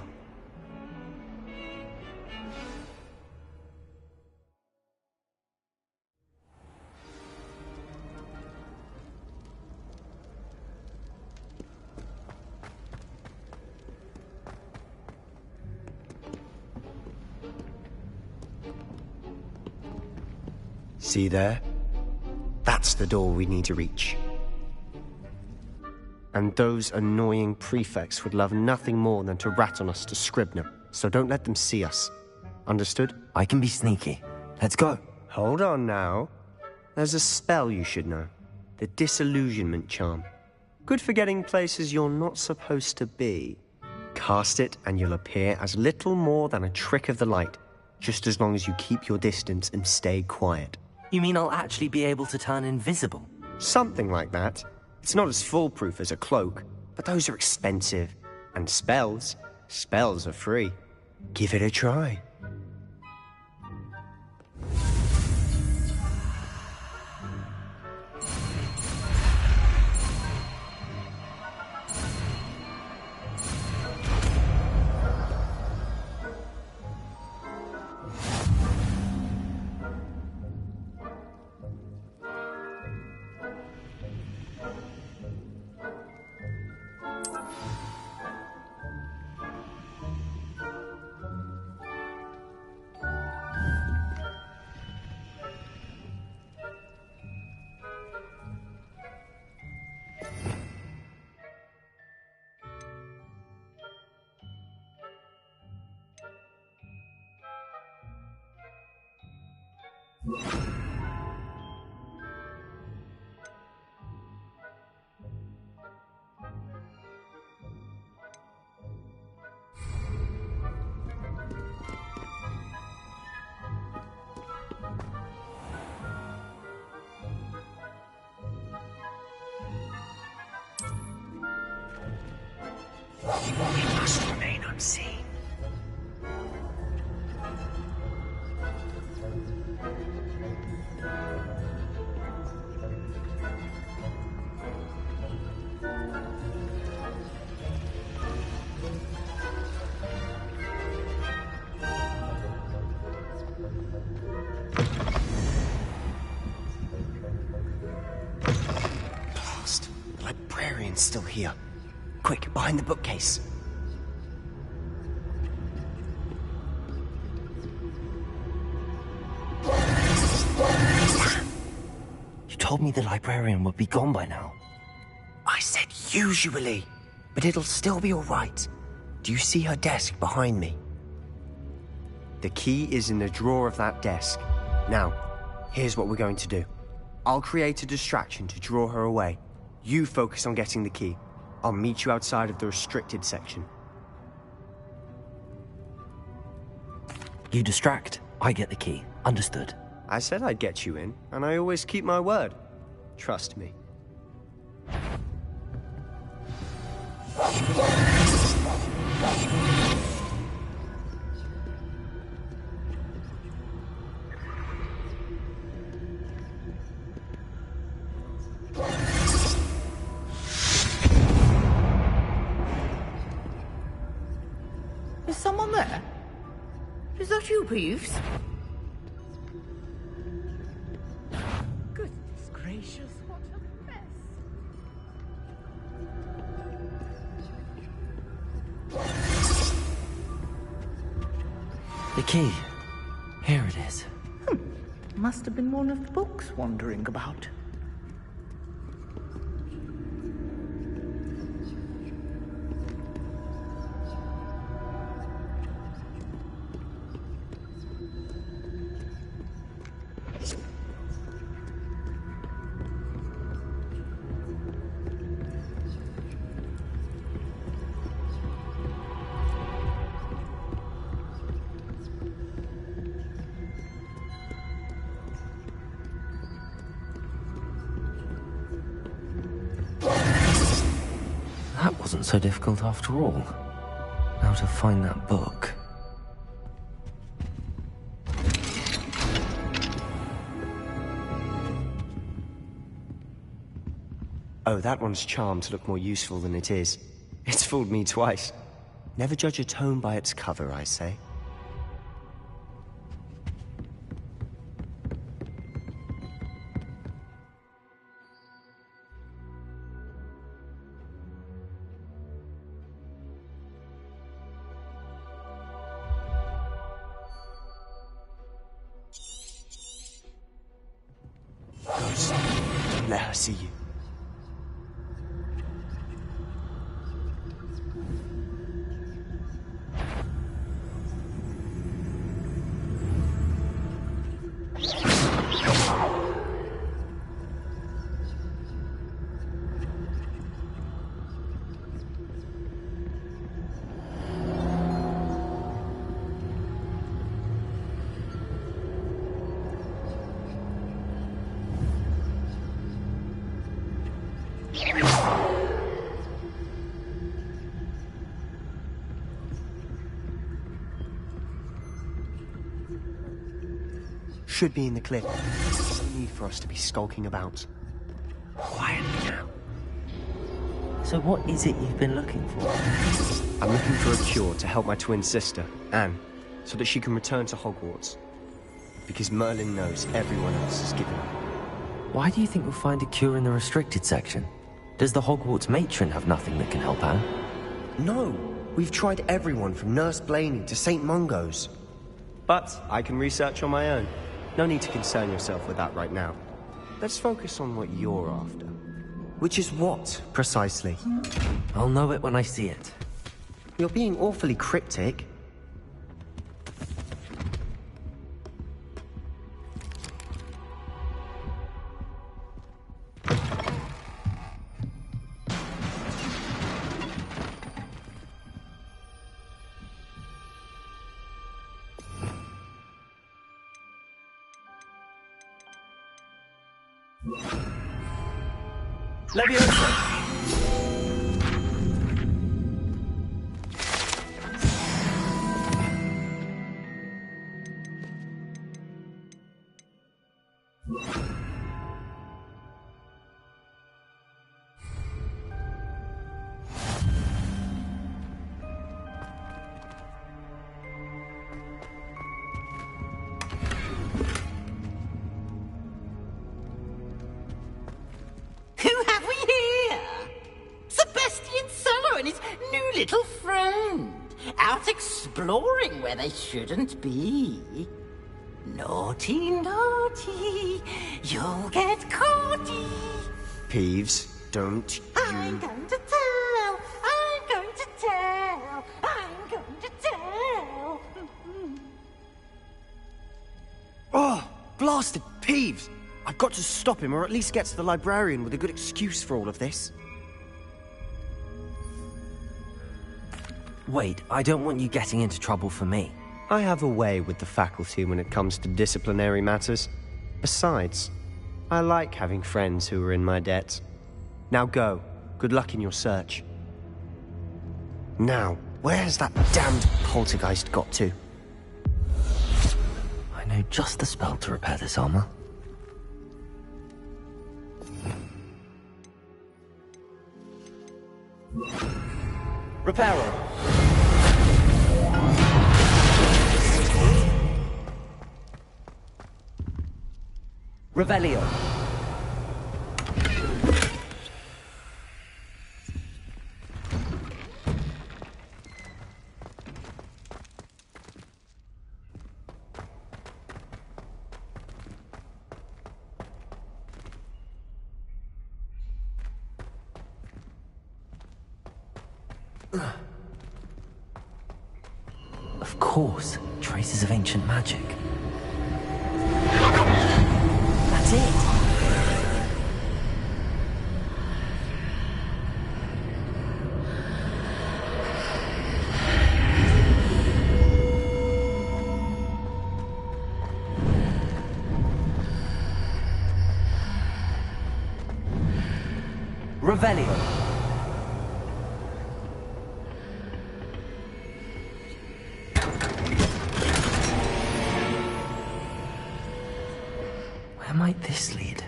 See there? That's the door we need to reach. And those annoying prefects would love nothing more than to rat on us to Scribner, so don't let them see us. Understood? I can be sneaky. Let's go. Hold on now. There's a spell you should know. The Disillusionment Charm. Good for getting places you're not supposed to be. Cast it and you'll appear as little more than a trick of the light, just as long as you keep your distance and stay quiet. You mean I'll actually be able to turn invisible? Something like that. It's not as foolproof as a cloak, but those are expensive. And spells are free. Give it a try. We must remain unseen. Blast! The librarian's still here. Quick, behind the bookcase. You told me the librarian would be gone by now. I said usually, but it'll still be all right. Do you see her desk behind me? The key is in the drawer of that desk. Now, here's what we're going to do. I'll create a distraction to draw her away. You focus on getting the key. I'll meet you outside of the restricted section. You distract, I get the key. Understood. I said I'd get you in, and I always keep my word. Trust me. Is someone there? Is that you, Peeves? Goodness gracious, what a mess. The key. Here it is. Must have been one of the books wandering about. That wasn't so difficult after all. Now to find that book. Oh, that one's charmed to look more useful than it is. It's fooled me twice. Never judge a tome by its cover, I say. Ghost, don't let her see you. Should be in the cliff. There's no need for us to be skulking about. Quietly now. So what is it you've been looking for? I'm looking for a cure to help my twin sister, Anne, so that she can return to Hogwarts. Because Merlin knows everyone else is giving up. Why do you think we'll find a cure in the restricted section? Does the Hogwarts matron have nothing that can help Anne? No, we've tried everyone from Nurse Blaney to St. Mungo's. But I can research on my own. No need to concern yourself with that right now. Let's focus on what you're after. Which is what, precisely? I'll know it when I see it. You're being awfully cryptic. Leviosa! Who have we here? Sebastian Solo and his new little friend. Out exploring where they shouldn't be. Naughty, naughty, you'll get caughty. Peeves, don't I'm you... going to tell, I'm going to tell, I'm going to tell. Oh, blasted Peeves! I've got to stop him, or at least get to the librarian with a good excuse for all of this. Wait, I don't want you getting into trouble for me. I have a way with the faculty when it comes to disciplinary matters. Besides, I like having friends who are in my debt. Now go. Good luck in your search. Now, where has that damned poltergeist got to? I know just the spell to repair this armor. Reparo. Revelio. Of course, traces of ancient magic. That's it! Revelio. Where might this lead?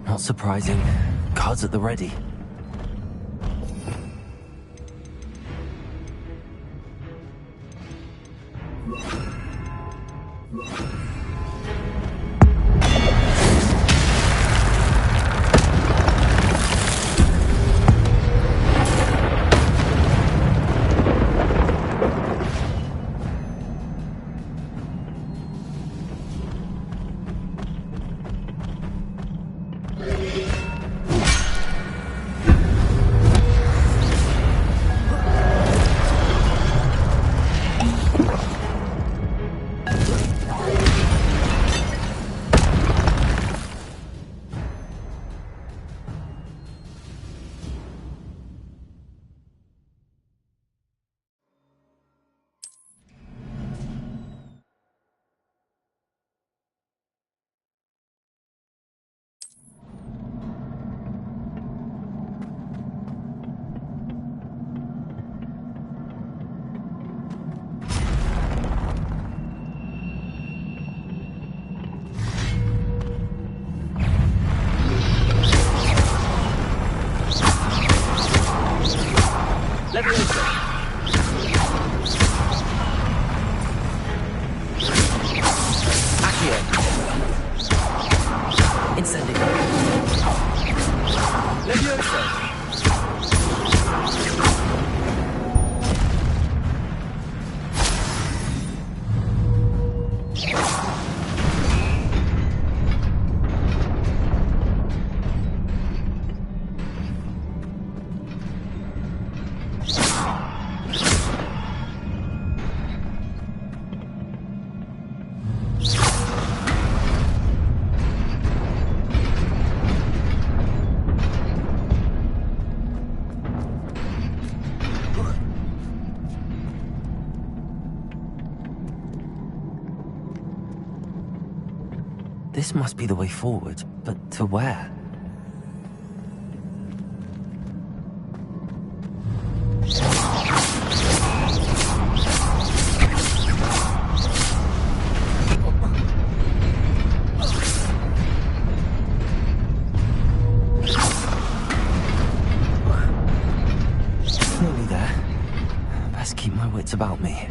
Not surprising. Cards at the ready. Levioso! This must be the way forward, but to where? Nearly there. Best keep my wits about me.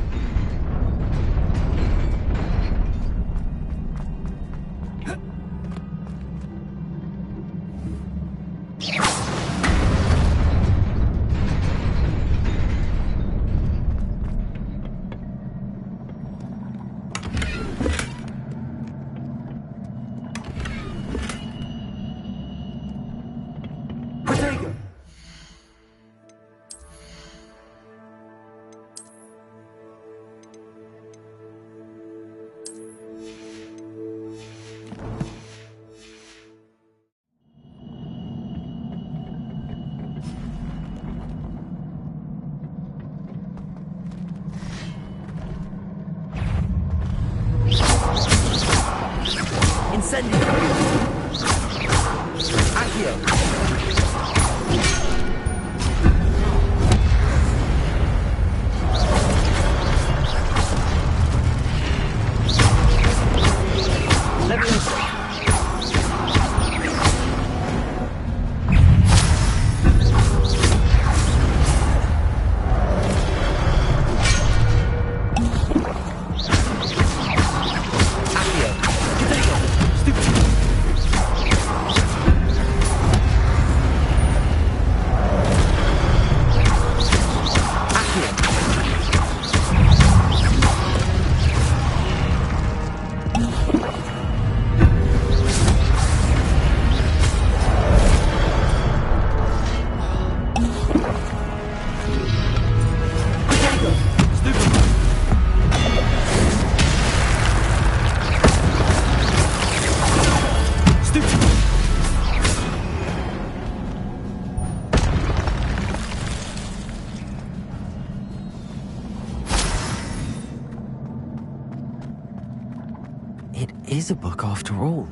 It is a book after all.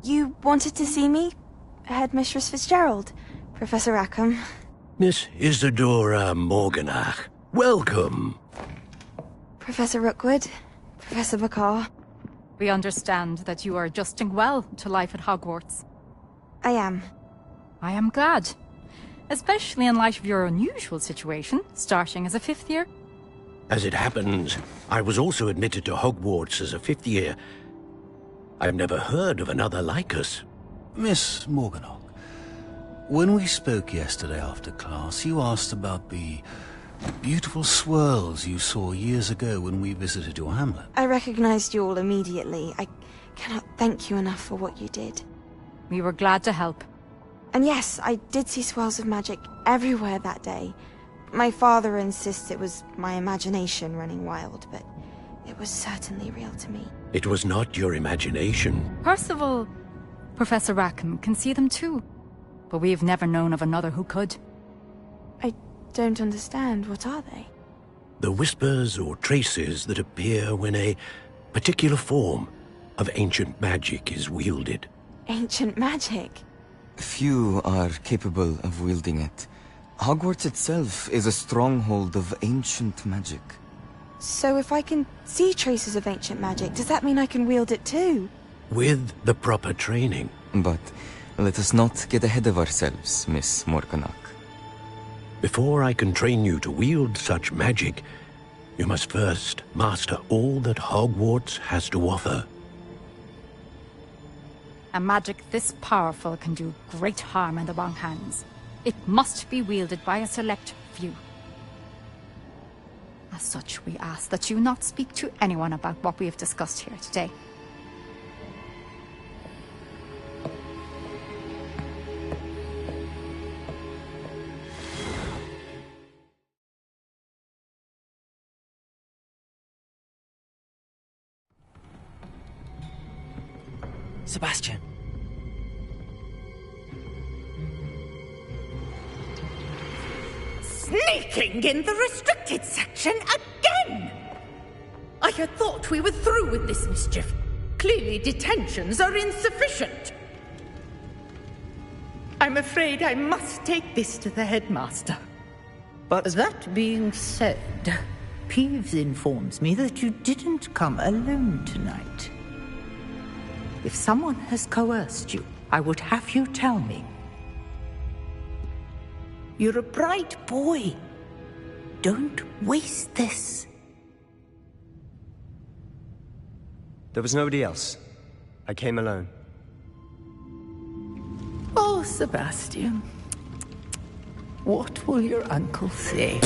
You wanted to see me? Headmistress Fitzgerald? Professor Rackham? Miss Isadora Morganach, welcome. Professor Rookwood? Professor Bakar? We understand that you are adjusting well to life at Hogwarts. I am. I am glad. Especially in light of your unusual situation, starting as a 5th year. As it happens, I was also admitted to Hogwarts as a 5th year. I've never heard of another like us. Miss Morganach, when we spoke yesterday after class, you asked about the beautiful swirls you saw years ago when we visited your hamlet. I recognized you all immediately. I cannot thank you enough for what you did. We were glad to help. And yes, I did see swirls of magic everywhere that day. My father insists it was my imagination running wild, but it was certainly real to me. It was not your imagination. Percival, Professor Rackham can see them too. But we've never known of another who could. I don't understand. What are they? The whispers or traces that appear when a particular form of ancient magic is wielded. Ancient magic? Few are capable of wielding it. Hogwarts itself is a stronghold of ancient magic. So if I can see traces of ancient magic, does that mean I can wield it too? With the proper training. But let us not get ahead of ourselves, Miss Morganach. Before I can train you to wield such magic, you must first master all that Hogwarts has to offer. A magic this powerful can do great harm in the wrong hands. It must be wielded by a select few. As such, we ask that you not speak to anyone about what we have discussed here today. Sebastian. Sneaking in the restricted section again! I had thought we were through with this mischief. Clearly detentions are insufficient. I'm afraid I must take this to the headmaster. But that being said, Peeves informs me that you didn't come alone tonight. If someone has coerced you, I would have you tell me. You're a bright boy. Don't waste this. There was nobody else. I came alone. Oh, Sebastian. What will your uncle say?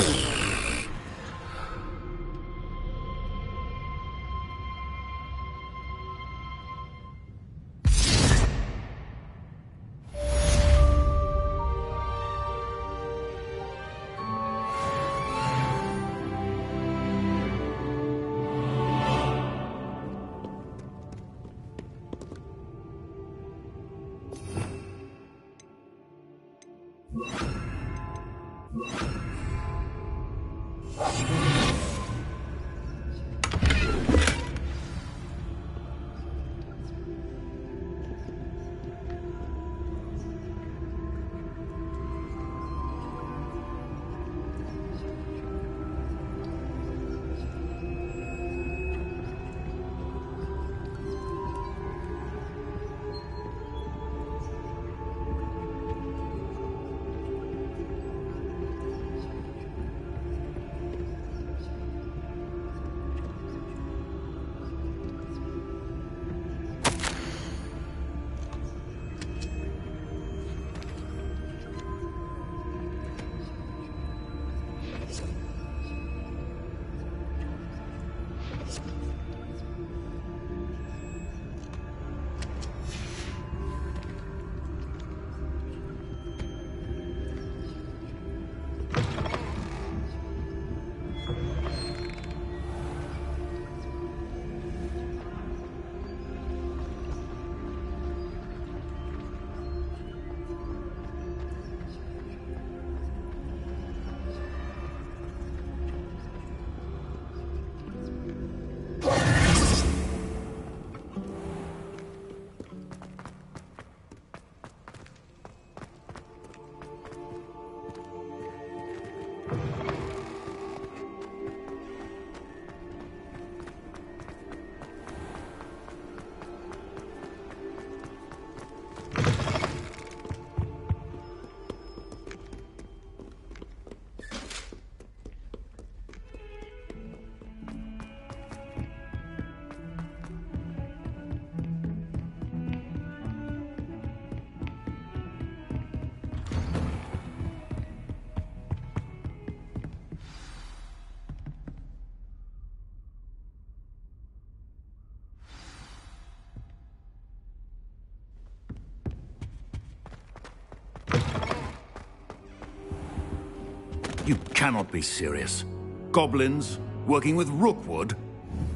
You cannot be serious. Goblins working with Rookwood?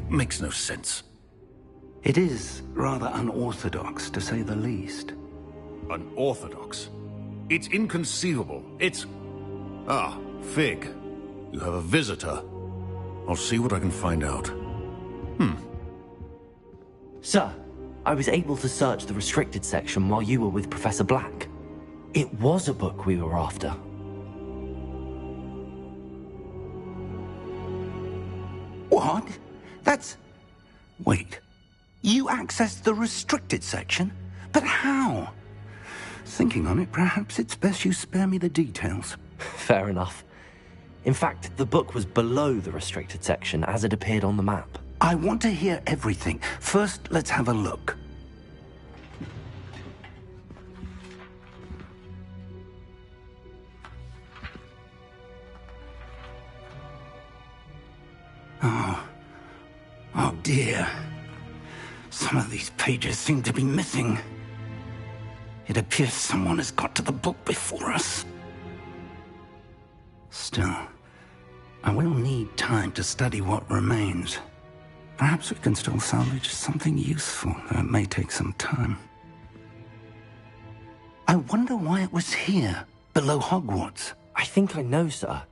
Makes no sense. It is rather unorthodox, to say the least. Unorthodox? It's inconceivable. It's... Ah, Fig. You have a visitor. I'll see what I can find out. Sir, I was able to search the restricted section while you were with Professor Black. It was a book we were after. What? That's... Wait. You accessed the restricted section? But how? Thinking on it, perhaps it's best you spare me the details. Fair enough. In fact, the book was below the restricted section as it appeared on the map. I want to hear everything. First, let's have a look. Oh dear. Some of these pages seem to be missing. It appears someone has got to the book before us. Still, I will need time to study what remains. Perhaps we can still salvage something useful, though it may take some time. I wonder why it was here, below Hogwarts. I think I know, sir.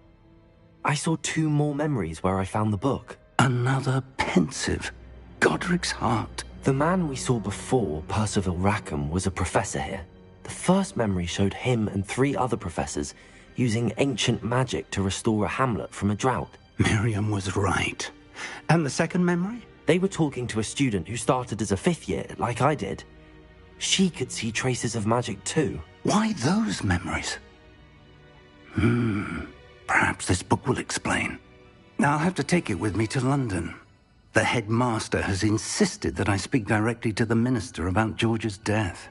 I saw 2 more memories where I found the book. Another pensive. Godric's heart. The man we saw before, Percival Rackham, was a professor here. The first memory showed him and 3 other professors using ancient magic to restore a hamlet from a drought. Miriam was right. And the second memory? They were talking to a student who started as a 5th year, like I did. She could see traces of magic too. Why those memories? Perhaps this book will explain. I'll have to take it with me to London. The headmaster has insisted that I speak directly to the minister about George's death.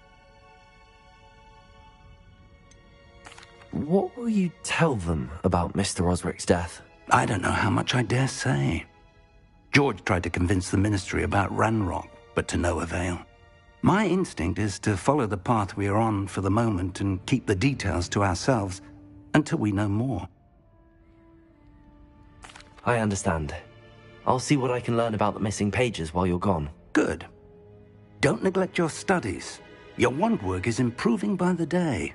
What will you tell them about Mr. Osric's death? I don't know how much I dare say. George tried to convince the ministry about Ranrock, but to no avail. My instinct is to follow the path we are on for the moment and keep the details to ourselves until we know more. I understand. I'll see what I can learn about the missing pages while you're gone. Good. Don't neglect your studies. Your wand work is improving by the day.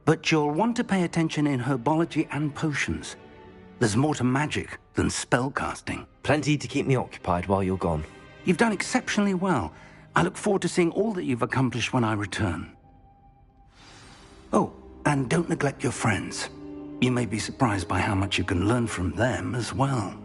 But you'll want to pay attention in herbology and potions. There's more to magic than spellcasting. Plenty to keep me occupied while you're gone. You've done exceptionally well. I look forward to seeing all that you've accomplished when I return. Oh, and don't neglect your friends. You may be surprised by how much you can learn from them as well.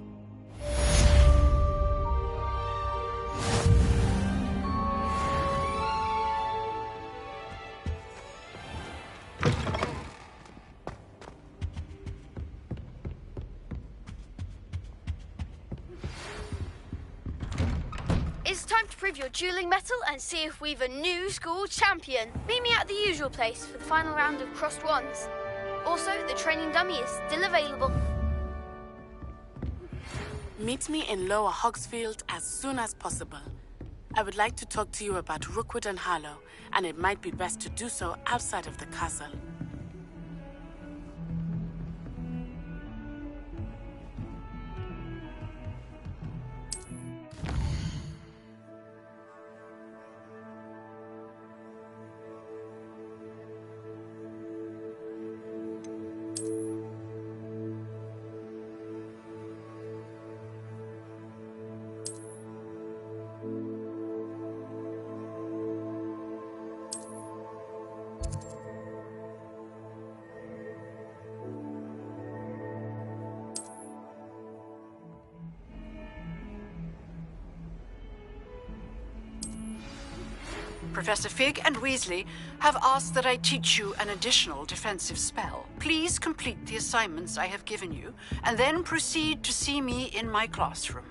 It's time to prove your dueling mettle and see if we've a new school champion. Meet me at the usual place for the final round of crossed wands. Also, the training dummy is still available. Meet me in Lower Hogsfield as soon as possible. I would like to talk to you about Rookwood and Harlow, and it might be best to do so outside of the castle. Professor Fig and Weasley have asked that I teach you an additional defensive spell. Please complete the assignments I have given you, and then proceed to see me in my classroom.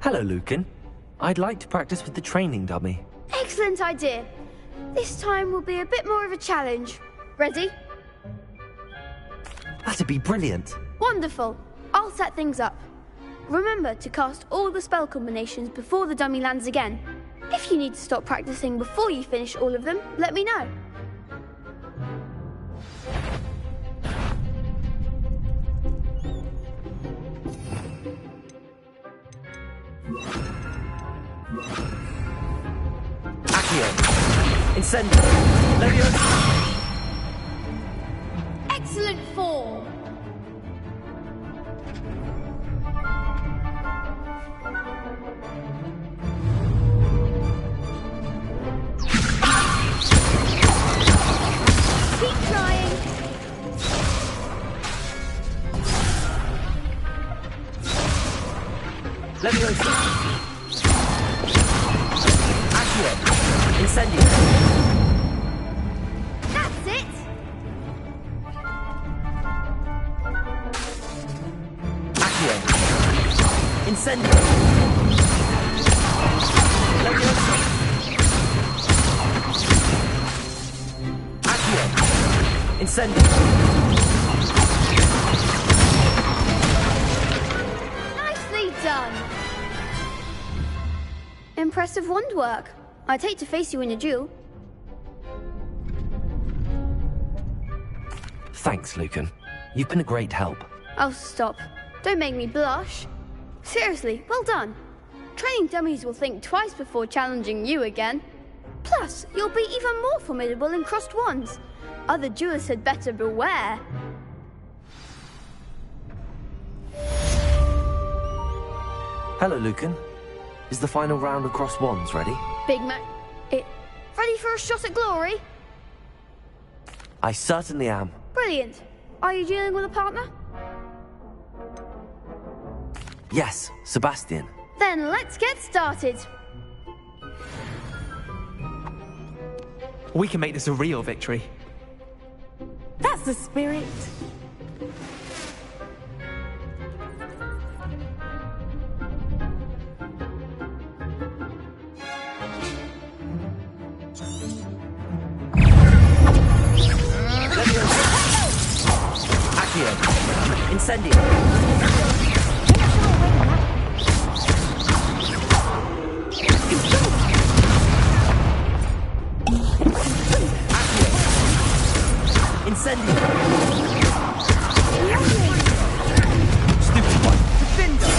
Hello, Lucan. I'd like to practice with the training dummy. Excellent idea. This time will be a bit more of a challenge. Ready? That'd be brilliant. Wonderful. I'll set things up. Remember to cast all the spell combinations before the dummy lands again. If you need to stop practicing before you finish all of them, let me know. Accio. Incendio. Leviosa. Excellent form. Keep trying. Leviosa. Accio. Incendio. That's it. Accio. Incendio. Leviosa. Accio. Incendio. Nicely done. Impressive wand work. I'd hate to face you in a duel. Thanks, Lucan. You've been a great help. Oh, stop. Don't make me blush. Seriously, well done. Training dummies will think twice before challenging you again. Plus, you'll be even more formidable in crossed wands. Other duelists had better beware. Hello, Lucan. Is the final round of cross wands ready? Big Mac, ready for a shot at glory? I certainly am. Brilliant. Are you dealing with a partner? Yes, Sebastian. Then let's get started. We can make this a real victory. That's the spirit. Accio. Incendio. Incendio. Stupid one. Defender.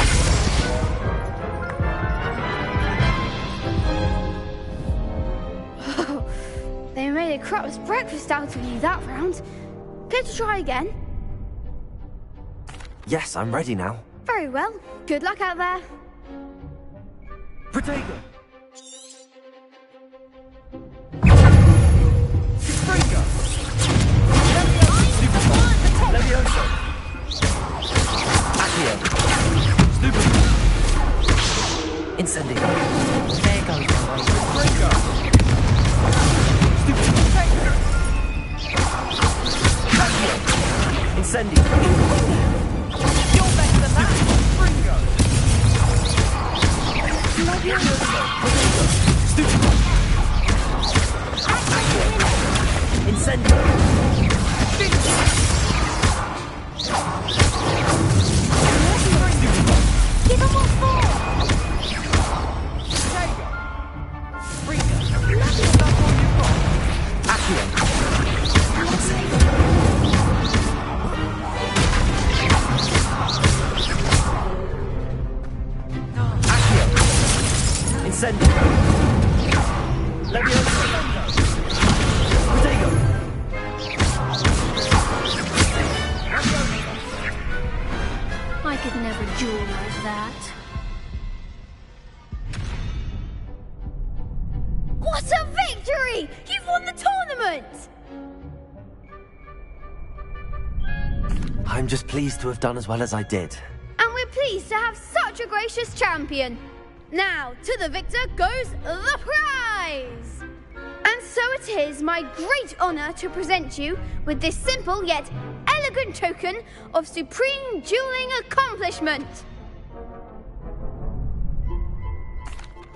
They made a crap's breakfast out of you that round. Care to try again? Yes, I'm ready now. Very well. Good luck out there. Protego. Leviosa. Accio. Stupid. Incendio. There goes my way. Stupid. Accio. Incendio. You're better than that. Fringo. Leviosa. Protego. Stupid. Accio. Incendio. Give him more form! Accio. Accio. Incendio. Leviosa. Protego. I could never duel like that. What a victory! You've won the tournament! I'm just pleased to have done as well as I did. And we're pleased to have such a gracious champion. Now, to the victor goes the prize! And so it is my great honor to present you with this simple yet elegant token of supreme dueling accomplishment.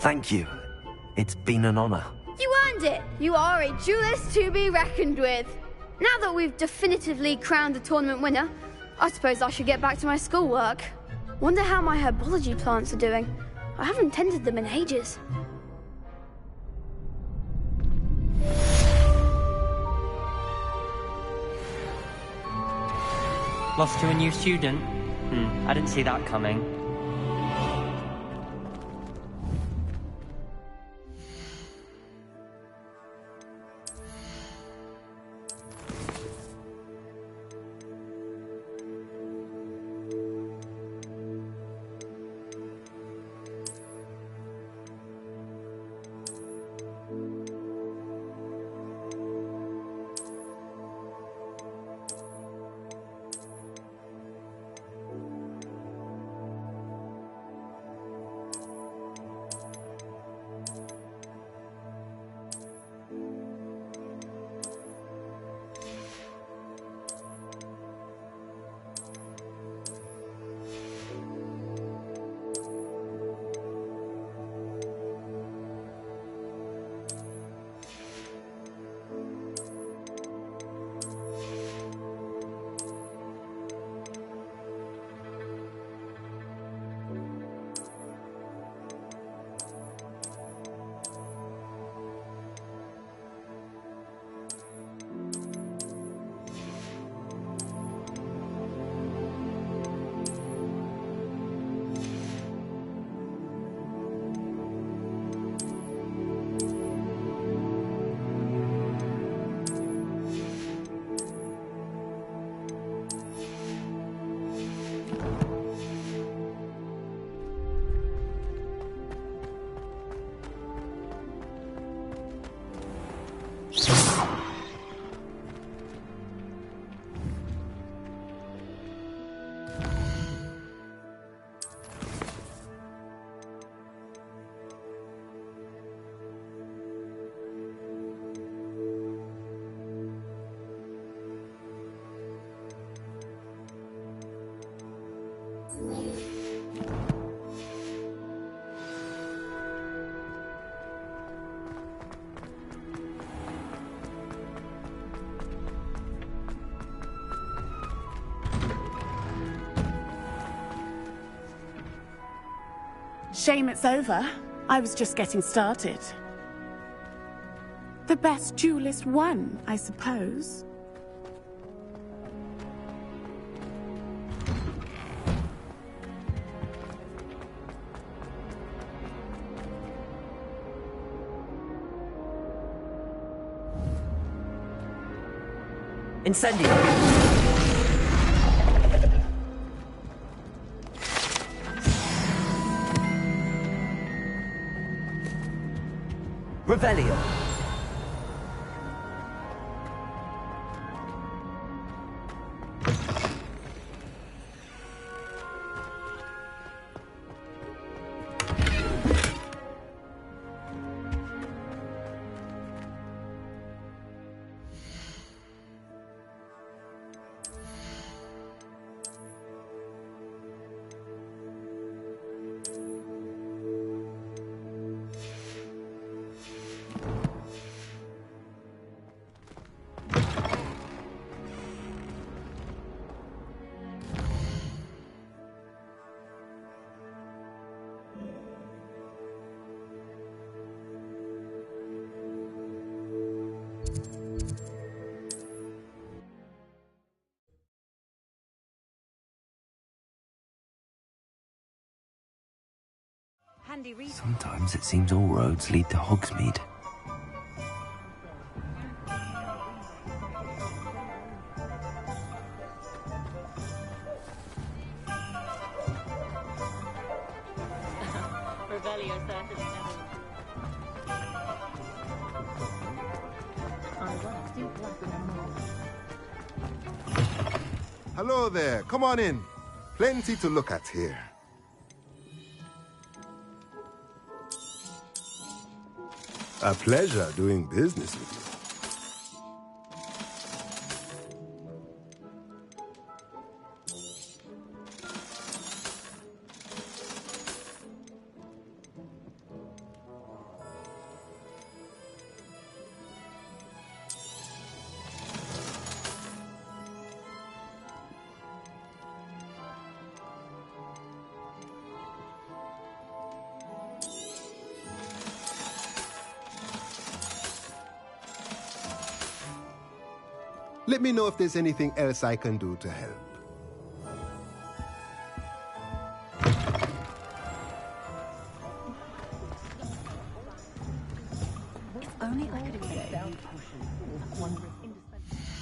Thank you. It's been an honor. You earned it! You are a duelist to be reckoned with. Now that we've definitively crowned the tournament winner, I suppose I should get back to my schoolwork. Wonder how my herbology plants are doing. I haven't tended them in ages. Lost to a new student? I didn't see that coming. Shame it's over. I was just getting started. The best duelist won, I suppose. Incendio! Revelio! Sometimes it seems all roads lead to Hogsmeade. Hello there, come on in. Plenty to look at here. A pleasure doing business with you. Let me know if there's anything else I can do to help. If only I could get down potion. One indispensable.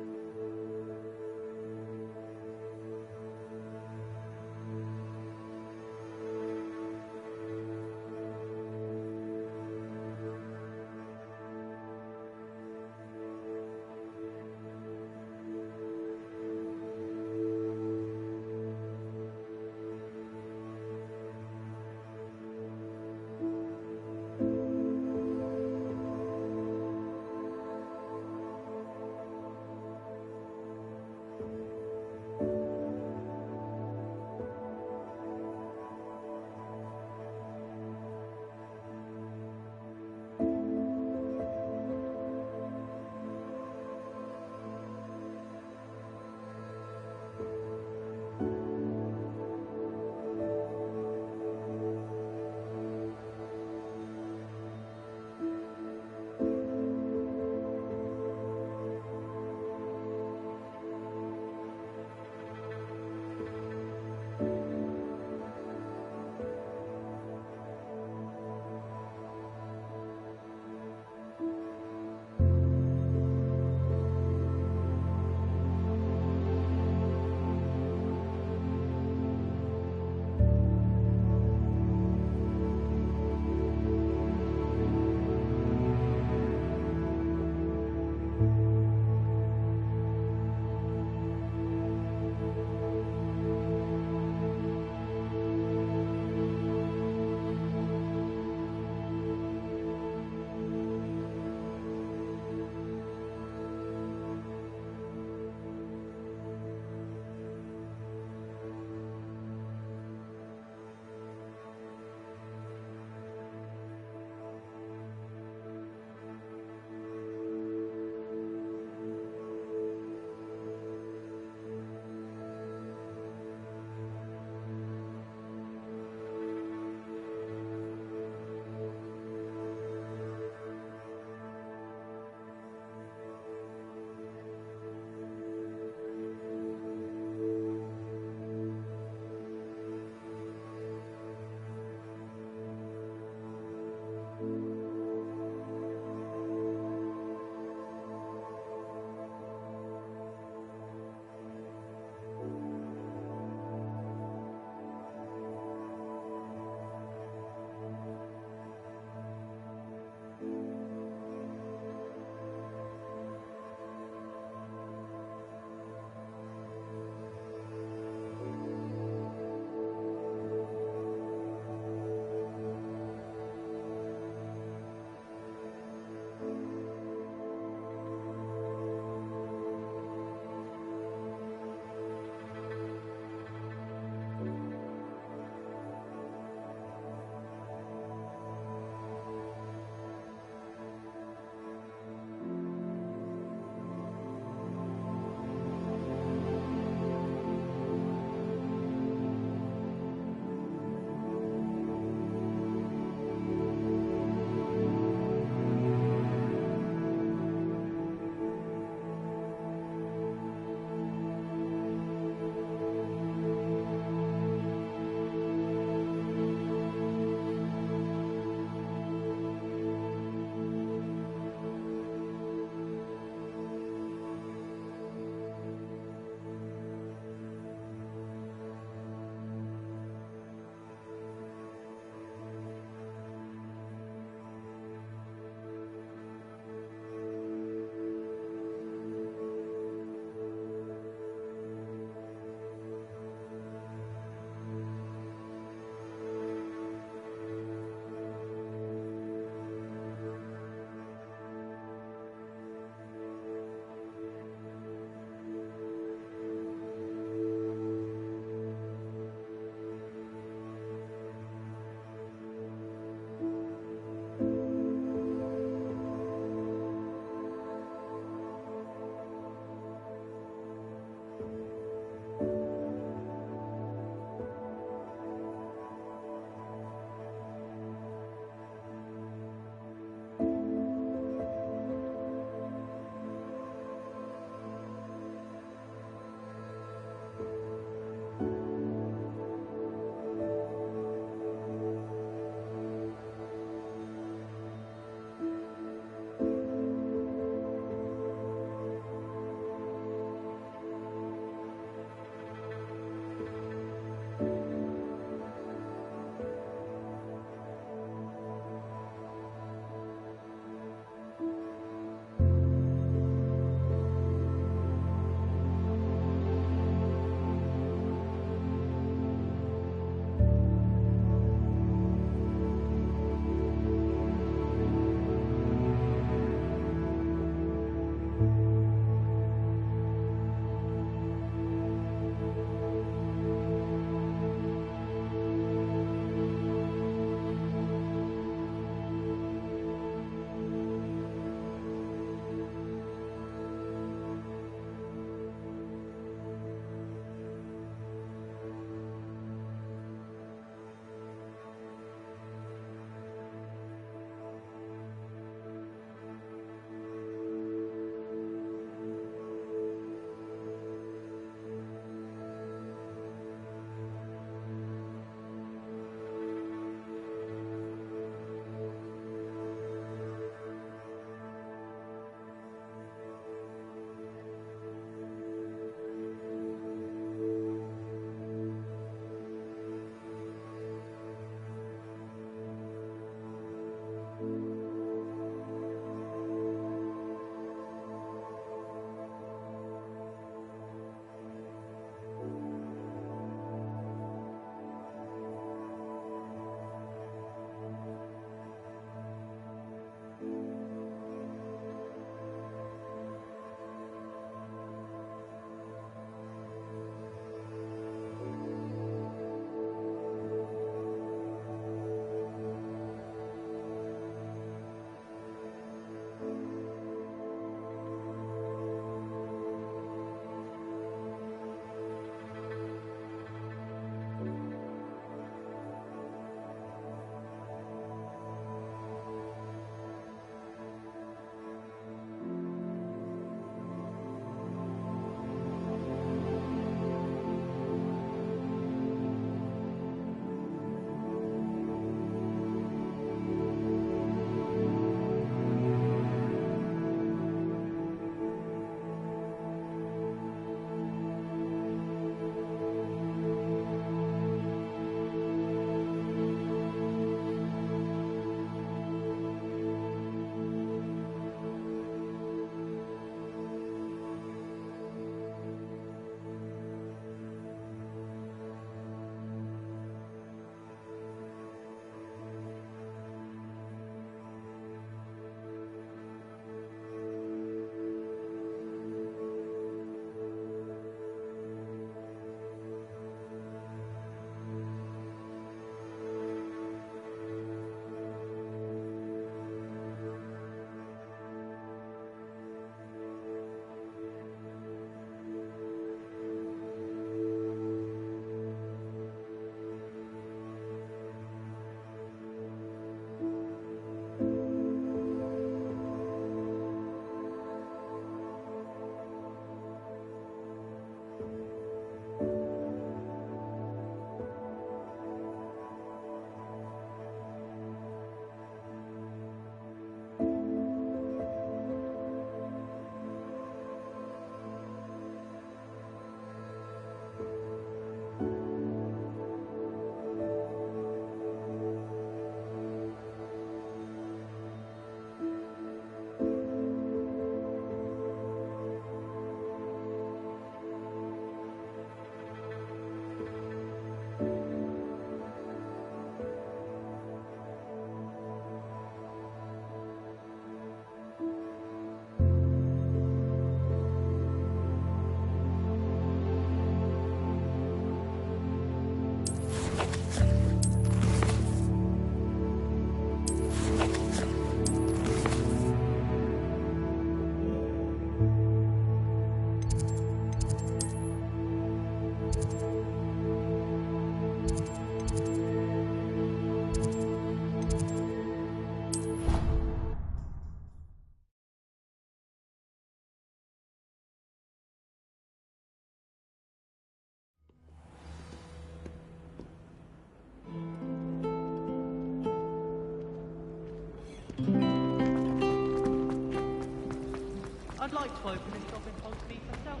to open this job in Hogsmeade myself.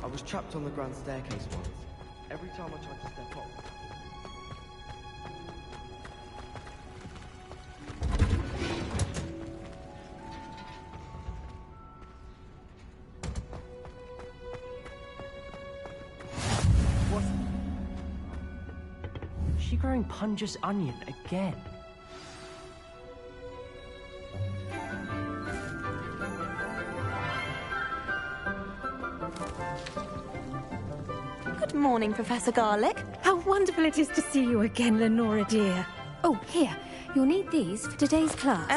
I was trapped on the grand staircase once. Every time I tried to step up. Is she growing Punja's onion again? Good morning, Professor Garlick. How wonderful it is to see you again, Lenora dear. Oh, here. You'll need these for today's class.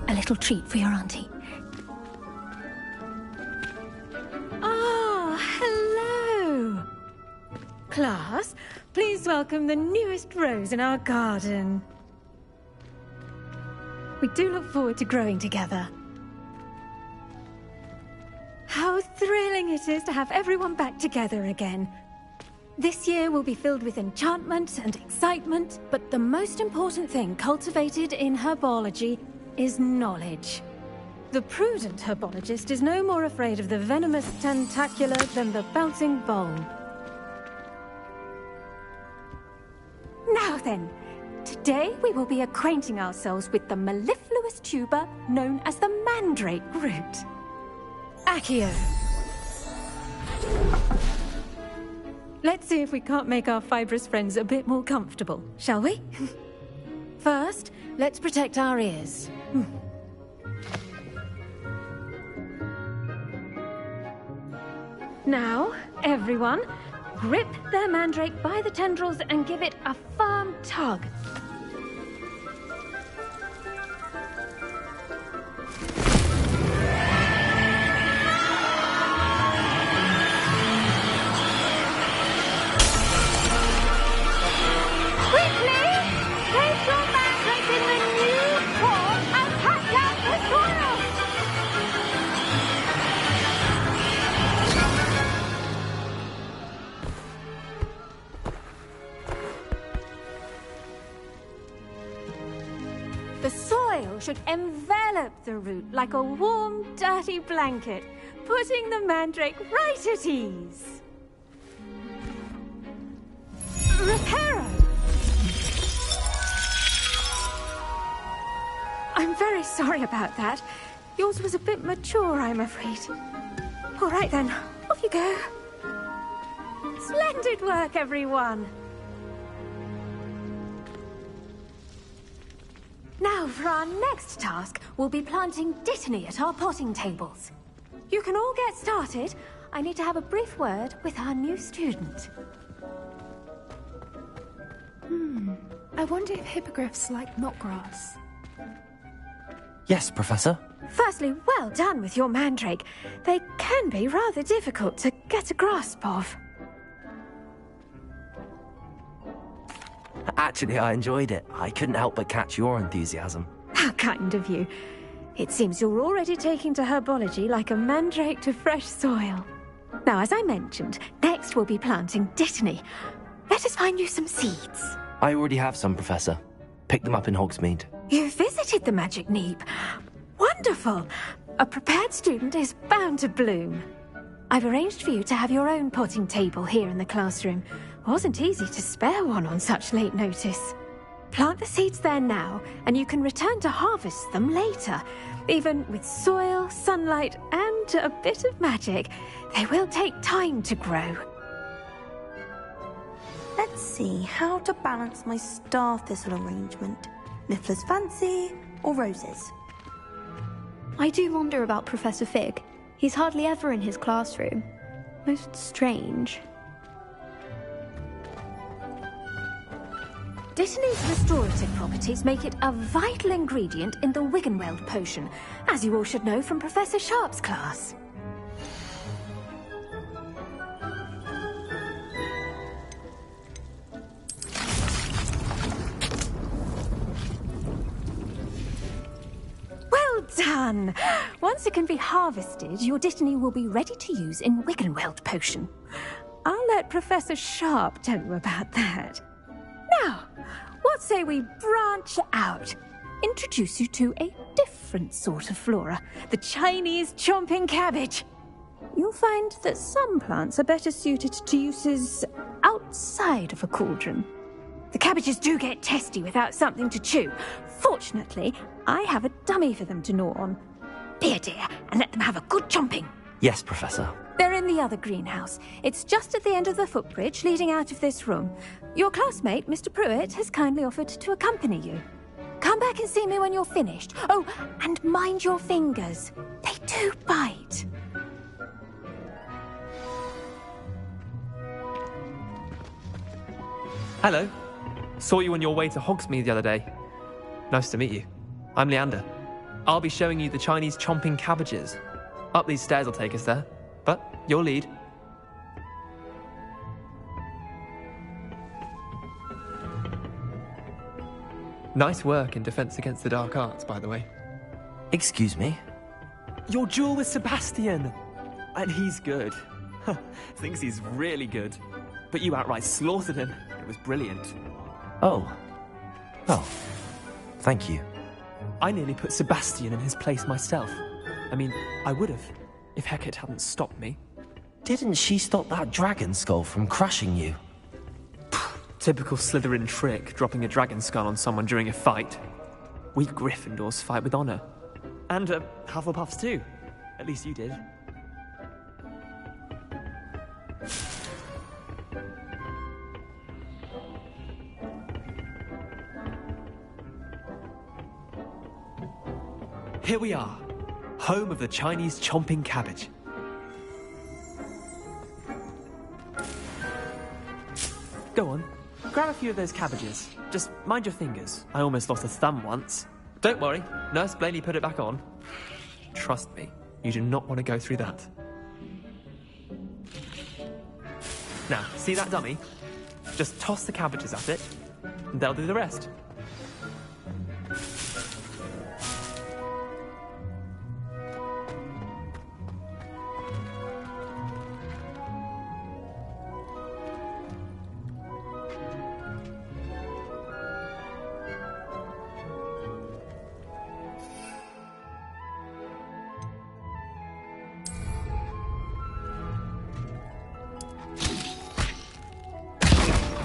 A little treat for your auntie. Ah, hello. Class, please welcome the newest rose in our garden. We do look forward to growing together. How thrilling it is to have everyone back together again. This year will be filled with enchantment and excitement, but the most important thing cultivated in herbology is knowledge. The prudent herbologist is no more afraid of the venomous tentacula than the bouncing bowl. Now then, today we will be acquainting ourselves with the mellifluous tuber known as the mandrake root. Accio. Let's see if we can't make our fibrous friends a bit more comfortable, shall we? First, let's protect our ears. Now, everyone, grip their mandrake by the tendrils and give it a firm tug. The soil should envelop the root like a warm, dirty blanket, putting the mandrake right at ease. Reparo! I'm very sorry about that. Yours was a bit mature, I'm afraid. All right then, off you go. Splendid work, everyone! Now, for our next task, we'll be planting Dittany at our potting tables. You can all get started. I need to have a brief word with our new student. I wonder if hippogriffs like knotgrass. Yes, Professor. Firstly, well done with your mandrake. They can be rather difficult to get a grasp of. Actually, I enjoyed it. I couldn't help but catch your enthusiasm. How kind of you. It seems you're already taking to herbology like a mandrake to fresh soil. Now, as I mentioned, next we'll be planting Dittany. Let us find you some seeds. I already have some, Professor. Picked them up in Hogsmeade. You visited the Magic Neep. Wonderful. A prepared student is bound to bloom. I've arranged for you to have your own potting table here in the classroom. Wasn't easy to spare one on such late notice. Plant the seeds there now, and you can return to harvest them later. Even with soil, sunlight, and a bit of magic, they will take time to grow. Let's see how to balance my star thistle arrangement. Niffler's fancy or roses? I do wonder about Professor Fig. He's hardly ever in his classroom. Most strange. Dittany's restorative properties make it a vital ingredient in the Wiggenweld potion, as you all should know from Professor Sharp's class. Well done! Once it can be harvested, your Dittany will be ready to use in Wiggenweld potion. I'll let Professor Sharp tell you about that. Now, what say we branch out? Introduce you to a different sort of flora, the Chinese chomping cabbage. You'll find that some plants are better suited to uses outside of a cauldron. The cabbages do get testy without something to chew. Fortunately, I have a dummy for them to gnaw on. Be a dear and let them have a good chomping. Yes, Professor. They're in the other greenhouse. It's just at the end of the footbridge leading out of this room. Your classmate, Mr. Pruitt, has kindly offered to accompany you. Come back and see me when you're finished. Oh, and mind your fingers. They do bite. Hello. Saw you on your way to Hogsmeade the other day. Nice to meet you. I'm Leander. I'll be showing you the Chinese chomping cabbages. Up these stairs will take us there, but your lead. Nice work in Defense Against the Dark Arts, by the way. Excuse me? Your duel with Sebastian! And he's good. Thinks he's really good. But you outright slaughtered him. It was brilliant. Oh. Oh. Thank you. I nearly put Sebastian in his place myself. I mean, I would have, if Hecate hadn't stopped me. Didn't she stop that dragon skull from crushing you? Typical Slytherin trick, dropping a dragon skull on someone during a fight. We Gryffindors fight with honor. And Hufflepuffs too. At least you did. Here we are, home of the Chinese chomping cabbage. Go on, grab a few of those cabbages. Just mind your fingers. I almost lost a thumb once. Don't worry, Nurse Blaney put it back on. Trust me, you do not want to go through that. Now, see that dummy? Just toss the cabbages at it, and they'll do the rest.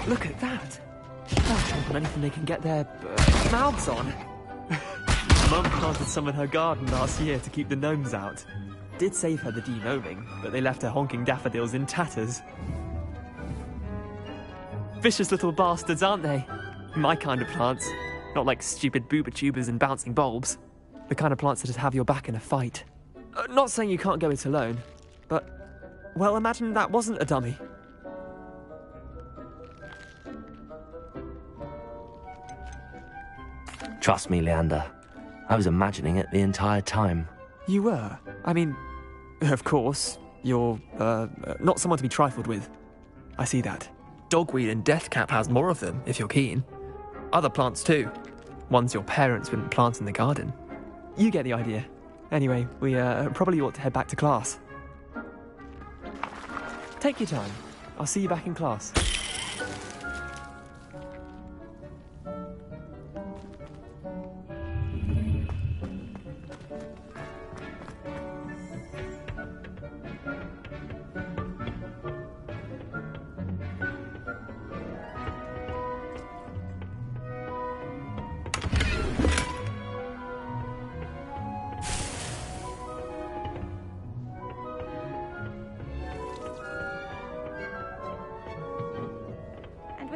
Look at that! They'll chomp on anything they can get their mouths on. Mum planted some in her garden last year to keep the gnomes out. Did save her the de-gnoming, but they left her honking daffodils in tatters. Vicious little bastards, aren't they? My kind of plants. Not like stupid booba tubers and bouncing bulbs. The kind of plants that'd have your back in a fight. Not saying you can't go it alone, but... well, imagine that wasn't a dummy. Trust me, Leander. I was imagining it the entire time. You were? I mean, of course, you're, not someone to be trifled with. I see that. Dogweed and Deathcap has more of them, if you're keen. Other plants too. Ones your parents wouldn't plant in the garden. You get the idea. Anyway, we, probably ought to head back to class. Take your time. I'll see you back in class.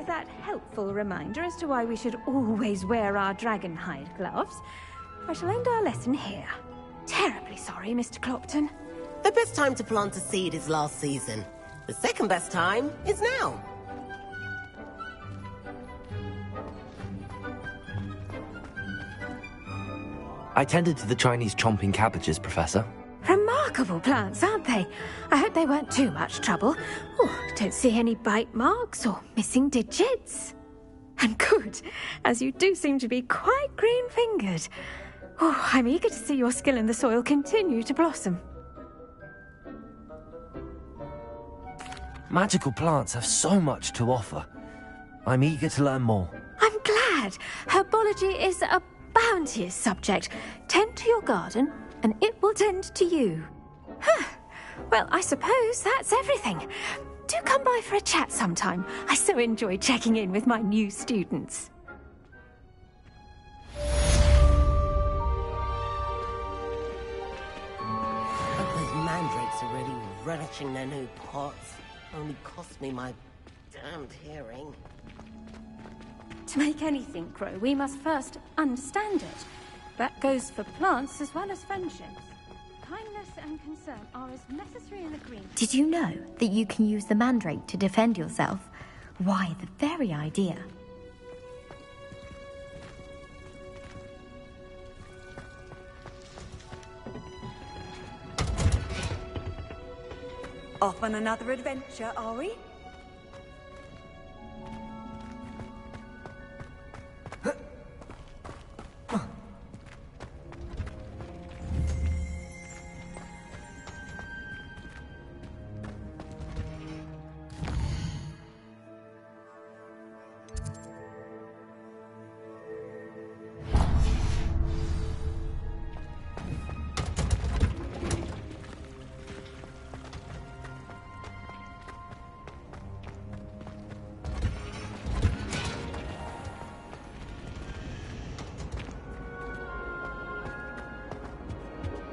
That helpful reminder as to why we should always wear our dragon hide gloves, I shall end our lesson here. Terribly sorry, Mr. Clopton. The best time to plant a seed is last season. The second best time is now. I tended to the Chinese chomping cabbages, Professor. Remarkable plants, aren't they? I hope they weren't too much trouble. Oh, don't see any bite marks or missing digits. And good, as you do seem to be quite green-fingered. Oh, I'm eager to see your skill in the soil continue to blossom. Magical plants have so much to offer. I'm eager to learn more. glad. Herbology is a bounteous subject. Tend to your garden, and it will tend to you. Huh. Well, I suppose that's everything. Do come by for a chat sometime. I so enjoy checking in with my new students. Those mandrakes are really relishing their new pots. Only cost me my damned hearing. To make anything grow, we must first understand it. That goes for plants as well as friendships. Kindness and concern are as necessary in agreement. Did you know that you can use the mandrake to defend yourself? Why, the very idea. Off on another adventure, are we?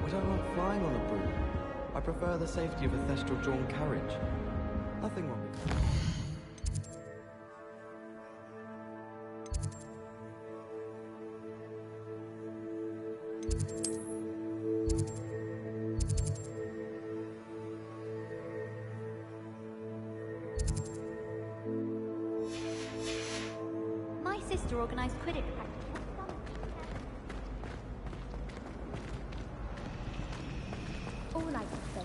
We don't like flying on a broom. I prefer the safety of a thestral-drawn carriage. Nothing wrong with that. My sister organised Quidditch practice. All I can say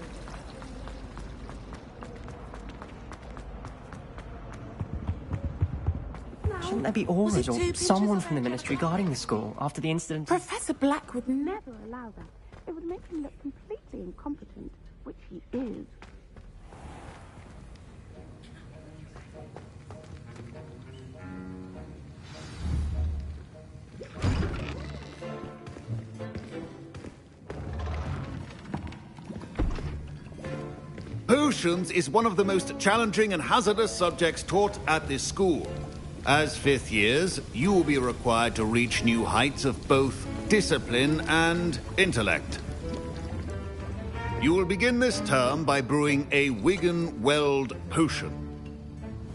Shouldn't there be auras or someone from the Ministry guarding the school after the incident? Professor Black would never allow that. It would make him look completely incompetent, which he is. Potions is one of the most challenging and hazardous subjects taught at this school. As fifth years, you will be required to reach new heights of both discipline and intellect. You will begin this term by brewing a Wigan-Weld potion.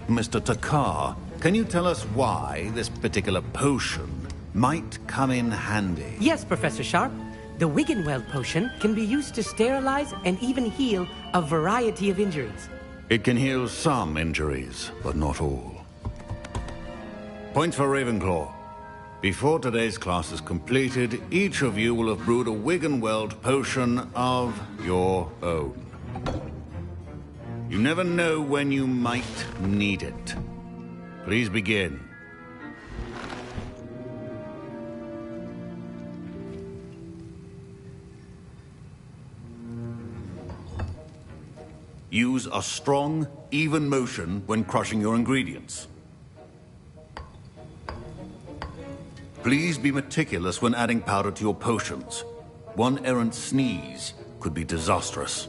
Mr. Takar, can you tell us why this particular potion might come in handy? Yes, Professor Sharp. The Wigan-Weld potion can be used to sterilize and even heal a variety of injuries. It can heal some injuries, but not all. Point for Ravenclaw. Before today's class is completed, each of you will have brewed a Wigan-Weld potion of your own. You never know when you might need it. Please begin. Use a strong, even motion when crushing your ingredients. Please be meticulous when adding powder to your potions. One errant sneeze could be disastrous.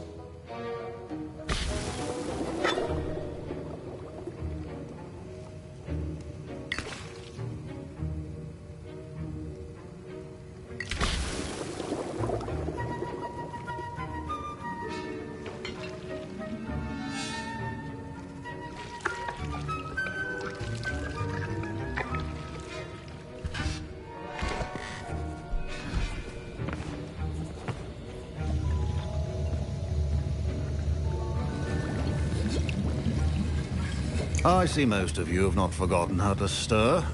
I see most of you have not forgotten how to stir.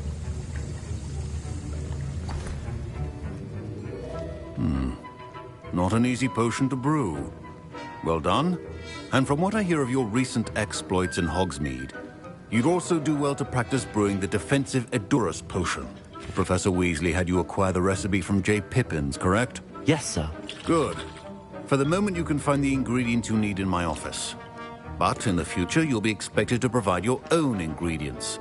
Not an easy potion to brew. Well done. And from what I hear of your recent exploits in Hogsmeade, you'd also do well to practice brewing the defensive Edurus potion. Professor Weasley had you acquire the recipe from J. Pippin's, correct? Yes, sir. Good. For the moment, you can find the ingredients you need in my office. But in the future, you'll be expected to provide your own ingredients.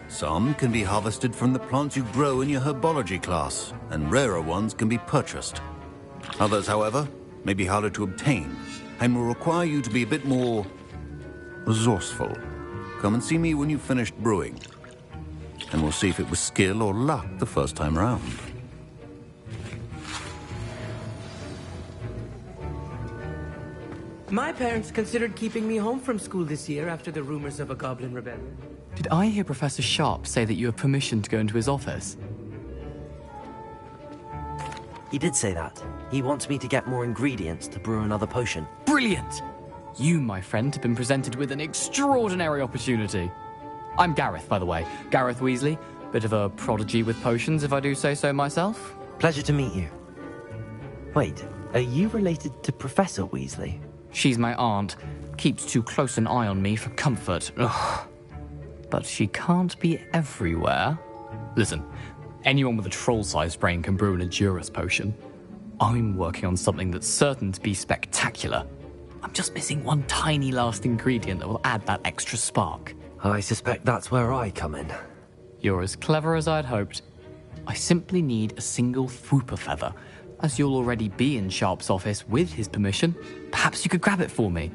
Some can be harvested from the plants you grow in your herbology class, and rarer ones can be purchased. Others, however, may be harder to obtain, and will require you to be a bit more resourceful. Come and see me when you've finished brewing, and we'll see if it was skill or luck the first time round. My parents considered keeping me home from school this year after the rumors of a goblin rebellion. Did I hear Professor Sharp say that you have permission to go into his office? He did say that. He wants me to get more ingredients to brew another potion. Brilliant! You, my friend, have been presented with an extraordinary opportunity. I'm Gareth, by the way. Gareth Weasley. Bit of a prodigy with potions, if I do say so myself. Pleasure to meet you. Wait, are you related to Professor Weasley? She's my aunt. Keeps too close an eye on me for comfort. Ugh. But she can't be everywhere. Listen, anyone with a troll-sized brain can brew an Endurus potion. I'm working on something that's certain to be spectacular. I'm just missing one tiny last ingredient that will add that extra spark. I suspect that's where I come in. You're as clever as I'd hoped. I simply need a single Fwooper feather. As you'll already be in Sharp's office with his permission, perhaps you could grab it for me.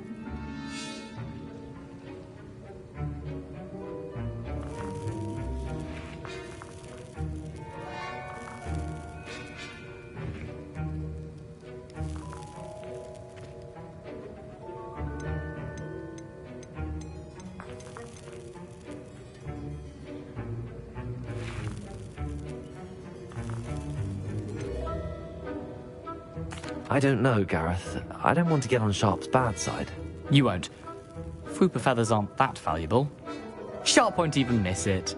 I don't know, Gareth. I don't want to get on Sharp's bad side. You won't. Fwooper feathers aren't that valuable. Sharp won't even miss it.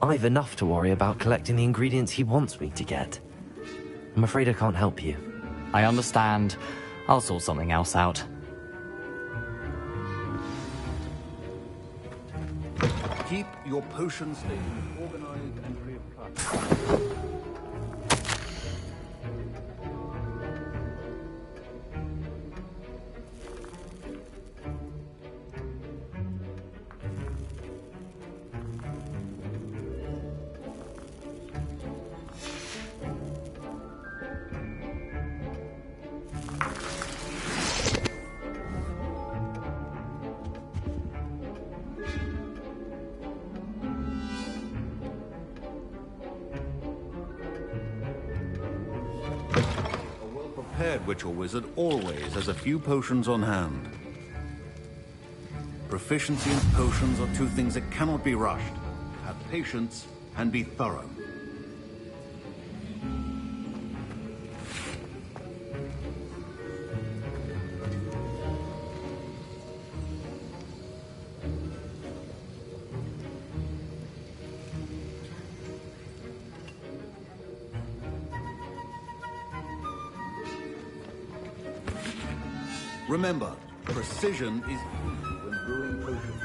I've enough to worry about collecting the ingredients he wants me to get. I'm afraid I can't help you. I understand. I'll sort something else out. Keep your potion station organized and reapplied. Witch or wizard always has a few potions on hand. Proficiency in potions are two things that cannot be rushed. Have patience and be thorough. Remember, precision is key when brewing potions.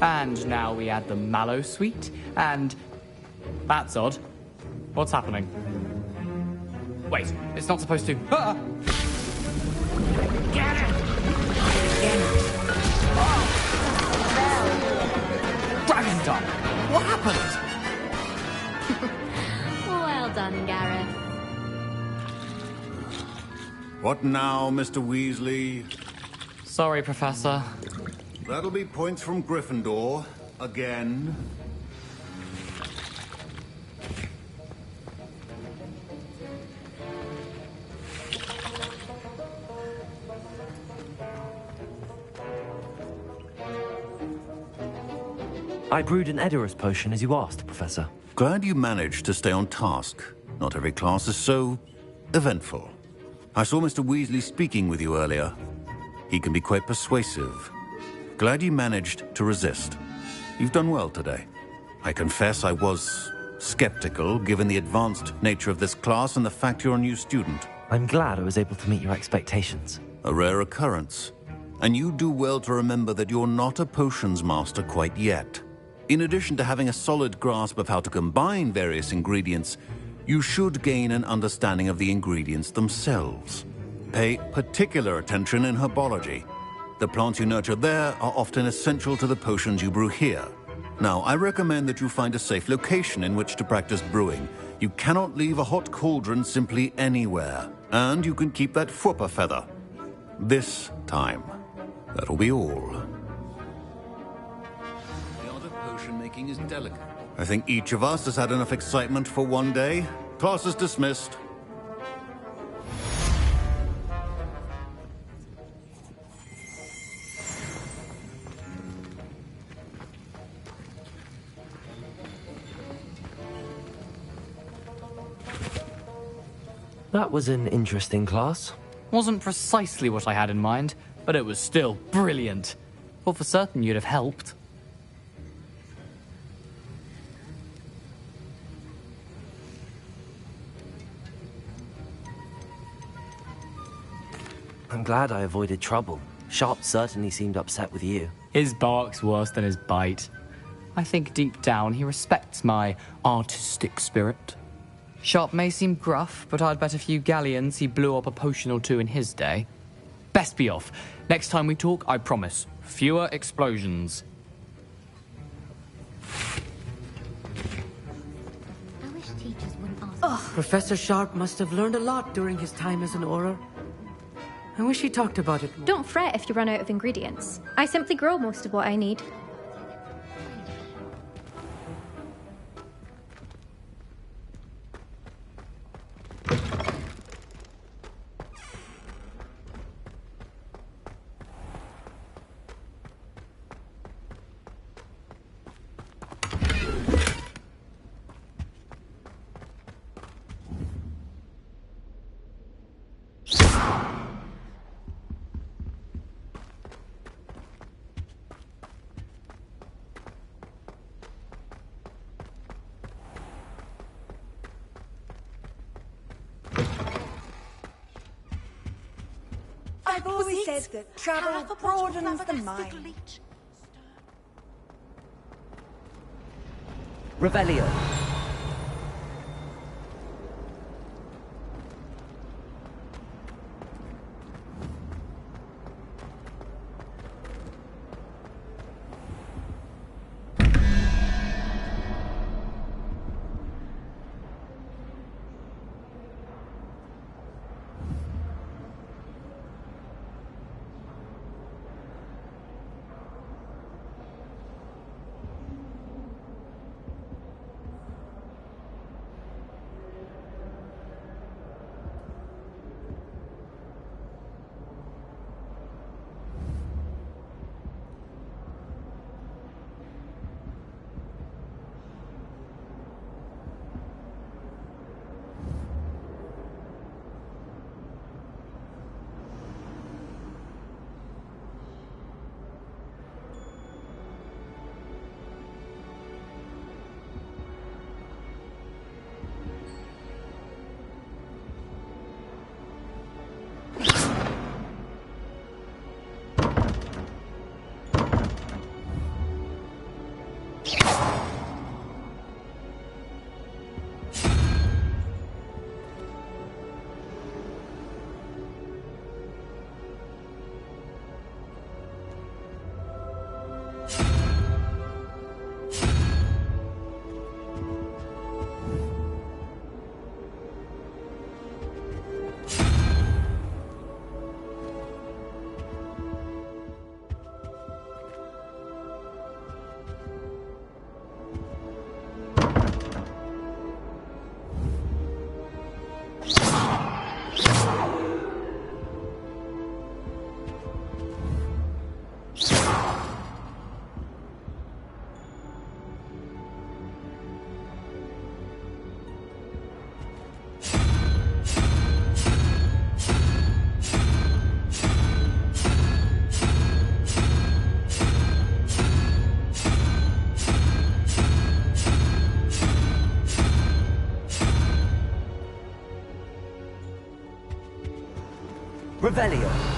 And now we add the mallow sweet, and... That's odd. What's happening? Wait, it's not supposed to... Ah! Get it! Dragon Dog! What happened? Well done, Gareth. What now, Mr. Weasley? Sorry, Professor. That'll be points from Gryffindor. Again. I brewed an Edorus potion as you asked, Professor. Glad you managed to stay on task. Not every class is so eventful. I saw Mr. Weasley speaking with you earlier. He can be quite persuasive. Glad you managed to resist. You've done well today. I confess I was skeptical, given the advanced nature of this class and the fact you're a new student. I'm glad I was able to meet your expectations. A rare occurrence. And you do well to remember that you're not a potions master quite yet. In addition to having a solid grasp of how to combine various ingredients, you should gain an understanding of the ingredients themselves. Pay particular attention in herbology. The plants you nurture there are often essential to the potions you brew here. Now, I recommend that you find a safe location in which to practice brewing. You cannot leave a hot cauldron simply anywhere. And you can keep that Fwooper feather. This time. That'll be all. Potion making is delicate. I think each of us has had enough excitement for one day. Class is dismissed. That was an interesting class. Wasn't precisely what I had in mind, but it was still brilliant. Thought for certain you'd have helped. I'm glad I avoided trouble. Sharp certainly seemed upset with you. His bark's worse than his bite. I think deep down he respects my artistic spirit. Sharp may seem gruff, but I'd bet a few galleons he blew up a potion or two in his day. Best be off. Next time we talk, I promise, fewer explosions. I wish teachers wouldn't ask. Professor Sharp must have learned a lot during his time as an Auror. I wish he talked about it. Don't fret if you run out of ingredients. I simply grow most of what I need. I've always said that travel broadens the mind. Revelio. Revelio.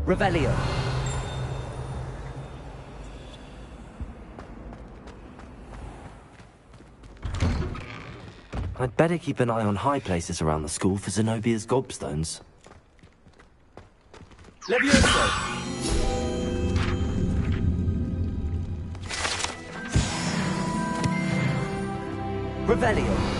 Revelio. I'd better keep an eye on high places around the school for Zenobia's gobstones. Levioso! Revelio.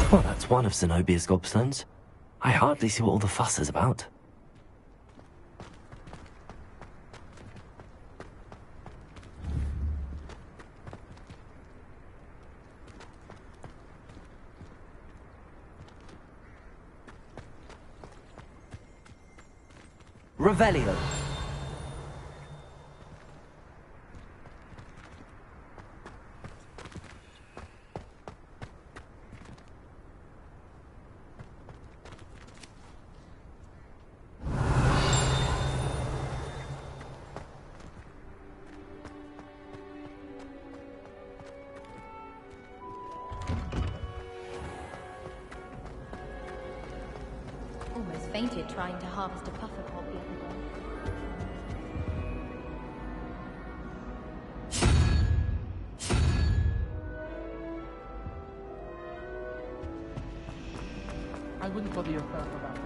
Well, that's one of Zenobia's gobstones. I hardly see what all the fuss is about. Revelio. Almost fainted trying to harvest a puffer pod the other day. I wouldn't bother yourself about that.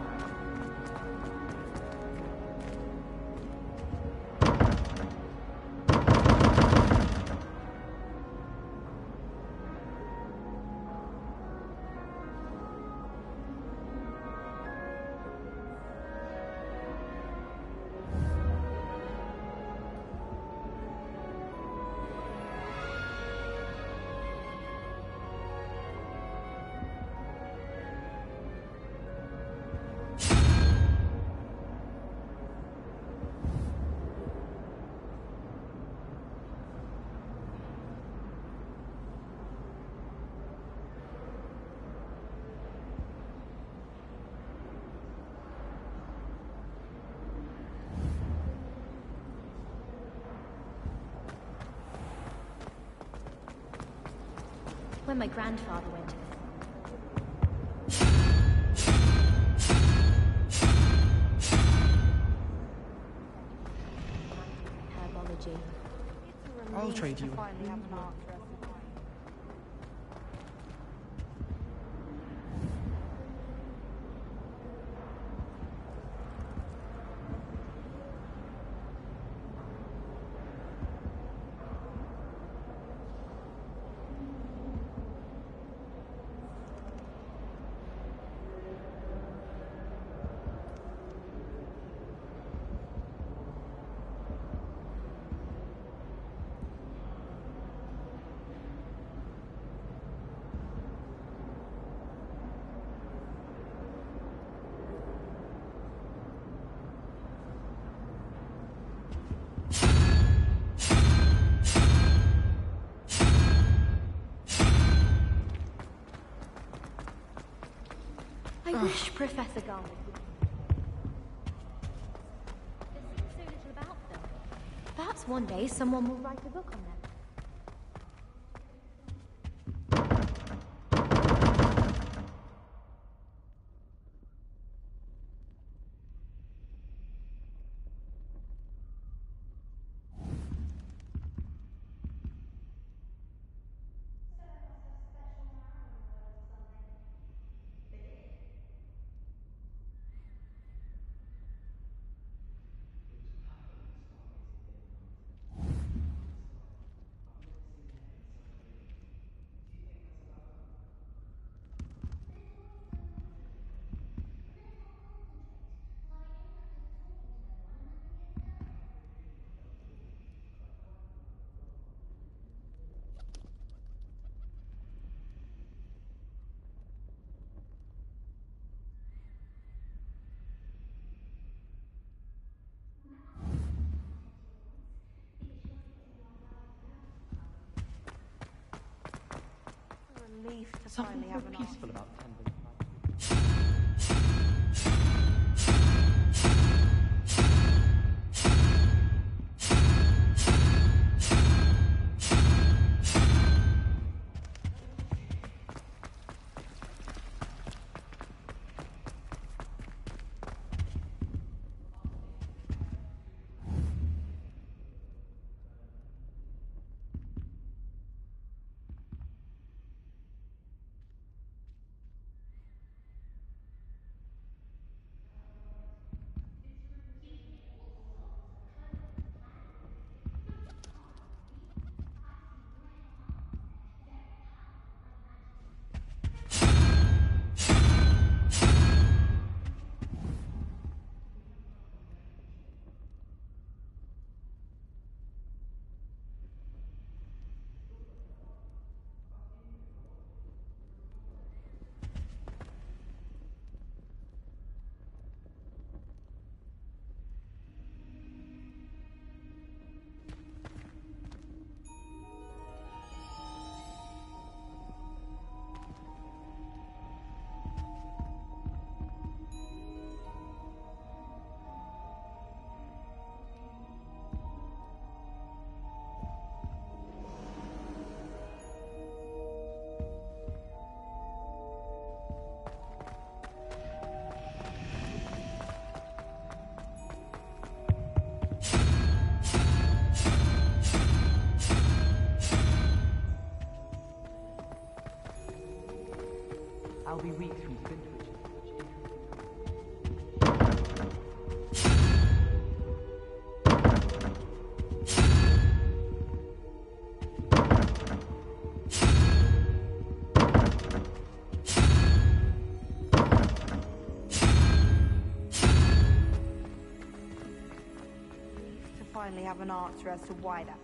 when my grandfather went to herbology. I'll trade you. I wish Professor Garland would... There seems so little about them. Perhaps one day someone will write a book on them. Relief to Something finally have an peaceful answer. about tending. I'll be weeks from Flintwich. To finally have an answer as to why that.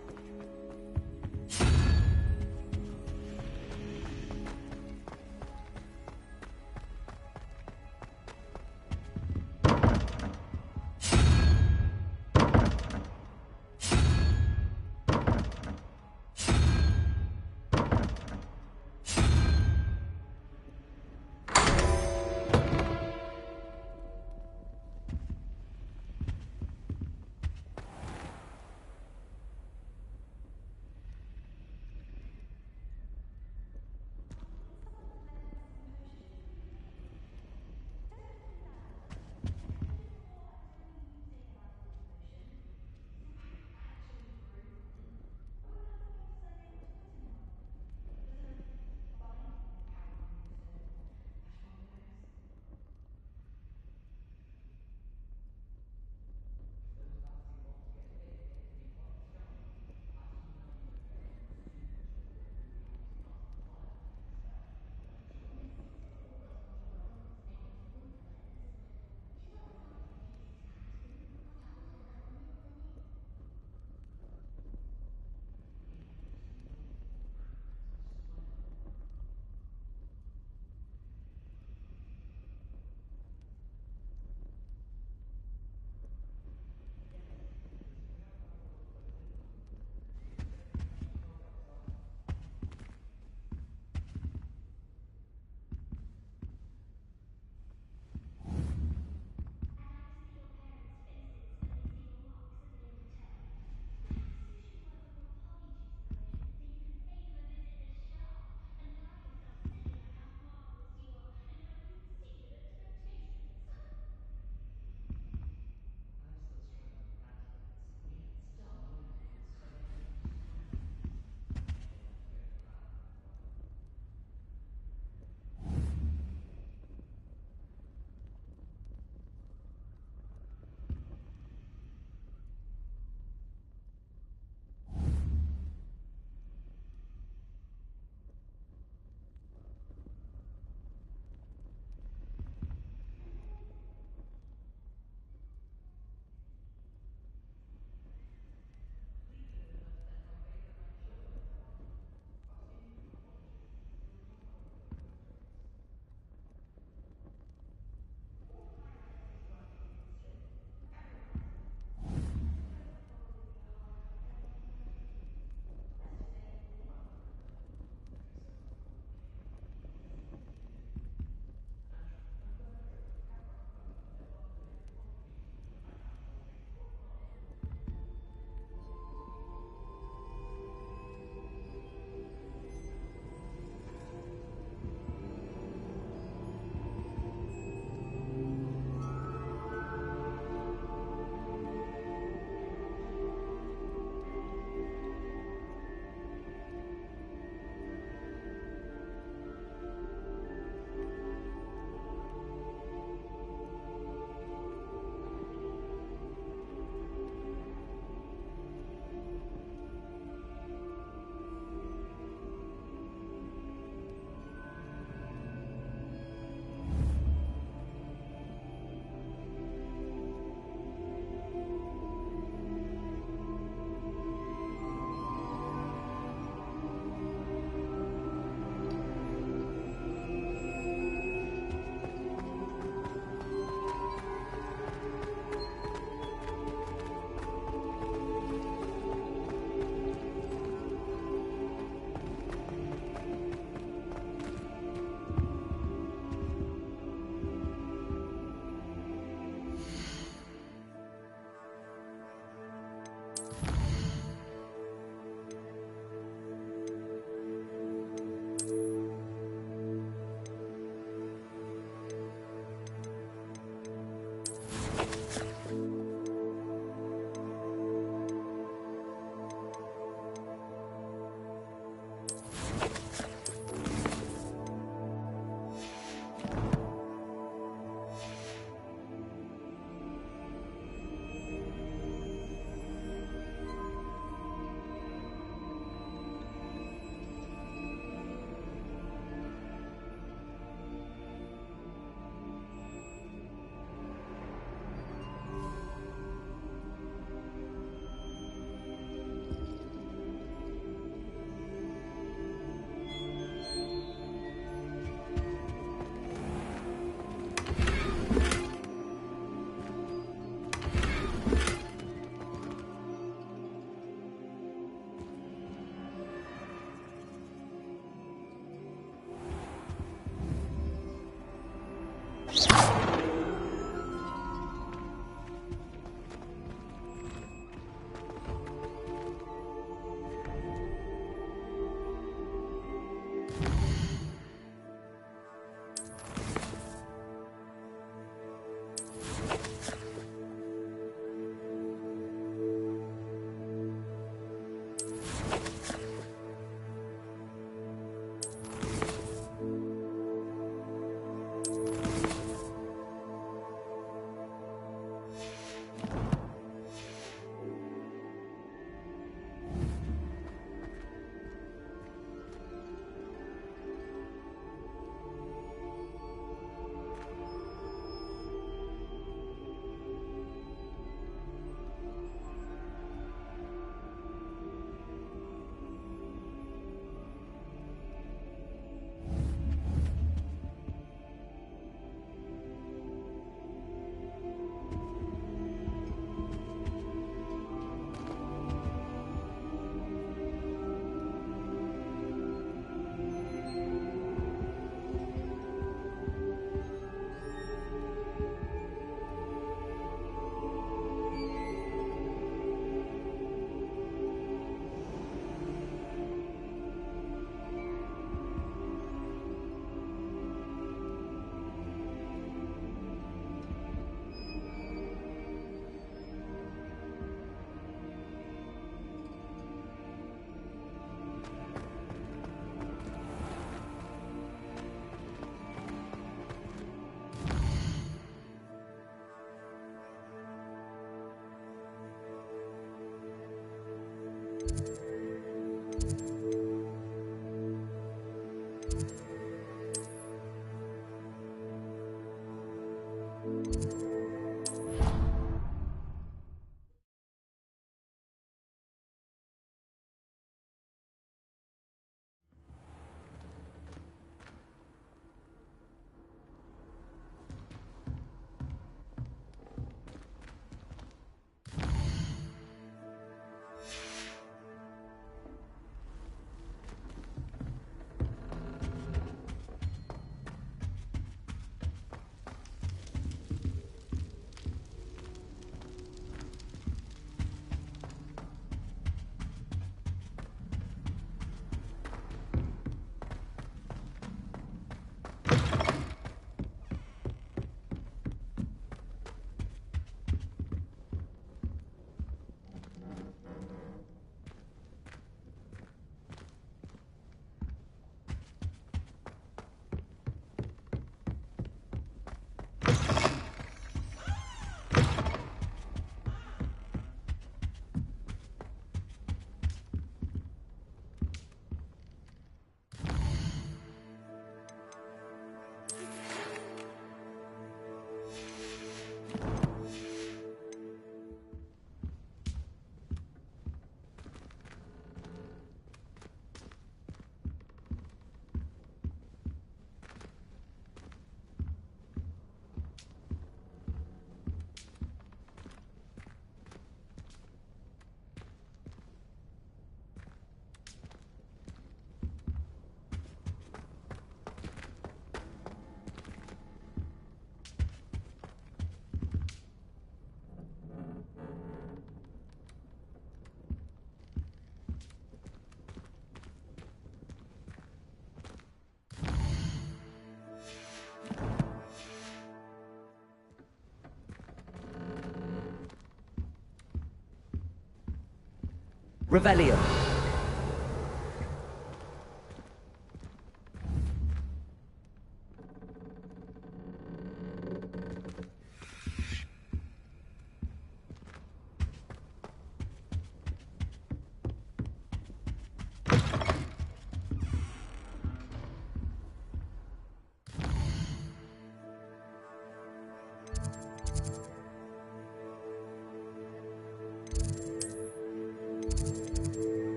Revelio.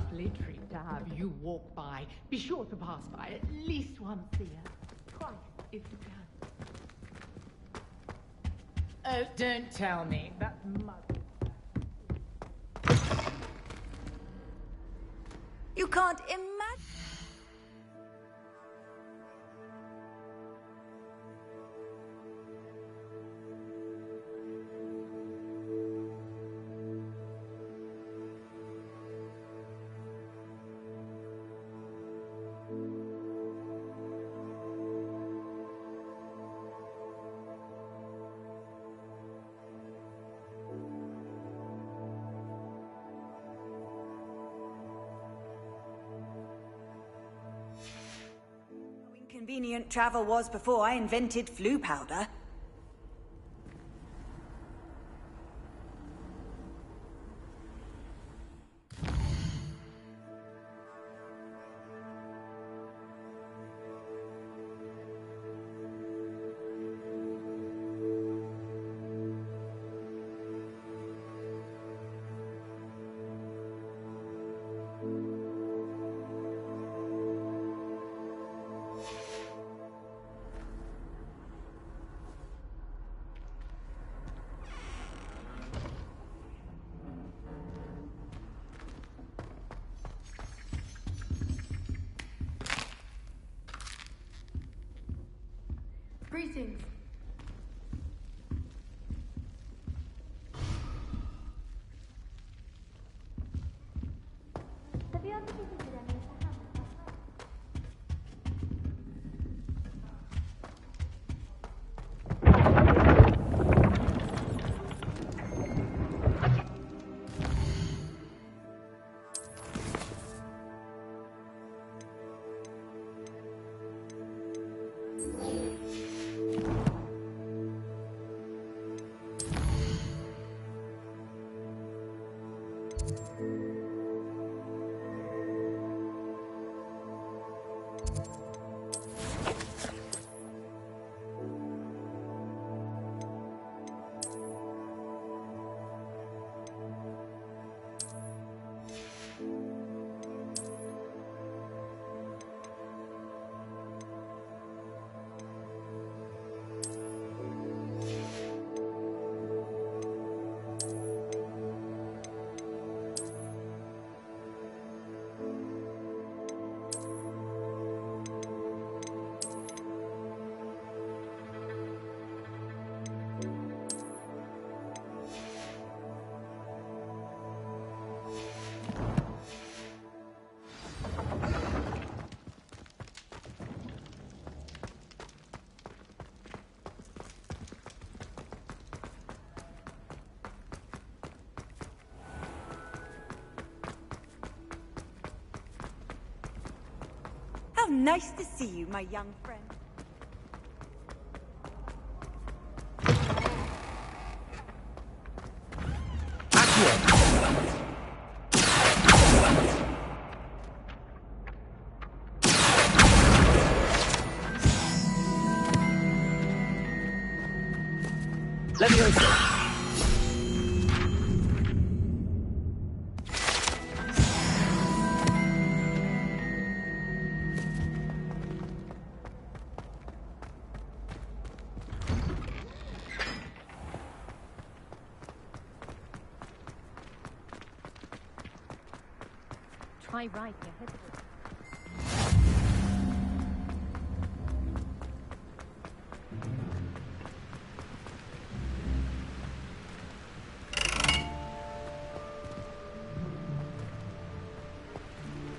lovely treat to have you walk by. Be sure to pass by at least once a year. Twice, if you can. Oh, don't tell me. That's mud. You can't imagine. Inconvenient travel was before I invented flu powder. Greetings. Have you ever visited any of the houses? How nice to see you, my young friend. Let me open. Try right, you hypocrite.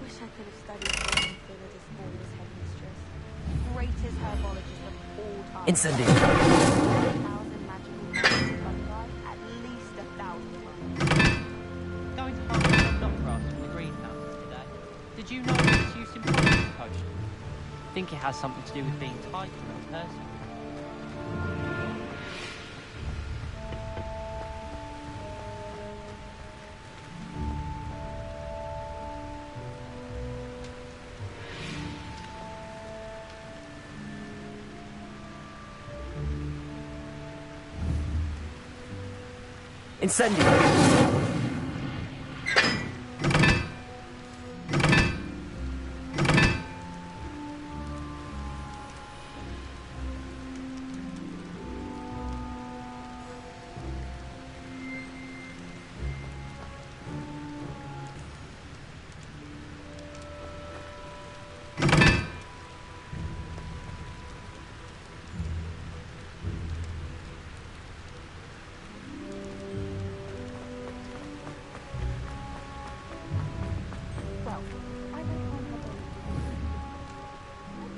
Wish I could have studied Phyllis Hall as headmistress. Greatest herbologist of all time. Incendiary. 1,000 magical plants of fungi, at least 1,000 ones. Going to harvest some knotgrass from the greenhouses today. Did you know its use in poison potion? I think it has something to do with being tied to another person. Incendiary.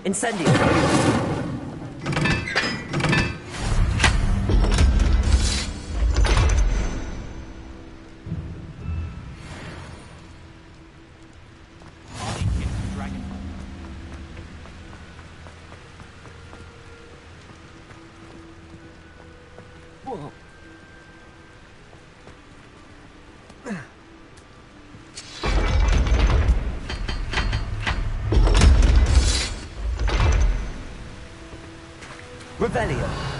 Incendio! Revelio.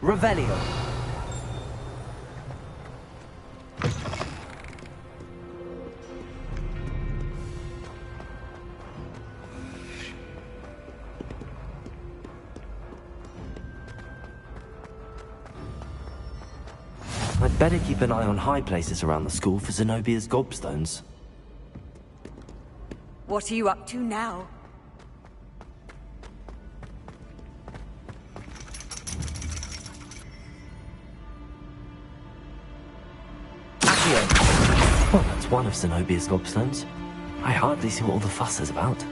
Revelio. I'd better keep an eye on high places around the school for Zenobia's gobstones. What are you up to now? Well, that's one of Zenobia's gobstones. I hardly see what all the fuss is about.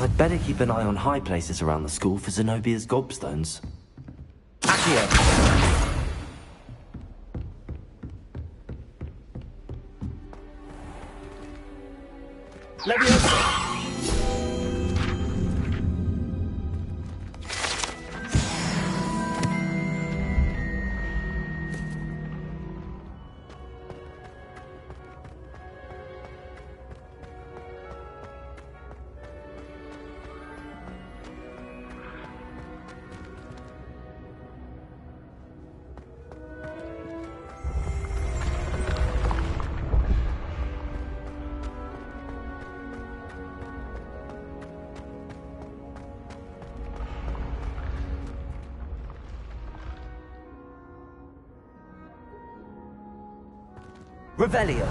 I'd better keep an eye on high places around the school for Zenobia's gobstones. Accio! Leviosa! Revelio.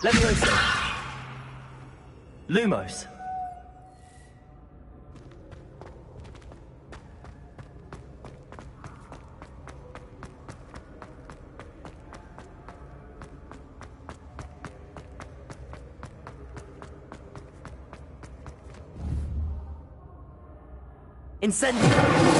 Levioso. Lumos. Incendio.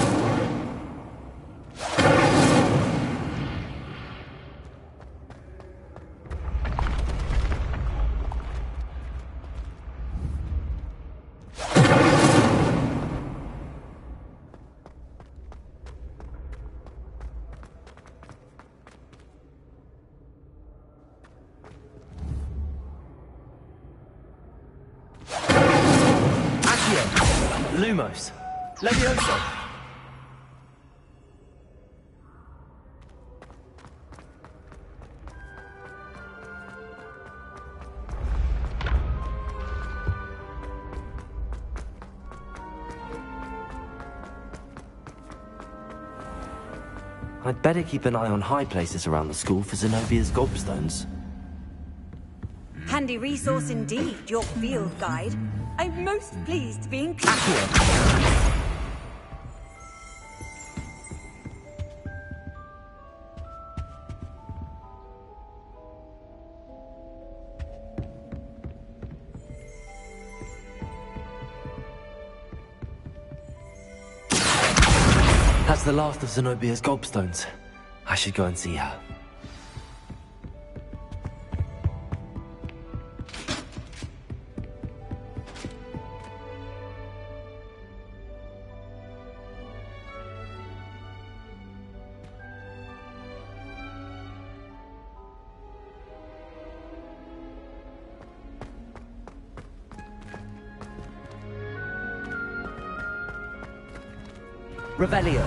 Lumos. Levioso. I'd better keep an eye on high places around the school for Zenobia's gobstones. Handy resource indeed, your field guide. I'm most pleased to be included. That's the last of Zenobia's gobstones. I should go and see her. Revelio.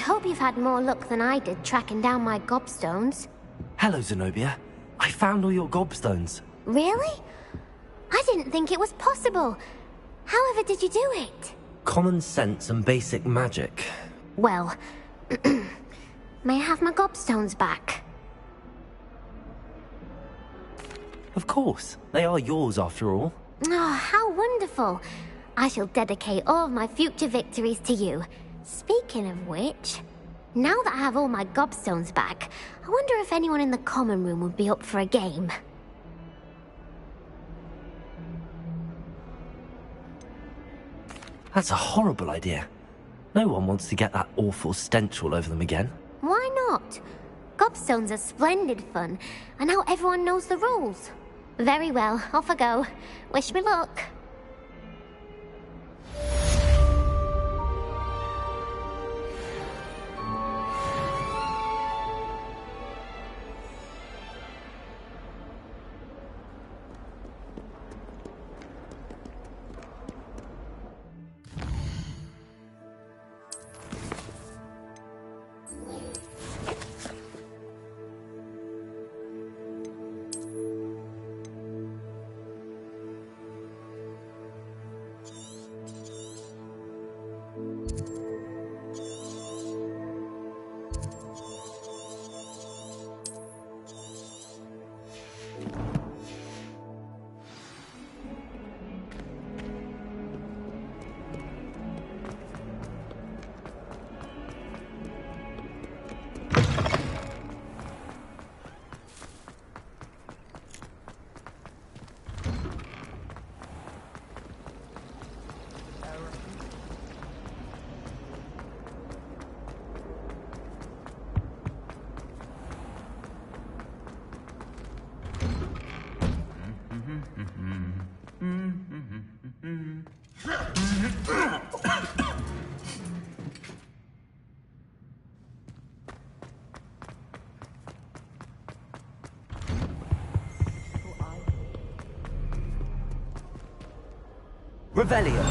hope you've had more luck than I did tracking down my gobstones. Hello, Zenobia. I found all your gobstones. Really? I didn't think it was possible. However did you do it? Common sense and basic magic. Well, may I have my gobstones back? Of course. They are yours after all. Oh, how wonderful. I shall dedicate all of my future victories to you. Speaking of which, now that I have all my gobstones back, I wonder if anyone in the common room would be up for a game. That's a horrible idea. No one wants to get that awful stench all over them again. Why not? Gobstones are splendid fun, and now everyone knows the rules. Very well, off I go. Wish me luck. Revelio.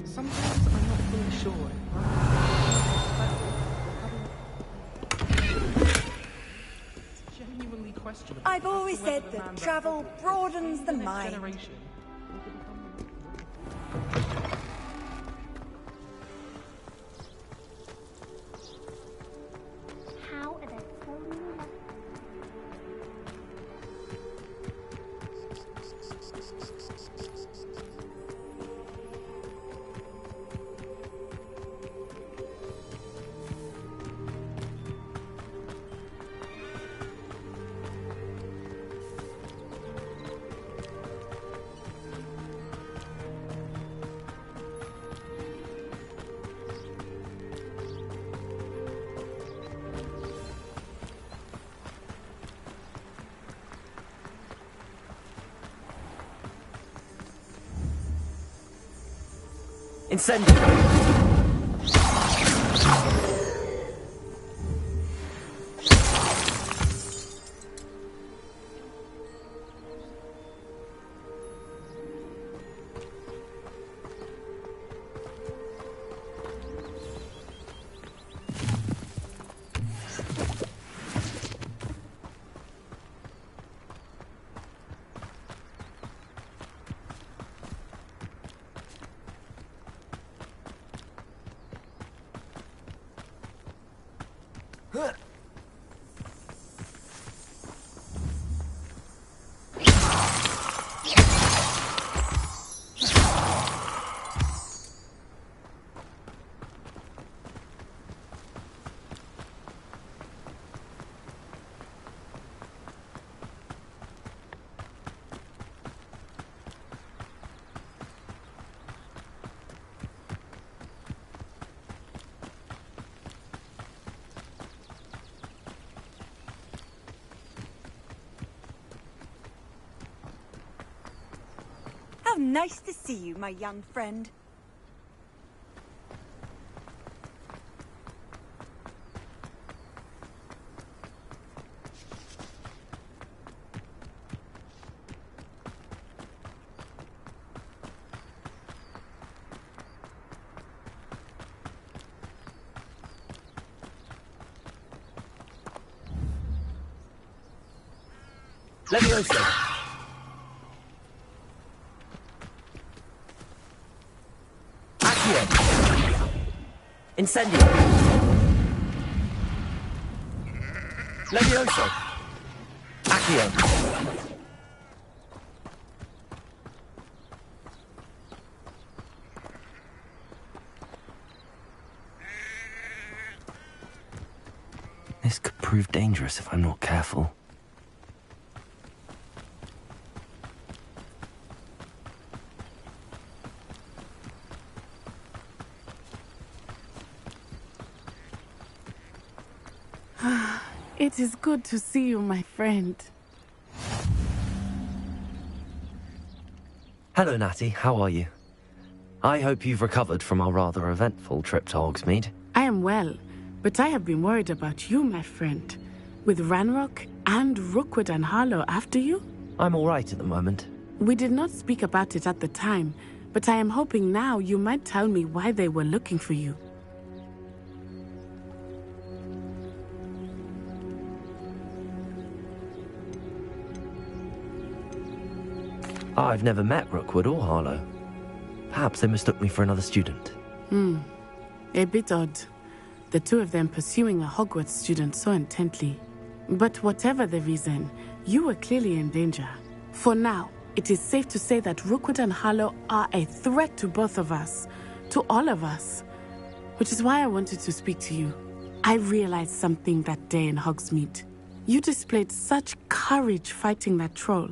Sometimes I'm not fully sure. It's genuinely questionable. I've always said that travel broadens the mind. How are there so many? Incendio. How nice to see you, my young friend. Levioso! Accio! Incendio! Levioso! Accio! This could prove dangerous if I'm not careful. It is good to see you, my friend. Hello, Natty. How are you? I hope you've recovered from our rather eventful trip to Hogsmeade. I am well, but I have been worried about you, my friend. With Ranrock and Rookwood and Harlow after you? I'm all right at the moment. We did not speak about it at the time, but I am hoping now you might tell me why they were looking for you. I've never met Rookwood or Harlow. Perhaps they mistook me for another student. A bit odd. The two of them pursuing a Hogwarts student so intently. But whatever the reason, you were clearly in danger. For now, it is safe to say that Rookwood and Harlow are a threat to both of us. To all of us. Which is why I wanted to speak to you. I realized something that day in Hogsmeade. You displayed such courage fighting that troll.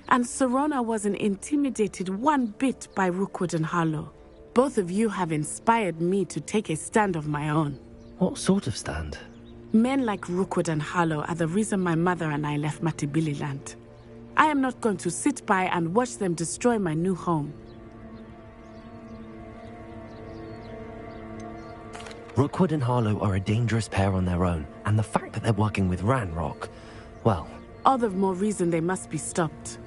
And Serona wasn't intimidated one bit by Rookwood and Harlow. Both of you have inspired me to take a stand of my own. What sort of stand? Men like Rookwood and Harlow are the reason my mother and I left Matibili land. I am not going to sit by and watch them destroy my new home. Rookwood and Harlow are a dangerous pair on their own, and the fact that they're working with Ranrock, well... All the more reason they must be stopped.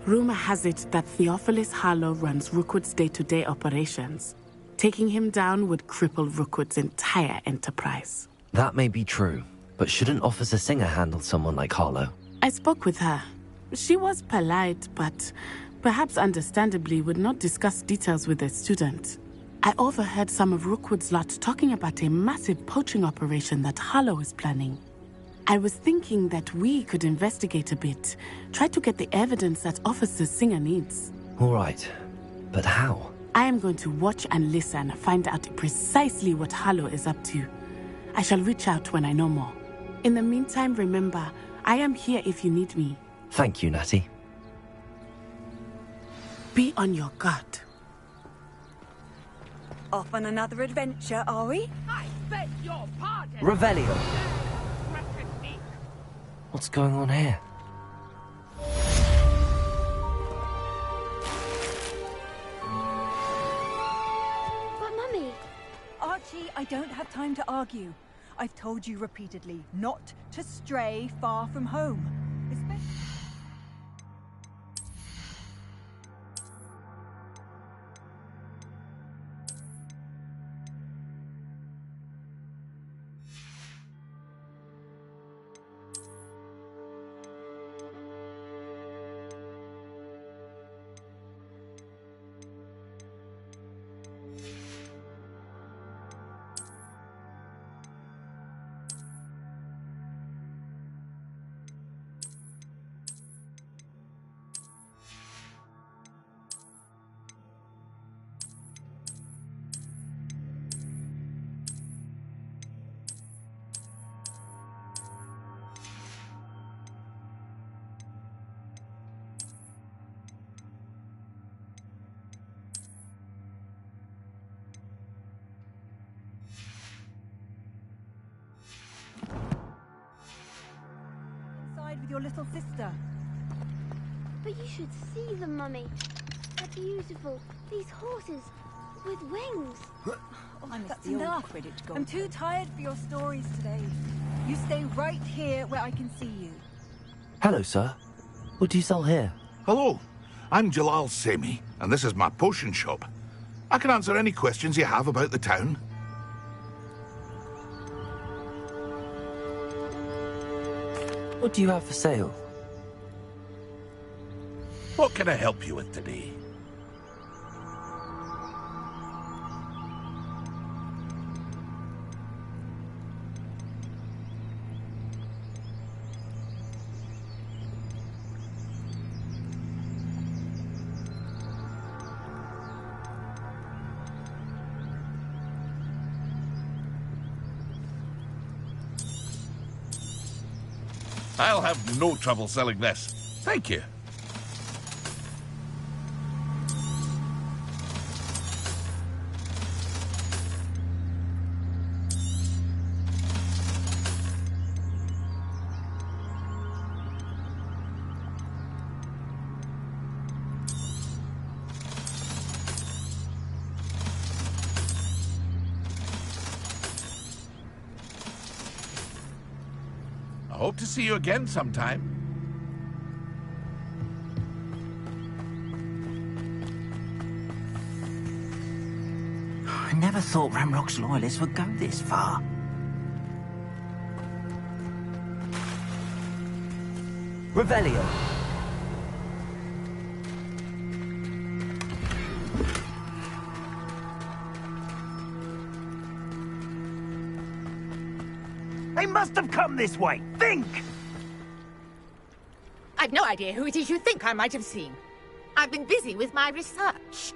Rumor has it that Theophilus Harlow runs Rookwood's day-to-day operations. Taking him down would cripple Rookwood's entire enterprise. That may be true, but shouldn't Officer Singer handle someone like Harlow? I spoke with her. She was polite, but perhaps understandably would not discuss details with a student. I overheard some of Rookwood's lot talking about a massive poaching operation that Harlow is planning. I was thinking that we could investigate a bit, try to get the evidence that Officer Singer needs. All right, but how? I am going to watch and listen, find out precisely what Harlow is up to. I shall reach out when I know more. In the meantime, remember, I am here if you need me. Thank you, Natty. Be on your guard. Off on another adventure, are we? I beg your pardon. Revelio. What's going on here? But Mummy... Archie, I don't have time to argue. I've told you repeatedly not to stray far from home. Especially... with your little sister. But you should see them, Mummy. They're beautiful. These horses with wings. That's enough. I'm too tired for your stories today. You stay right here where I can see you. Hello, sir. What do you sell here? Hello. I'm Jalal Semi, and this is my potion shop. I can answer any questions you have about the town. What do you have for sale? What can I help you with today? I'll have no trouble selling this. Thank you. I hope to see you again sometime. I never thought Ramrock's loyalists would go this far. Revelio. They must have come this way. Think! I've no idea who it is you think I might have seen. I've been busy with my research.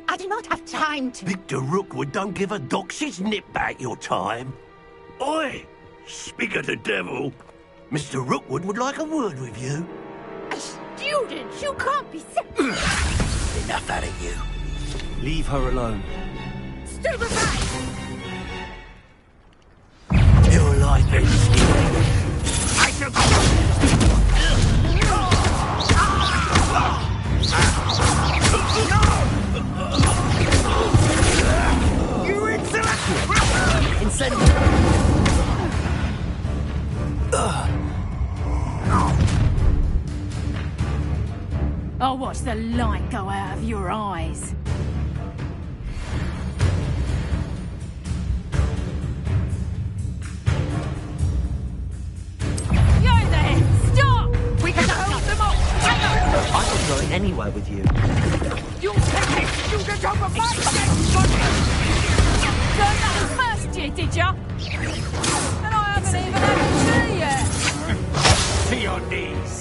I do not have time to... Victor Rookwood don't give a doxy's nip back your time. Oi! Speak of the devil. Mr. Rookwood would like a word with you. A student? You can't be... Enough out of you. Leave her alone. Stupefy! Your life is here. I shall... You insolent! Incendiary! I'll watch the light go out of your eyes. You're there! Stop! We can hold them off! I'm not going anywhere with you. You'll take it! You get over my head! Learned that in first year, did ya? And I haven't even had a tea yet! To your knees!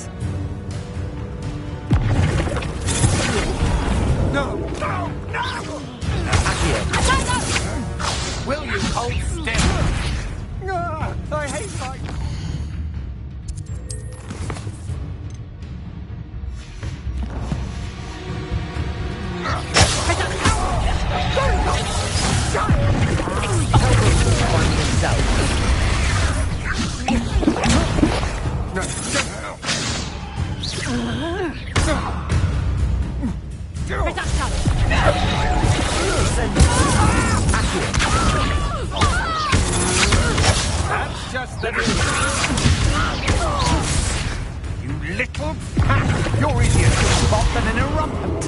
No! No! No! Will you hold still? I hate my... That's just the you little pack! You're easier to spot than an irrumpent!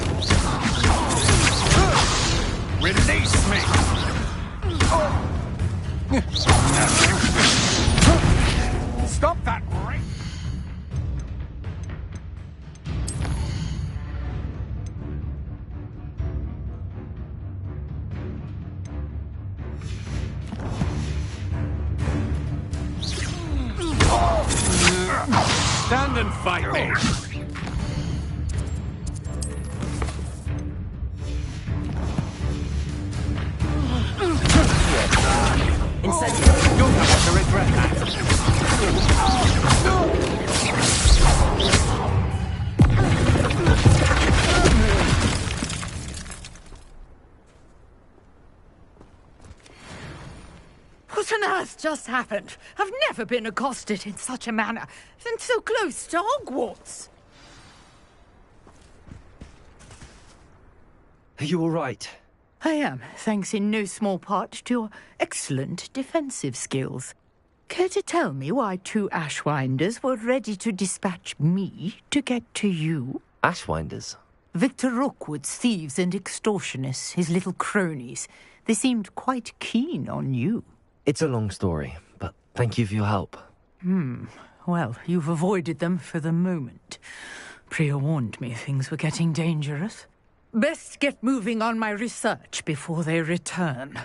Release me! Stop that rape! Stand and fight me! Incendiary! You're going to regret that! What on earth just happened? I've never been accosted in such a manner, and so close to Hogwarts. Are you all right? I am, thanks in no small part to your excellent defensive skills. Care to tell me why two Ashwinders were ready to dispatch me to get to you? Ashwinders? Victor Rookwood's thieves and extortionists, his little cronies. They seemed quite keen on you. It's a long story, but thank you for your help. Well, you've avoided them for the moment. Priya warned me things were getting dangerous. Best get moving on my research before they return.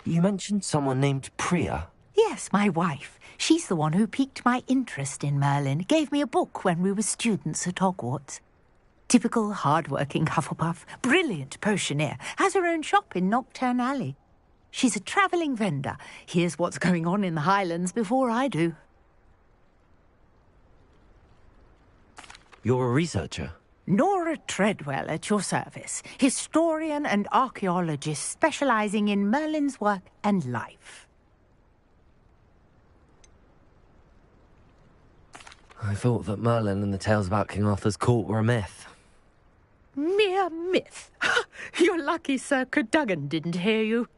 You mentioned someone named Priya. Yes, my wife. She's the one who piqued my interest in Merlin. Gave me a book when we were students at Hogwarts. Typical hard-working Hufflepuff. Brilliant potioneer. Has her own shop in Knockturn Alley. She's a travelling vendor. Hears what's going on in the Highlands before I do. You're a researcher? Nora Treadwell at your service. Historian and archaeologist specialising in Merlin's work and life. I thought that Merlin and the tales about King Arthur's court were a myth. Mere myth. You're lucky Sir Cadogan didn't hear you.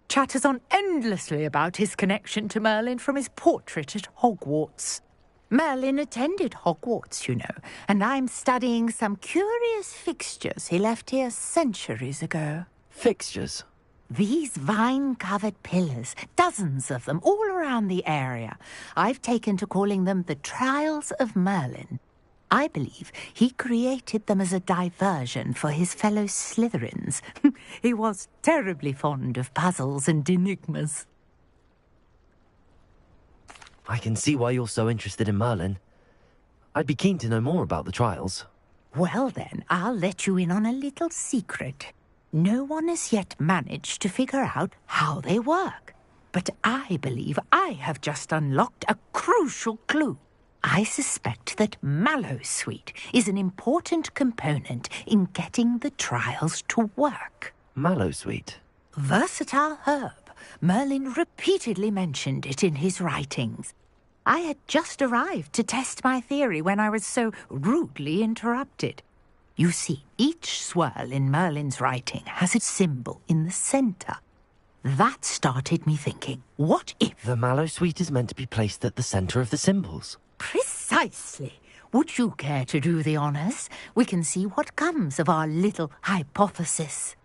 Chatters on endlessly about his connection to Merlin from his portrait at Hogwarts. Merlin attended Hogwarts, you know, and I'm studying some curious fixtures he left here centuries ago. Fixtures? These vine-covered pillars, dozens of them, all around the area. I've taken to calling them the Trials of Merlin. I believe he created them as a diversion for his fellow Slytherins. He was terribly fond of puzzles and enigmas. I can see why you're so interested in Merlin. I'd be keen to know more about the trials. Well then, I'll let you in on a little secret. No one has yet managed to figure out how they work. But I believe I have just unlocked a crucial clue. I suspect that Mallowsweet is an important component in getting the trials to work. Mallowsweet? Versatile herb. Merlin repeatedly mentioned it in his writings. I had just arrived to test my theory when I was so rudely interrupted. You see, each swirl in Merlin's writing has a symbol in the centre. That started me thinking, what if... The Mallowsweet is meant to be placed at the centre of the symbols. Precisely. Would you care to do the honours? We can see what comes of our little hypothesis.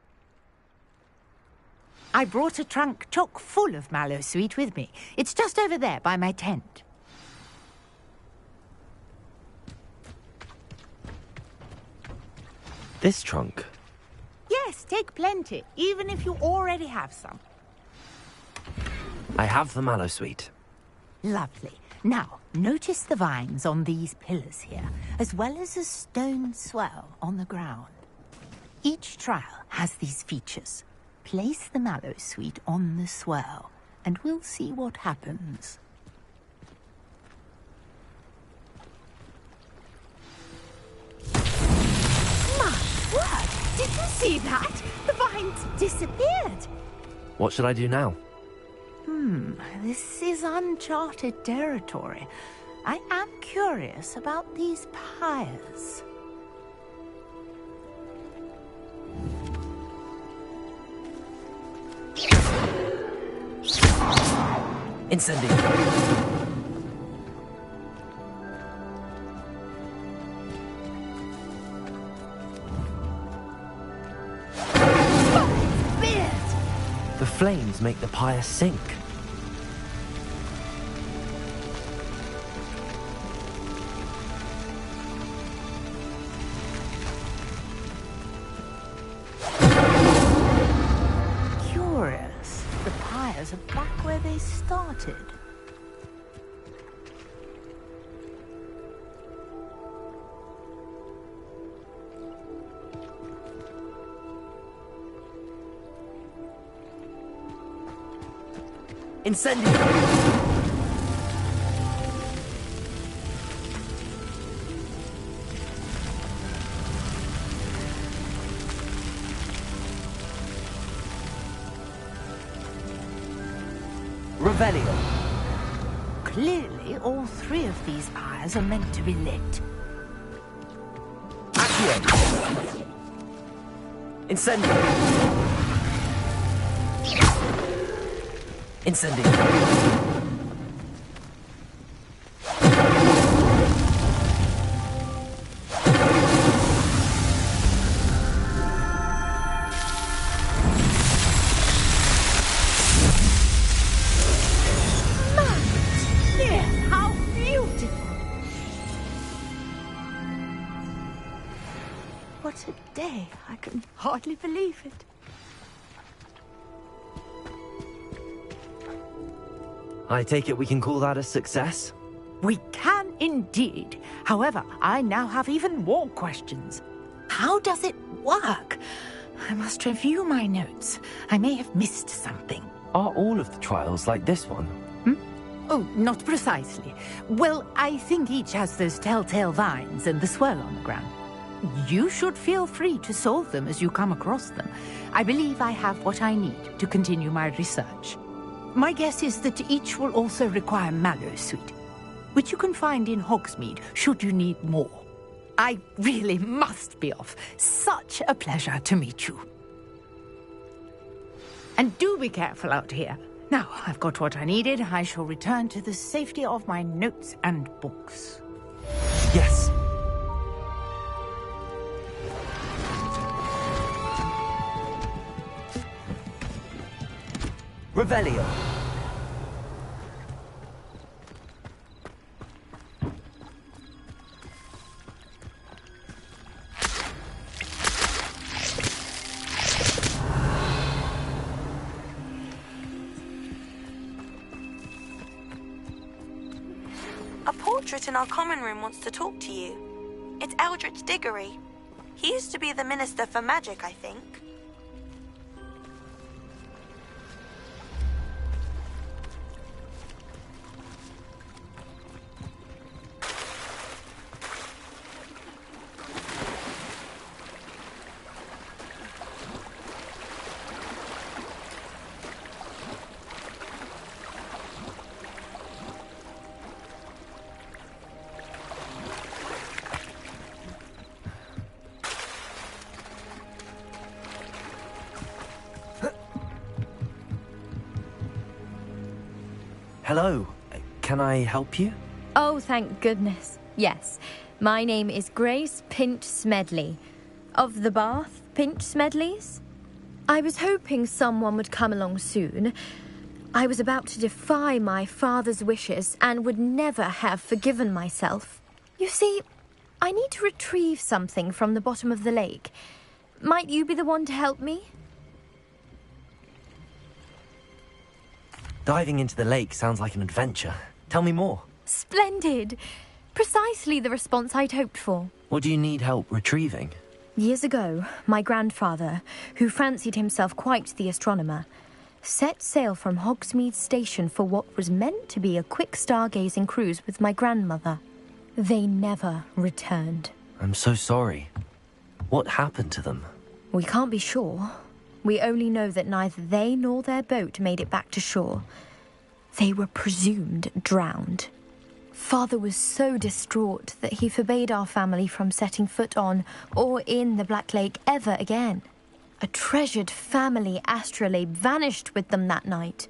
I brought a trunk chock full of Mallowsweet with me. It's just over there by my tent. This trunk? Yes, take plenty, even if you already have some. I have the Mallowsweet. Lovely. Now, notice the vines on these pillars here, as well as a stone swell on the ground. Each trial has these features. Place the Mallowsweet on the swell, and we'll see what happens. My word! Did you see that? The vines disappeared! What should I do now? This is uncharted territory. I am curious about these pyres. Incendio. The flames make the pyre sink. Curious. The pyres are back where they started. Incendio! Revelio. Clearly, all three of these pyres are meant to be lit. Accio. Incendio. Incendio. How beautiful! what a day. I can hardly believe it. I take it we can call that a success? We can indeed. However, I now have even more questions. How does it work? I must review my notes. I may have missed something. Are all of the trials like this one? Oh, not precisely. Well, I think each has those telltale vines and the swirl on the ground. You should feel free to solve them as you come across them. I believe I have what I need to continue my research. My guess is that each will also require mallow sweet, which you can find in Hogsmeade should you need more. I really must be off. Such a pleasure to meet you. And do be careful out here. Now, I've got what I needed. I shall return to the safety of my notes and books. Yes. Revelio. A portrait in our common room wants to talk to you. It's Eldritch Diggory. He used to be the Minister for Magic, I think. Hello. Can I help you? Oh, thank goodness. Yes. My name is Grace Pinch Smedley. Of the Bath Pinch Smedleys? I was hoping someone would come along soon. I was about to defy my father's wishes and would never have forgiven myself. You see, I need to retrieve something from the bottom of the lake. Might you be the one to help me? Diving into the lake sounds like an adventure. Tell me more. Splendid. Precisely the response I'd hoped for. What do you need help retrieving? Years ago, my grandfather, who fancied himself quite the astronomer, set sail from Hogsmeade Station for what was meant to be a quick stargazing cruise with my grandmother. They never returned. I'm so sorry. What happened to them? We can't be sure. We only know that neither they nor their boat made it back to shore. They were presumed drowned. Father was so distraught that he forbade our family from setting foot on or in the Black Lake ever again. A treasured family astrolabe vanished with them that night.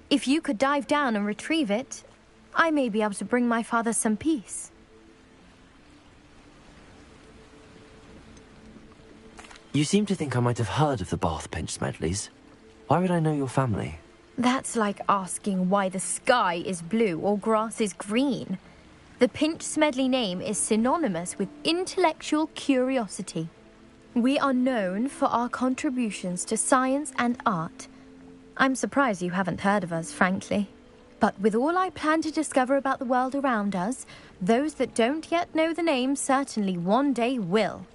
If you could dive down and retrieve it, I may be able to bring my father some peace. You seem to think I might have heard of the Bath Pinch Smedleys. Why would I know your family? That's like asking why the sky is blue or grass is green. The Pinch Smedley name is synonymous with intellectual curiosity. We are known for our contributions to science and art. I'm surprised you haven't heard of us, frankly. But with all I plan to discover about the world around us, those that don't yet know the name certainly one day will.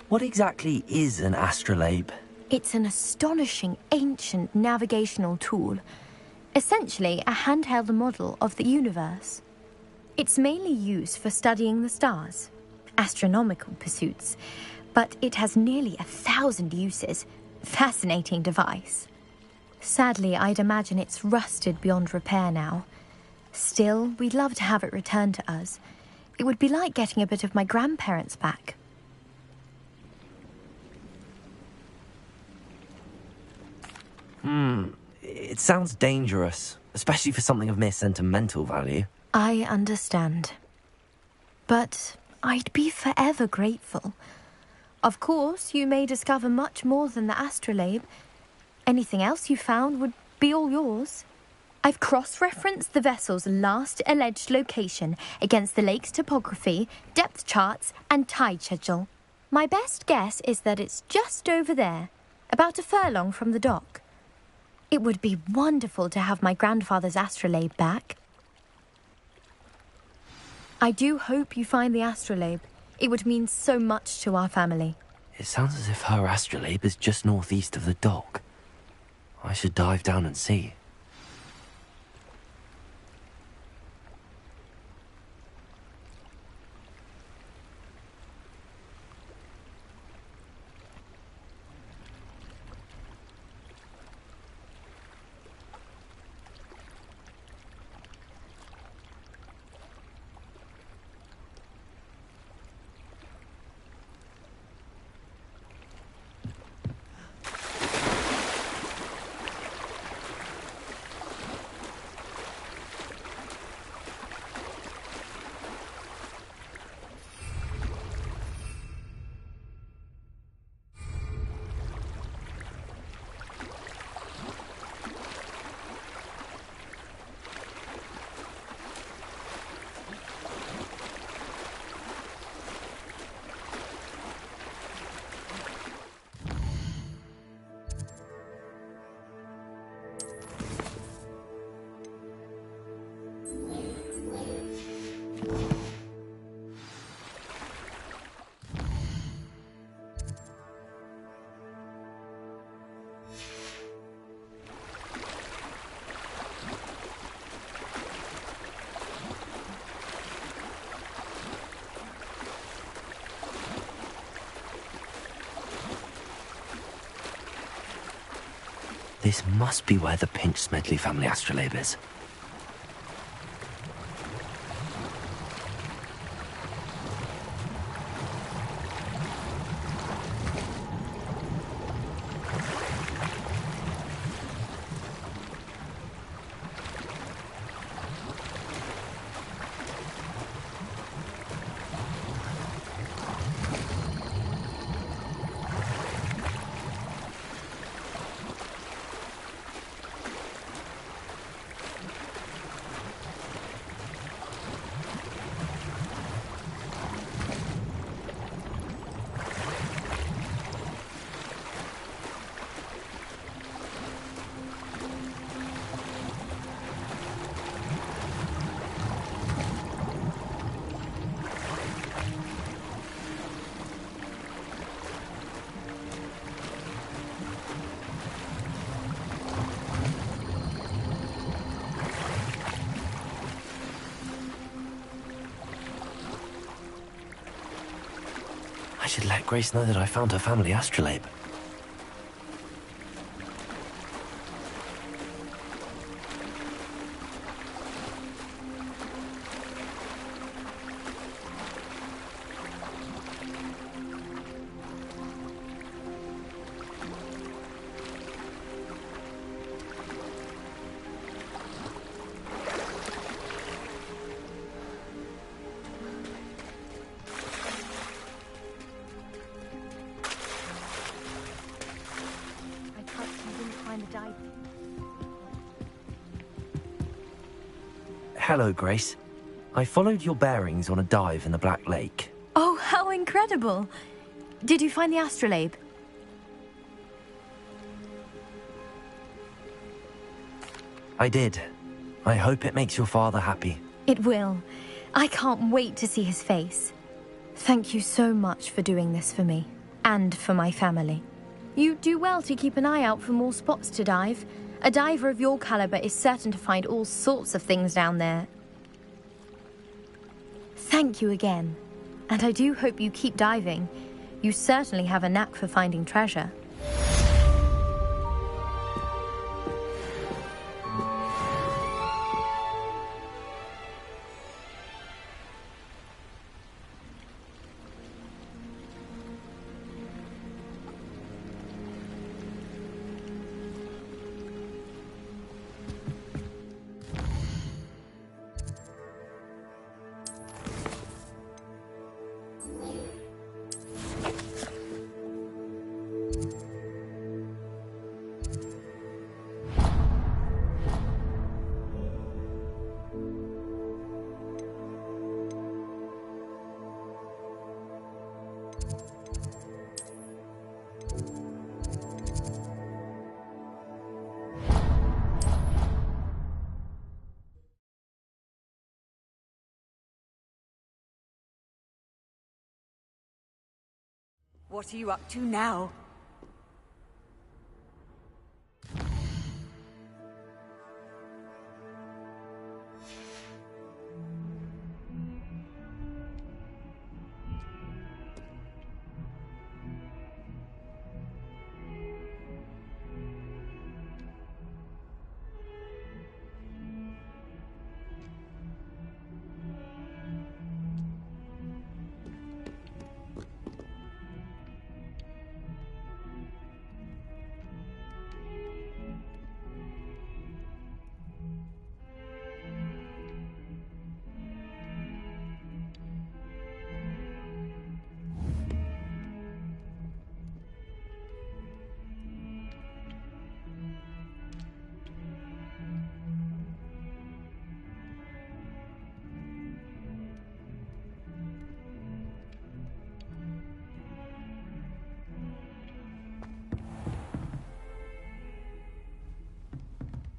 What exactly is an astrolabe? It's an astonishing ancient navigational tool. Essentially, a handheld model of the universe. It's mainly used for studying the stars, astronomical pursuits, but it has nearly 1,000 uses. Fascinating device. Sadly, I'd imagine it's rusted beyond repair now. Still, we'd love to have it returned to us. It would be like getting a bit of my grandparents back. It sounds dangerous, especially for something of mere sentimental value. I understand. But I'd be forever grateful. Of course, you may discover much more than the astrolabe. Anything else you found would be all yours. I've cross-referenced the vessel's last alleged location against the lake's topography, depth charts, and tide schedule. My best guess is that it's just over there, about a furlong from the dock. It would be wonderful to have my grandfather's astrolabe back. I do hope you find the astrolabe. It would mean so much to our family. It sounds as if her astrolabe is just northeast of the dock. I should dive down and see. This must be where the Pinch-Smedley family astrolabe is. I should let Grace know that I found her family astrolabe. Hello, Grace. I followed your bearings on a dive in the Black Lake. Oh, how incredible! Did you find the astrolabe? I did. I hope it makes your father happy. It will. I can't wait to see his face. Thank you so much for doing this for me, and for my family. You do well to keep an eye out for more spots to dive. A diver of your caliber is certain to find all sorts of things down there. Thank you again. And I do hope you keep diving. You certainly have a knack for finding treasure. What are you up to now?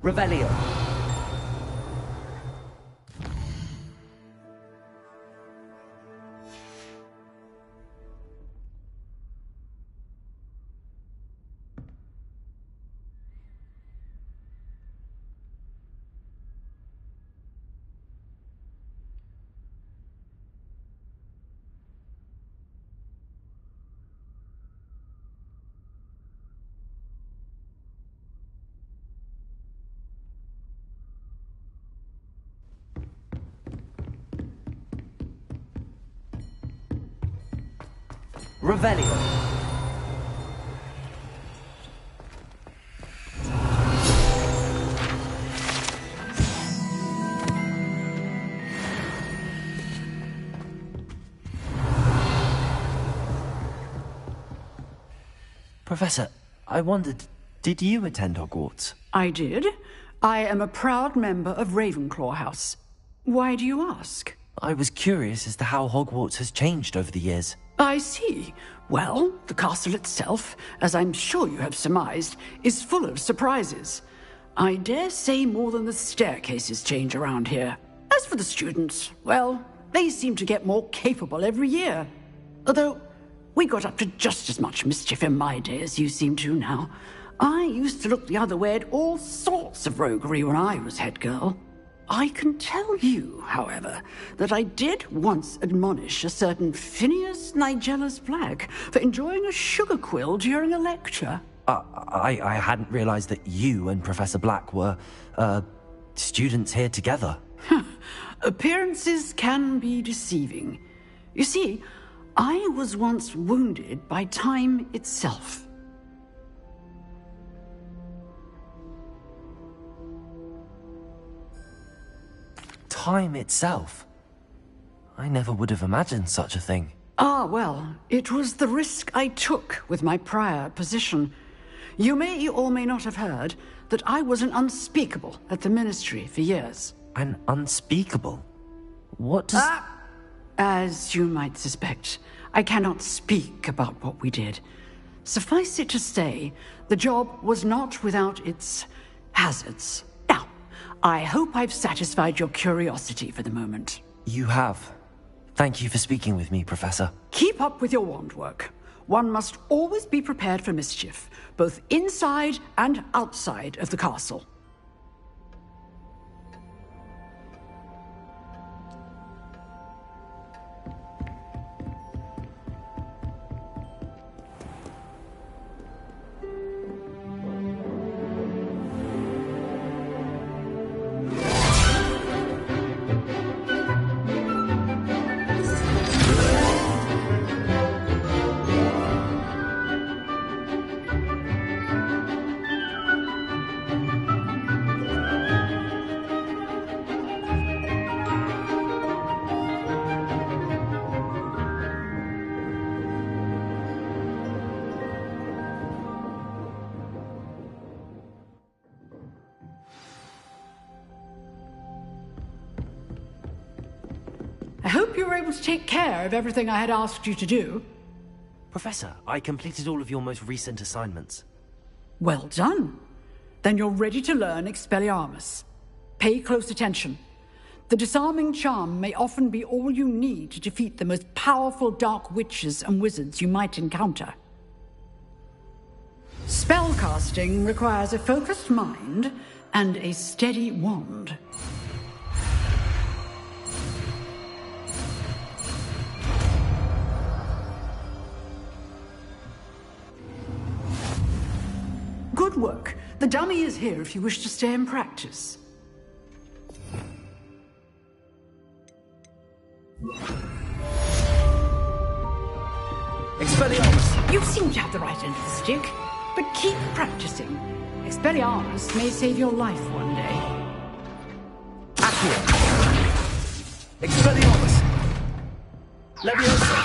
Revelio. Revelio. Professor, I wondered, did you attend Hogwarts? I did. I am a proud member of Ravenclaw House. Why do you ask? I was curious as to how Hogwarts has changed over the years. I see. Well, the castle itself, as I'm sure you have surmised, is full of surprises. I dare say more than the staircases change around here. As for the students, well, they seem to get more capable every year. Although, we got up to just as much mischief in my day as you seem to now. I used to look the other way at all sorts of roguery when I was head girl. I can tell you, however, that I did once admonish a certain Phineas Nigellus Black for enjoying a sugar quill during a lecture. I hadn't realized that you and Professor Black were, students here together. Appearances can be deceiving. You see, I was once wounded by time itself. Time itself? I never would have imagined such a thing. Ah, well, it was the risk I took with my prior position. You may or may not have heard that I was an unspeakable at the Ministry for years. An unspeakable? What does... As you might suspect, I cannot speak about what we did. Suffice it to say, the job was not without its hazards. Now, I hope I've satisfied your curiosity for the moment. You have. Thank you for speaking with me, Professor. Keep up with your wand work. One must always be prepared for mischief, both inside and outside of the castle. I hope you were able to take care of everything I had asked you to do. Professor, I completed all of your most recent assignments. Well done. Then you're ready to learn Expelliarmus. Pay close attention. The disarming charm may often be all you need to defeat the most powerful dark witches and wizards you might encounter. Spellcasting requires a focused mind and a steady wand. Good work. The dummy is here if you wish to stay and practice. Expelliarmus! You seem to have the right end of the stick, but keep practicing. Expelliarmus may save your life one day. Accio! Expelliarmus! Leviosa!